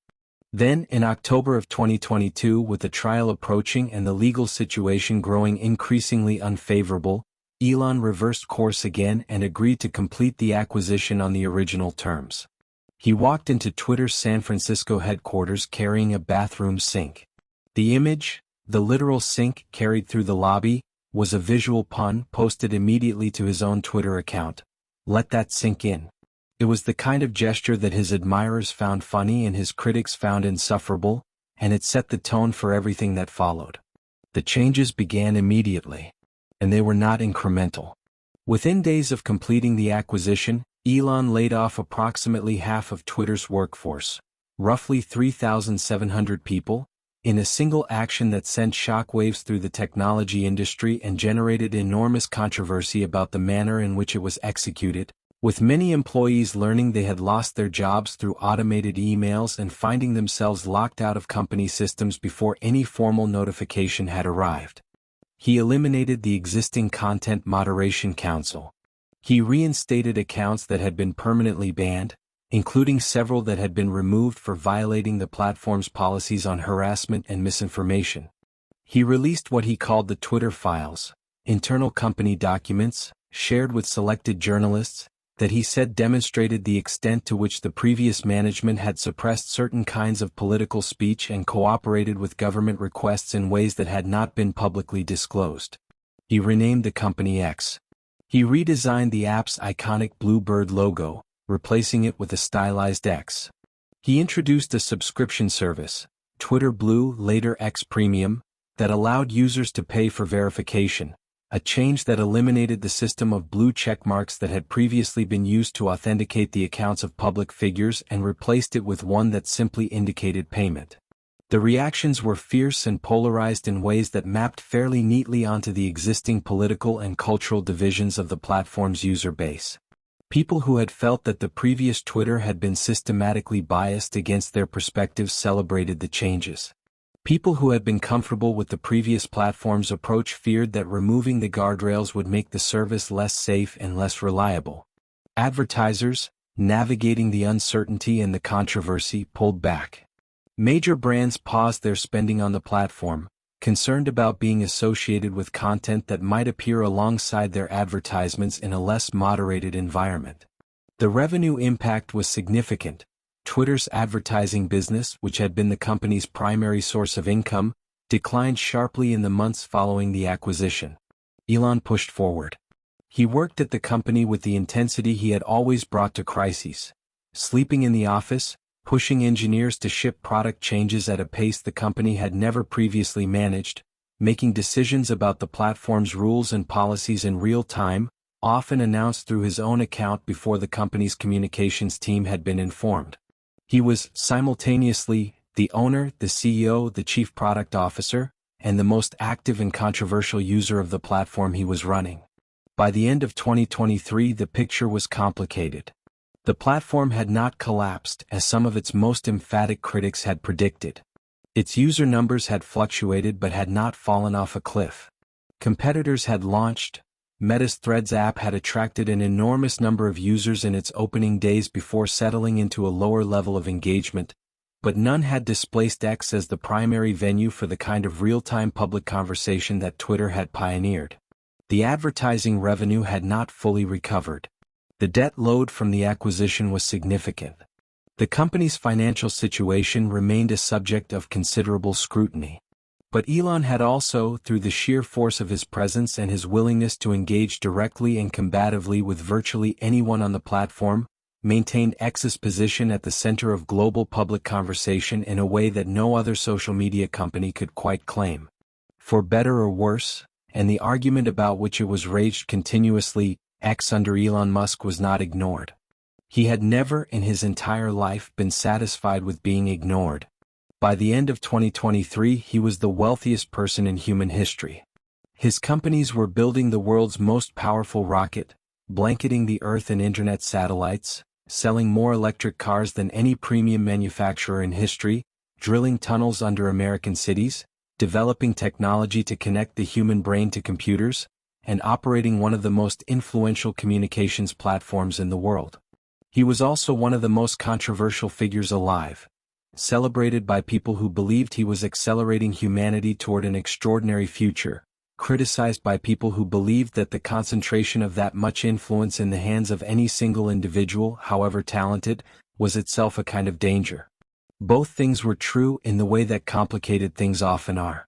Then, in October of 2022, with the trial approaching and the legal situation growing increasingly unfavorable, Elon reversed course again and agreed to complete the acquisition on the original terms. He walked into Twitter's San Francisco headquarters carrying a bathroom sink. The image, the literal sink carried through the lobby, was a visual pun posted immediately to his own Twitter account. Let that sink in. It was the kind of gesture that his admirers found funny and his critics found insufferable, and it set the tone for everything that followed. The changes began immediately, and they were not incremental. Within days of completing the acquisition, Elon laid off approximately half of Twitter's workforce, roughly 3,700 people, in a single action that sent shockwaves through the technology industry and generated enormous controversy about the manner in which it was executed, with many employees learning they had lost their jobs through automated emails and finding themselves locked out of company systems before any formal notification had arrived. He eliminated the existing Content Moderation Council. He reinstated accounts that had been permanently banned, including several that had been removed for violating the platform's policies on harassment and misinformation. He released what he called the Twitter files, internal company documents, shared with selected journalists, that he said demonstrated the extent to which the previous management had suppressed certain kinds of political speech and cooperated with government requests in ways that had not been publicly disclosed. He renamed the company X. He redesigned the app's iconic Bluebird logo, replacing it with a stylized X. He introduced a subscription service, Twitter Blue, later X Premium, that allowed users to pay for verification, a change that eliminated the system of blue checkmarks that had previously been used to authenticate the accounts of public figures and replaced it with one that simply indicated payment. The reactions were fierce and polarized in ways that mapped fairly neatly onto the existing political and cultural divisions of the platform's user base. People who had felt that the previous Twitter had been systematically biased against their perspectives celebrated the changes. People who had been comfortable with the previous platform's approach feared that removing the guardrails would make the service less safe and less reliable. Advertisers, navigating the uncertainty and the controversy, pulled back. Major brands paused their spending on the platform, concerned about being associated with content that might appear alongside their advertisements in a less moderated environment. The revenue impact was significant. Twitter's advertising business, which had been the company's primary source of income, declined sharply in the months following the acquisition. Elon pushed forward. He worked at the company with the intensity he had always brought to crises, sleeping in the office, pushing engineers to ship product changes at a pace the company had never previously managed, making decisions about the platform's rules and policies in real time, often announced through his own account before the company's communications team had been informed. He was simultaneously the owner, the CEO, the chief product officer, and the most active and controversial user of the platform he was running. By the end of 2023, the picture was complicated. The platform had not collapsed as some of its most emphatic critics had predicted. Its user numbers had fluctuated but had not fallen off a cliff. Competitors had launched. Meta's Threads app had attracted an enormous number of users in its opening days before settling into a lower level of engagement, but none had displaced X as the primary venue for the kind of real-time public conversation that Twitter had pioneered. The advertising revenue had not fully recovered. The debt load from the acquisition was significant. The company's financial situation remained a subject of considerable scrutiny. But Elon had also, through the sheer force of his presence and his willingness to engage directly and combatively with virtually anyone on the platform, maintained X's position at the center of global public conversation in a way that no other social media company could quite claim. For better or worse, and the argument about which it was raged continuously, X under Elon Musk was not ignored. He had never in his entire life been satisfied with being ignored. By the end of 2023, he was the wealthiest person in human history. His companies were building the world's most powerful rocket, blanketing the Earth and internet satellites, selling more electric cars than any premium manufacturer in history, drilling tunnels under American cities, developing technology to connect the human brain to computers, and operating one of the most influential communications platforms in the world. He was also one of the most controversial figures alive, celebrated by people who believed he was accelerating humanity toward an extraordinary future, criticized by people who believed that the concentration of that much influence in the hands of any single individual, however talented, was itself a kind of danger. Both things were true in the way that complicated things often are.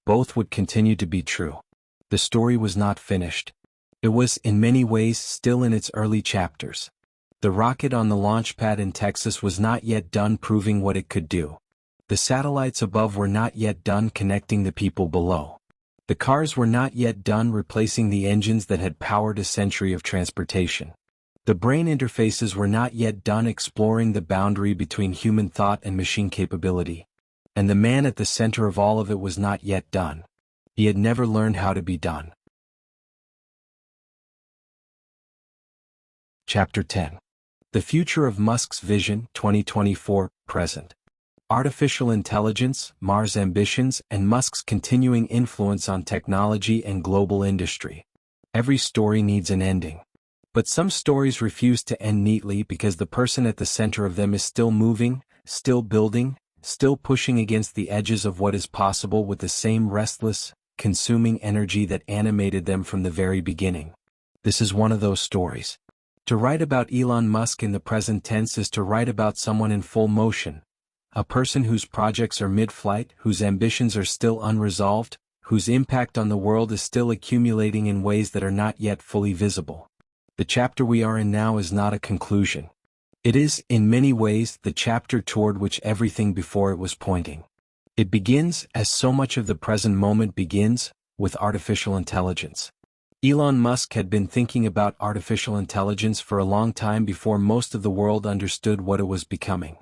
Both would continue to be true. The story was not finished. It was, in many ways, still in its early chapters. The rocket on the launch pad in Texas was not yet done proving what it could do. The satellites above were not yet done connecting the people below. The cars were not yet done replacing the engines that had powered a century of transportation. The brain interfaces were not yet done exploring the boundary between human thought and machine capability. And the man at the center of all of it was not yet done. He had never learned how to be done. Chapter 10. The Future of Musk's Vision, 2024, Present. Artificial Intelligence, Mars Ambitions, and Musk's Continuing Influence on Technology and Global Industry. Every story needs an ending. But some stories refuse to end neatly because the person at the center of them is still moving, still building, still pushing against the edges of what is possible with the same restless, consuming energy that animated them from the very beginning. This is one of those stories. To write about Elon Musk in the present tense is to write about someone in full motion, a person whose projects are mid-flight, whose ambitions are still unresolved, whose impact on the world is still accumulating in ways that are not yet fully visible. The chapter we are in now is not a conclusion. It is, in many ways, the chapter toward which everything before it was pointing. It begins, as so much of the present moment begins, with artificial intelligence. Elon Musk had been thinking about artificial intelligence for a long time before most of the world understood what it was becoming.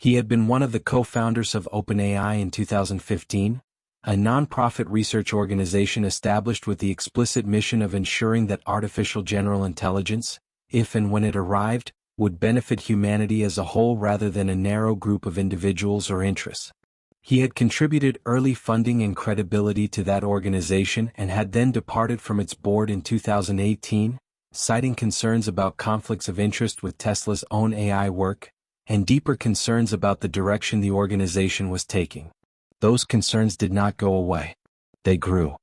He had been one of the co-founders of OpenAI in 2015, a non-profit research organization established with the explicit mission of ensuring that artificial general intelligence, if and when it arrived, would benefit humanity as a whole rather than a narrow group of individuals or interests. He had contributed early funding and credibility to that organization and had then departed from its board in 2018, citing concerns about conflicts of interest with Tesla's own AI work, and deeper concerns about the direction the organization was taking. Those concerns did not go away. They grew.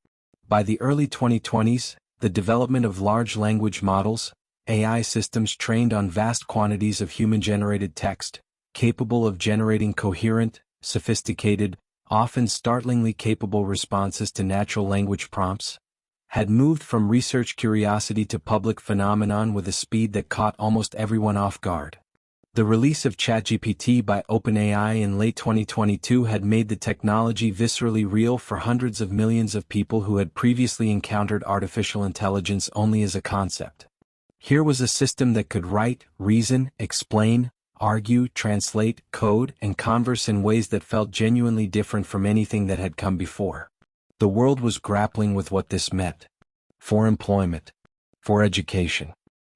By the early 2020s, the development of large language models, AI systems trained on vast quantities of human-generated text, capable of generating coherent, sophisticated, often startlingly capable responses to natural language prompts, had moved from research curiosity to public phenomenon with a speed that caught almost everyone off guard. The release of ChatGPT by OpenAI in late 2022 had made the technology viscerally real for hundreds of millions of people who had previously encountered artificial intelligence only as a concept. Here was a system that could write, reason, explain, argue, translate, code, and converse in ways that felt genuinely different from anything that had come before. The world was grappling with what this meant. For employment. For education.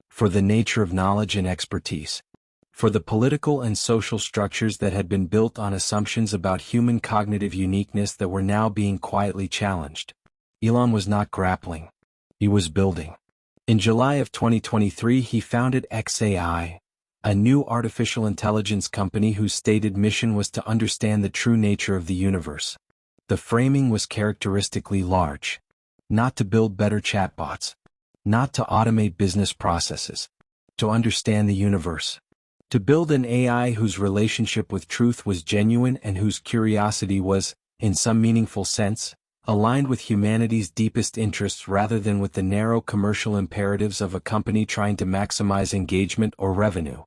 For the nature of knowledge and expertise. For the political and social structures that had been built on assumptions about human cognitive uniqueness that were now being quietly challenged. Elon was not grappling. He was building. In July of 2023 he founded xAI, a new artificial intelligence company whose stated mission was to understand the true nature of the universe. The framing was characteristically large. Not to build better chatbots. Not to automate business processes. To understand the universe. To build an AI whose relationship with truth was genuine and whose curiosity was, in some meaningful sense, aligned with humanity's deepest interests rather than with the narrow commercial imperatives of a company trying to maximize engagement or revenue.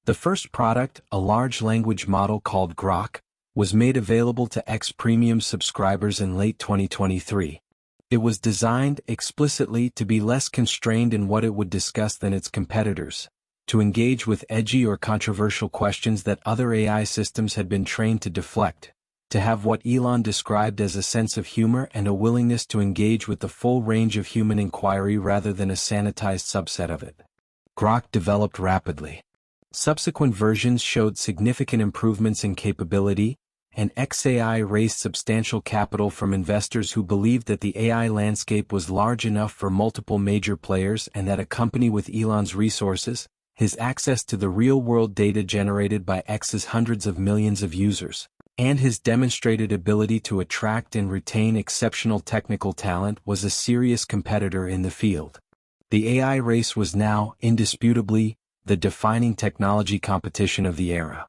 The first product, a large language model called Grok, was made available to X Premium subscribers in late 2023. It was designed explicitly to be less constrained in what it would discuss than its competitors, to engage with edgy or controversial questions that other AI systems had been trained to deflect, to have what Elon described as a sense of humor and a willingness to engage with the full range of human inquiry rather than a sanitized subset of it. Grok developed rapidly. Subsequent versions showed significant improvements in capability, and xAI raised substantial capital from investors who believed that the AI landscape was large enough for multiple major players and that a company with Elon's resources, his access to the real-world data generated by X's hundreds of millions of users, and his demonstrated ability to attract and retain exceptional technical talent was a serious competitor in the field. The AI race was now, indisputably, the defining technology competition of the era.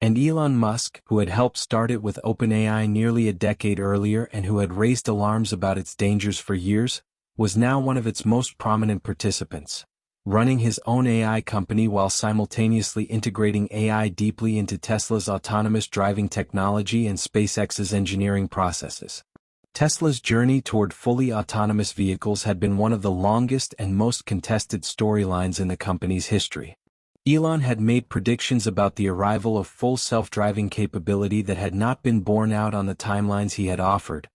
And Elon Musk, who had helped start it with OpenAI nearly a decade earlier and who had raised alarms about its dangers for years, was now one of its most prominent participants, running his own AI company while simultaneously integrating AI deeply into Tesla's autonomous driving technology and SpaceX's engineering processes. Tesla's journey toward fully autonomous vehicles had been one of the longest and most contested storylines in the company's history. Elon had made predictions about the arrival of full self-driving capability that had not been borne out on the timelines he had offered,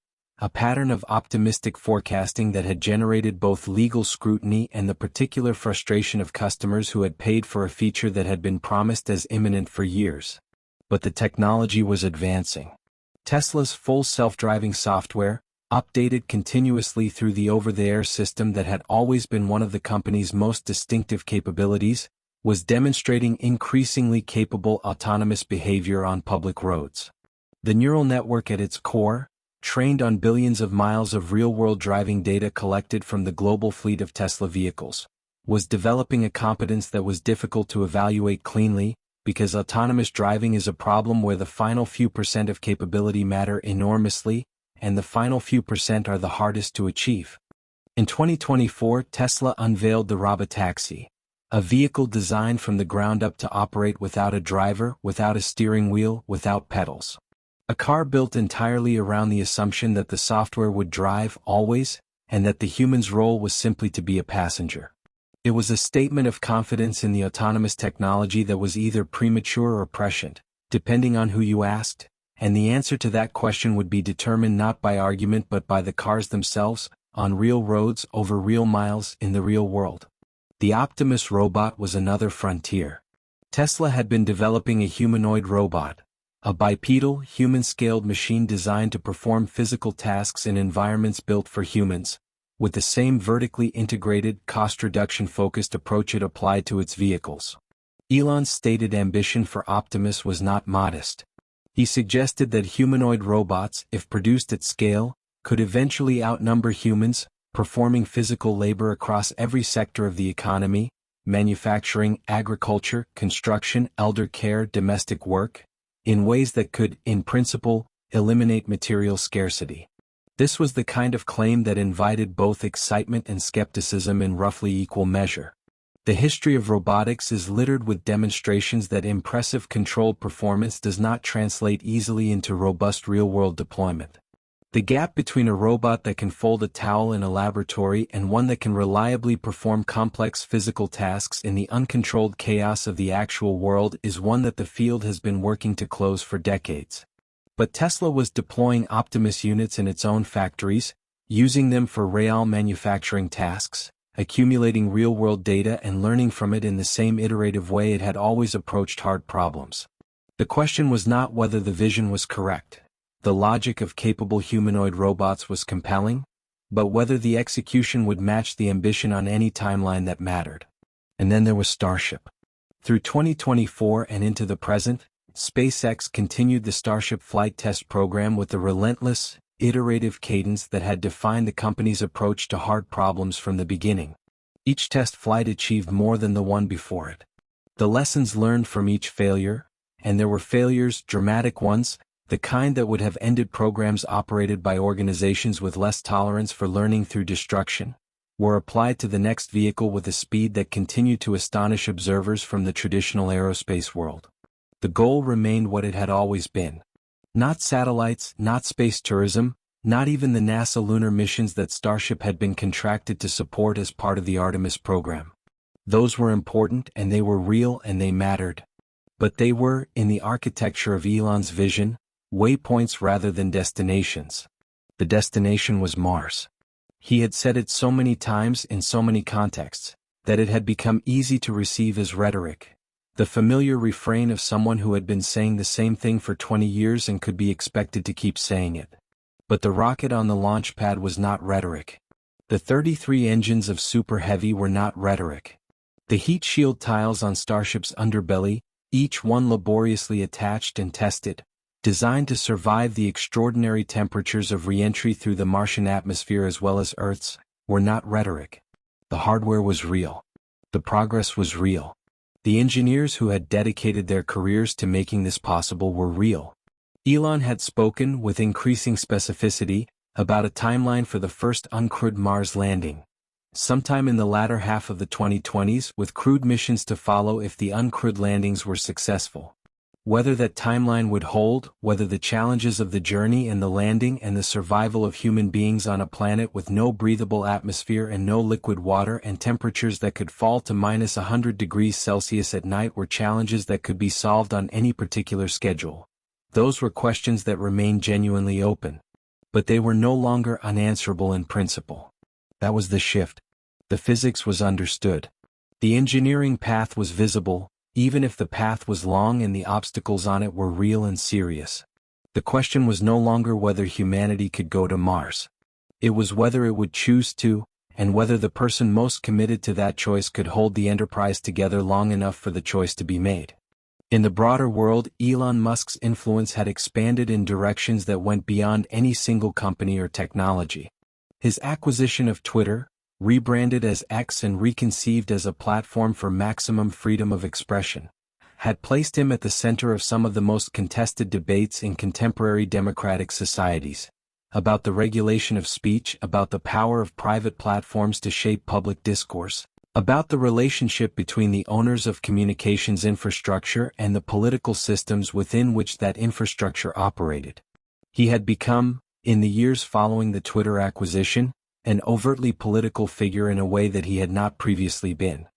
a pattern of optimistic forecasting that had generated both legal scrutiny and the particular frustration of customers who had paid for a feature that had been promised as imminent for years. But the technology was advancing. Tesla's full self-driving software, updated continuously through the over-the-air system that had always been one of the company's most distinctive capabilities, was demonstrating increasingly capable autonomous behavior on public roads. The neural network at its core, trained on billions of miles of real-world driving data collected from the global fleet of Tesla vehicles, was developing a competence that was difficult to evaluate cleanly, because autonomous driving is a problem where the final few percent of capability matter enormously, and the final few percent are the hardest to achieve. In 2024, Tesla unveiled the Robotaxi, a vehicle designed from the ground up to operate without a driver, without a steering wheel, without pedals. A car built entirely around the assumption that the software would drive always, and that the human's role was simply to be a passenger. It was a statement of confidence in the autonomous technology that was either premature or prescient, depending on who you asked, and the answer to that question would be determined not by argument but by the cars themselves, on real roads over real miles in the real world. The Optimus robot was another frontier. Tesla had been developing a humanoid robot, a bipedal, human-scaled machine designed to perform physical tasks in environments built for humans, with the same vertically integrated, cost-reduction-focused approach it applied to its vehicles. Elon's stated ambition for Optimus was not modest. He suggested that humanoid robots, if produced at scale, could eventually outnumber humans, performing physical labor across every sector of the economy: manufacturing, agriculture, construction, elder care, domestic work, in ways that could, in principle, eliminate material scarcity. This was the kind of claim that invited both excitement and skepticism in roughly equal measure. The history of robotics is littered with demonstrations that impressive controlled performance does not translate easily into robust real-world deployment. The gap between a robot that can fold a towel in a laboratory and one that can reliably perform complex physical tasks in the uncontrolled chaos of the actual world is one that the field has been working to close for decades. But Tesla was deploying Optimus units in its own factories, using them for real manufacturing tasks, accumulating real-world data and learning from it in the same iterative way it had always approached hard problems. The question was not whether the vision was correct, the logic of capable humanoid robots was compelling, but whether the execution would match the ambition on any timeline that mattered. And then there was Starship. Through 2024 and into the present, SpaceX continued the Starship flight test program with the relentless, iterative cadence that had defined the company's approach to hard problems from the beginning. Each test flight achieved more than the one before it. The lessons learned from each failure, and there were failures, dramatic ones, the kind that would have ended programs operated by organizations with less tolerance for learning through destruction, were applied to the next vehicle with a speed that continued to astonish observers from the traditional aerospace world. The goal remained what it had always been. Not satellites, not space tourism, not even the NASA lunar missions that Starship had been contracted to support as part of the Artemis program. Those were important and they were real and they mattered. But they were, in the architecture of Elon's vision, waypoints rather than destinations. The destination was Mars. He had said it so many times in so many contexts, that it had become easy to receive as rhetoric. The familiar refrain of someone who had been saying the same thing for 20 years and could be expected to keep saying it. But the rocket on the launch pad was not rhetoric. The 33 engines of Super Heavy were not rhetoric. The heat shield tiles on Starship's underbelly, each one laboriously attached and tested, designed to survive the extraordinary temperatures of re-entry through the Martian atmosphere as well as Earth's, were not rhetoric. The hardware was real. The progress was real. The engineers who had dedicated their careers to making this possible were real. Elon had spoken, with increasing specificity, about a timeline for the first uncrewed Mars landing, sometime in the latter half of the 2020s, with crewed missions to follow if the uncrewed landings were successful. Whether that timeline would hold, whether the challenges of the journey and the landing and the survival of human beings on a planet with no breathable atmosphere and no liquid water and temperatures that could fall to minus 100 degrees Celsius at night were challenges that could be solved on any particular schedule. Those were questions that remained genuinely open. But they were no longer unanswerable in principle. That was the shift. The physics was understood. The engineering path was visible, even if the path was long and the obstacles on it were real and serious. The question was no longer whether humanity could go to Mars. It was whether it would choose to, and whether the person most committed to that choice could hold the enterprise together long enough for the choice to be made. In the broader world, Elon Musk's influence had expanded in directions that went beyond any single company or technology. His acquisition of Twitter, rebranded as X and reconceived as a platform for maximum freedom of expression, had placed him at the center of some of the most contested debates in contemporary democratic societies, about the regulation of speech, about the power of private platforms to shape public discourse, about the relationship between the owners of communications infrastructure and the political systems within which that infrastructure operated. He had become, in the years following the Twitter acquisition, an overtly political figure in a way that he had not previously been.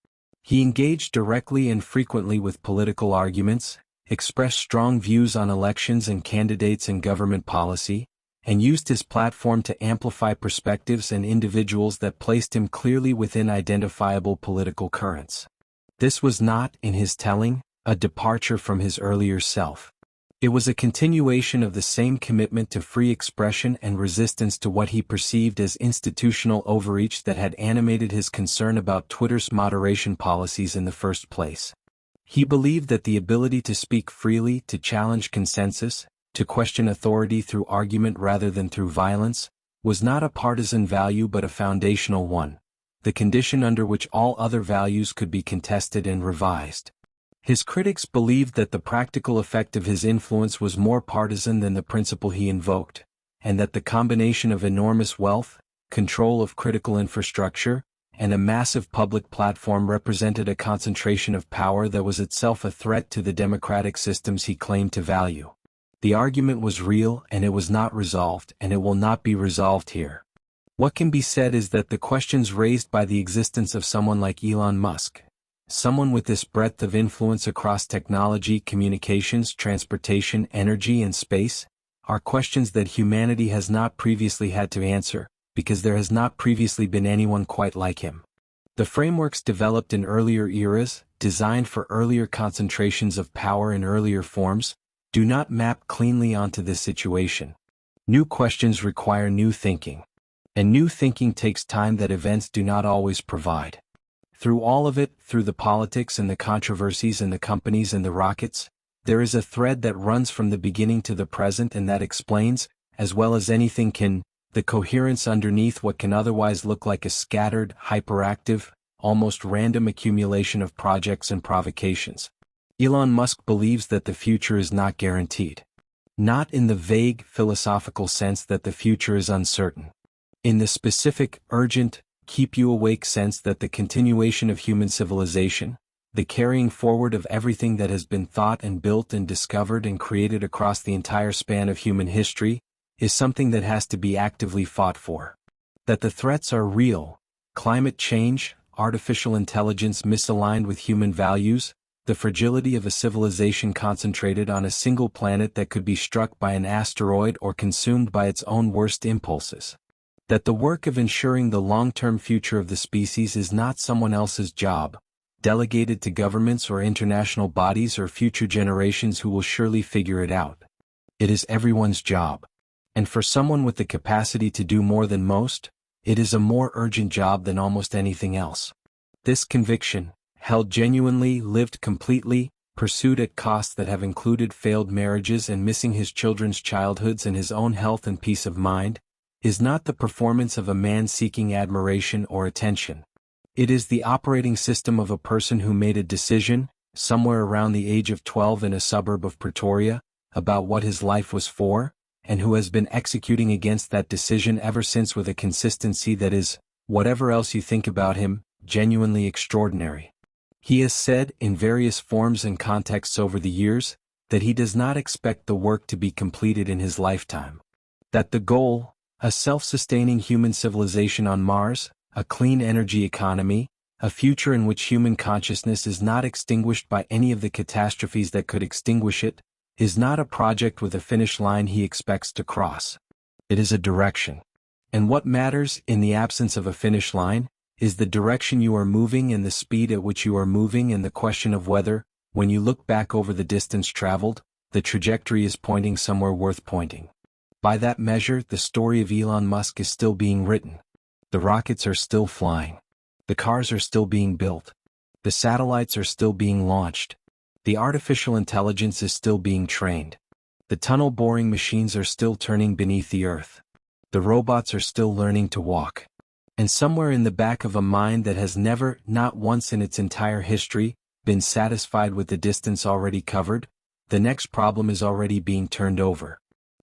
He engaged directly and frequently with political arguments, expressed strong views on elections and candidates and government policy, and used his platform to amplify perspectives and individuals that placed him clearly within identifiable political currents. This was not, in his telling, a departure from his earlier self. It was a continuation of the same commitment to free expression and resistance to what he perceived as institutional overreach that had animated his concern about Twitter's moderation policies in the first place. He believed that the ability to speak freely, to challenge consensus, to question authority through argument rather than through violence, was not a partisan value but a foundational one, the condition under which all other values could be contested and revised. His critics believed that the practical effect of his influence was more partisan than the principle he invoked, and that the combination of enormous wealth, control of critical infrastructure, and a massive public platform represented a concentration of power that was itself a threat to the democratic systems he claimed to value. The argument was real and it was not resolved, and it will not be resolved here. What can be said is that the questions raised by the existence of someone like Elon Musk, someone with this breadth of influence across technology, communications, transportation, energy, and space, are questions that humanity has not previously had to answer, because there has not previously been anyone quite like him. The frameworks developed in earlier eras, designed for earlier concentrations of power in earlier forms, do not map cleanly onto this situation. New questions require new thinking. And new thinking takes time that events do not always provide. Through all of it, through the politics and the controversies and the companies and the rockets, there is a thread that runs from the beginning to the present and that explains, as well as anything can, the coherence underneath what can otherwise look like a scattered, hyperactive, almost random accumulation of projects and provocations. Elon Musk believes that the future is not guaranteed. Not in the vague, philosophical sense that the future is uncertain. In the specific, urgent, keep-you-awake sense that the continuation of human civilization, the carrying forward of everything that has been thought and built and discovered and created across the entire span of human history, is something that has to be actively fought for. That the threats are real: climate change, artificial intelligence misaligned with human values, the fragility of a civilization concentrated on a single planet that could be struck by an asteroid or consumed by its own worst impulses. That the work of ensuring the long-term future of the species is not someone else's job, delegated to governments or international bodies or future generations who will surely figure it out. It is everyone's job. And for someone with the capacity to do more than most, it is a more urgent job than almost anything else. This conviction, held genuinely, lived completely, pursued at costs that have included failed marriages and missing his children's childhoods and his own health and peace of mind, is not the performance of a man seeking admiration or attention. It is the operating system of a person who made a decision, somewhere around the age of 12 in a suburb of Pretoria, about what his life was for, and who has been executing against that decision ever since with a consistency that is, whatever else you think about him, genuinely extraordinary. He has said, in various forms and contexts over the years, that he does not expect the work to be completed in his lifetime. That the goal, a self-sustaining human civilization on Mars, a clean energy economy, a future in which human consciousness is not extinguished by any of the catastrophes that could extinguish it, is not a project with a finish line he expects to cross. It is a direction. And what matters, in the absence of a finish line, is the direction you are moving and the speed at which you are moving, and the question of whether, when you look back over the distance traveled, the trajectory is pointing somewhere worth pointing. By that measure, the story of Elon Musk is still being written. The rockets are still flying. The cars are still being built. The satellites are still being launched. The artificial intelligence is still being trained. The tunnel-boring machines are still turning beneath the earth. The robots are still learning to walk. And somewhere in the back of a mind that has never, not once in its entire history, been satisfied with the distance already covered, the next problem is already being turned over.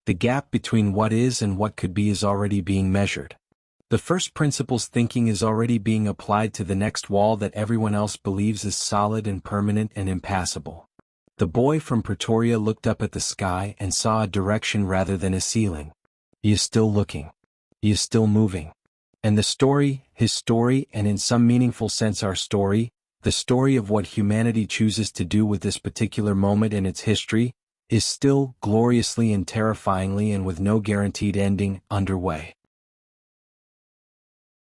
The gap between what is and what could be is already being measured. The first principles thinking is already being applied to the next wall that everyone else believes is solid and permanent and impassable. The boy from Pretoria looked up at the sky and saw a direction rather than a ceiling. He is still looking. He is still moving. And the story, his story, and in some meaningful sense our story, The story of what humanity chooses to do with this particular moment in its history is still gloriously and terrifyingly and with no guaranteed ending underway.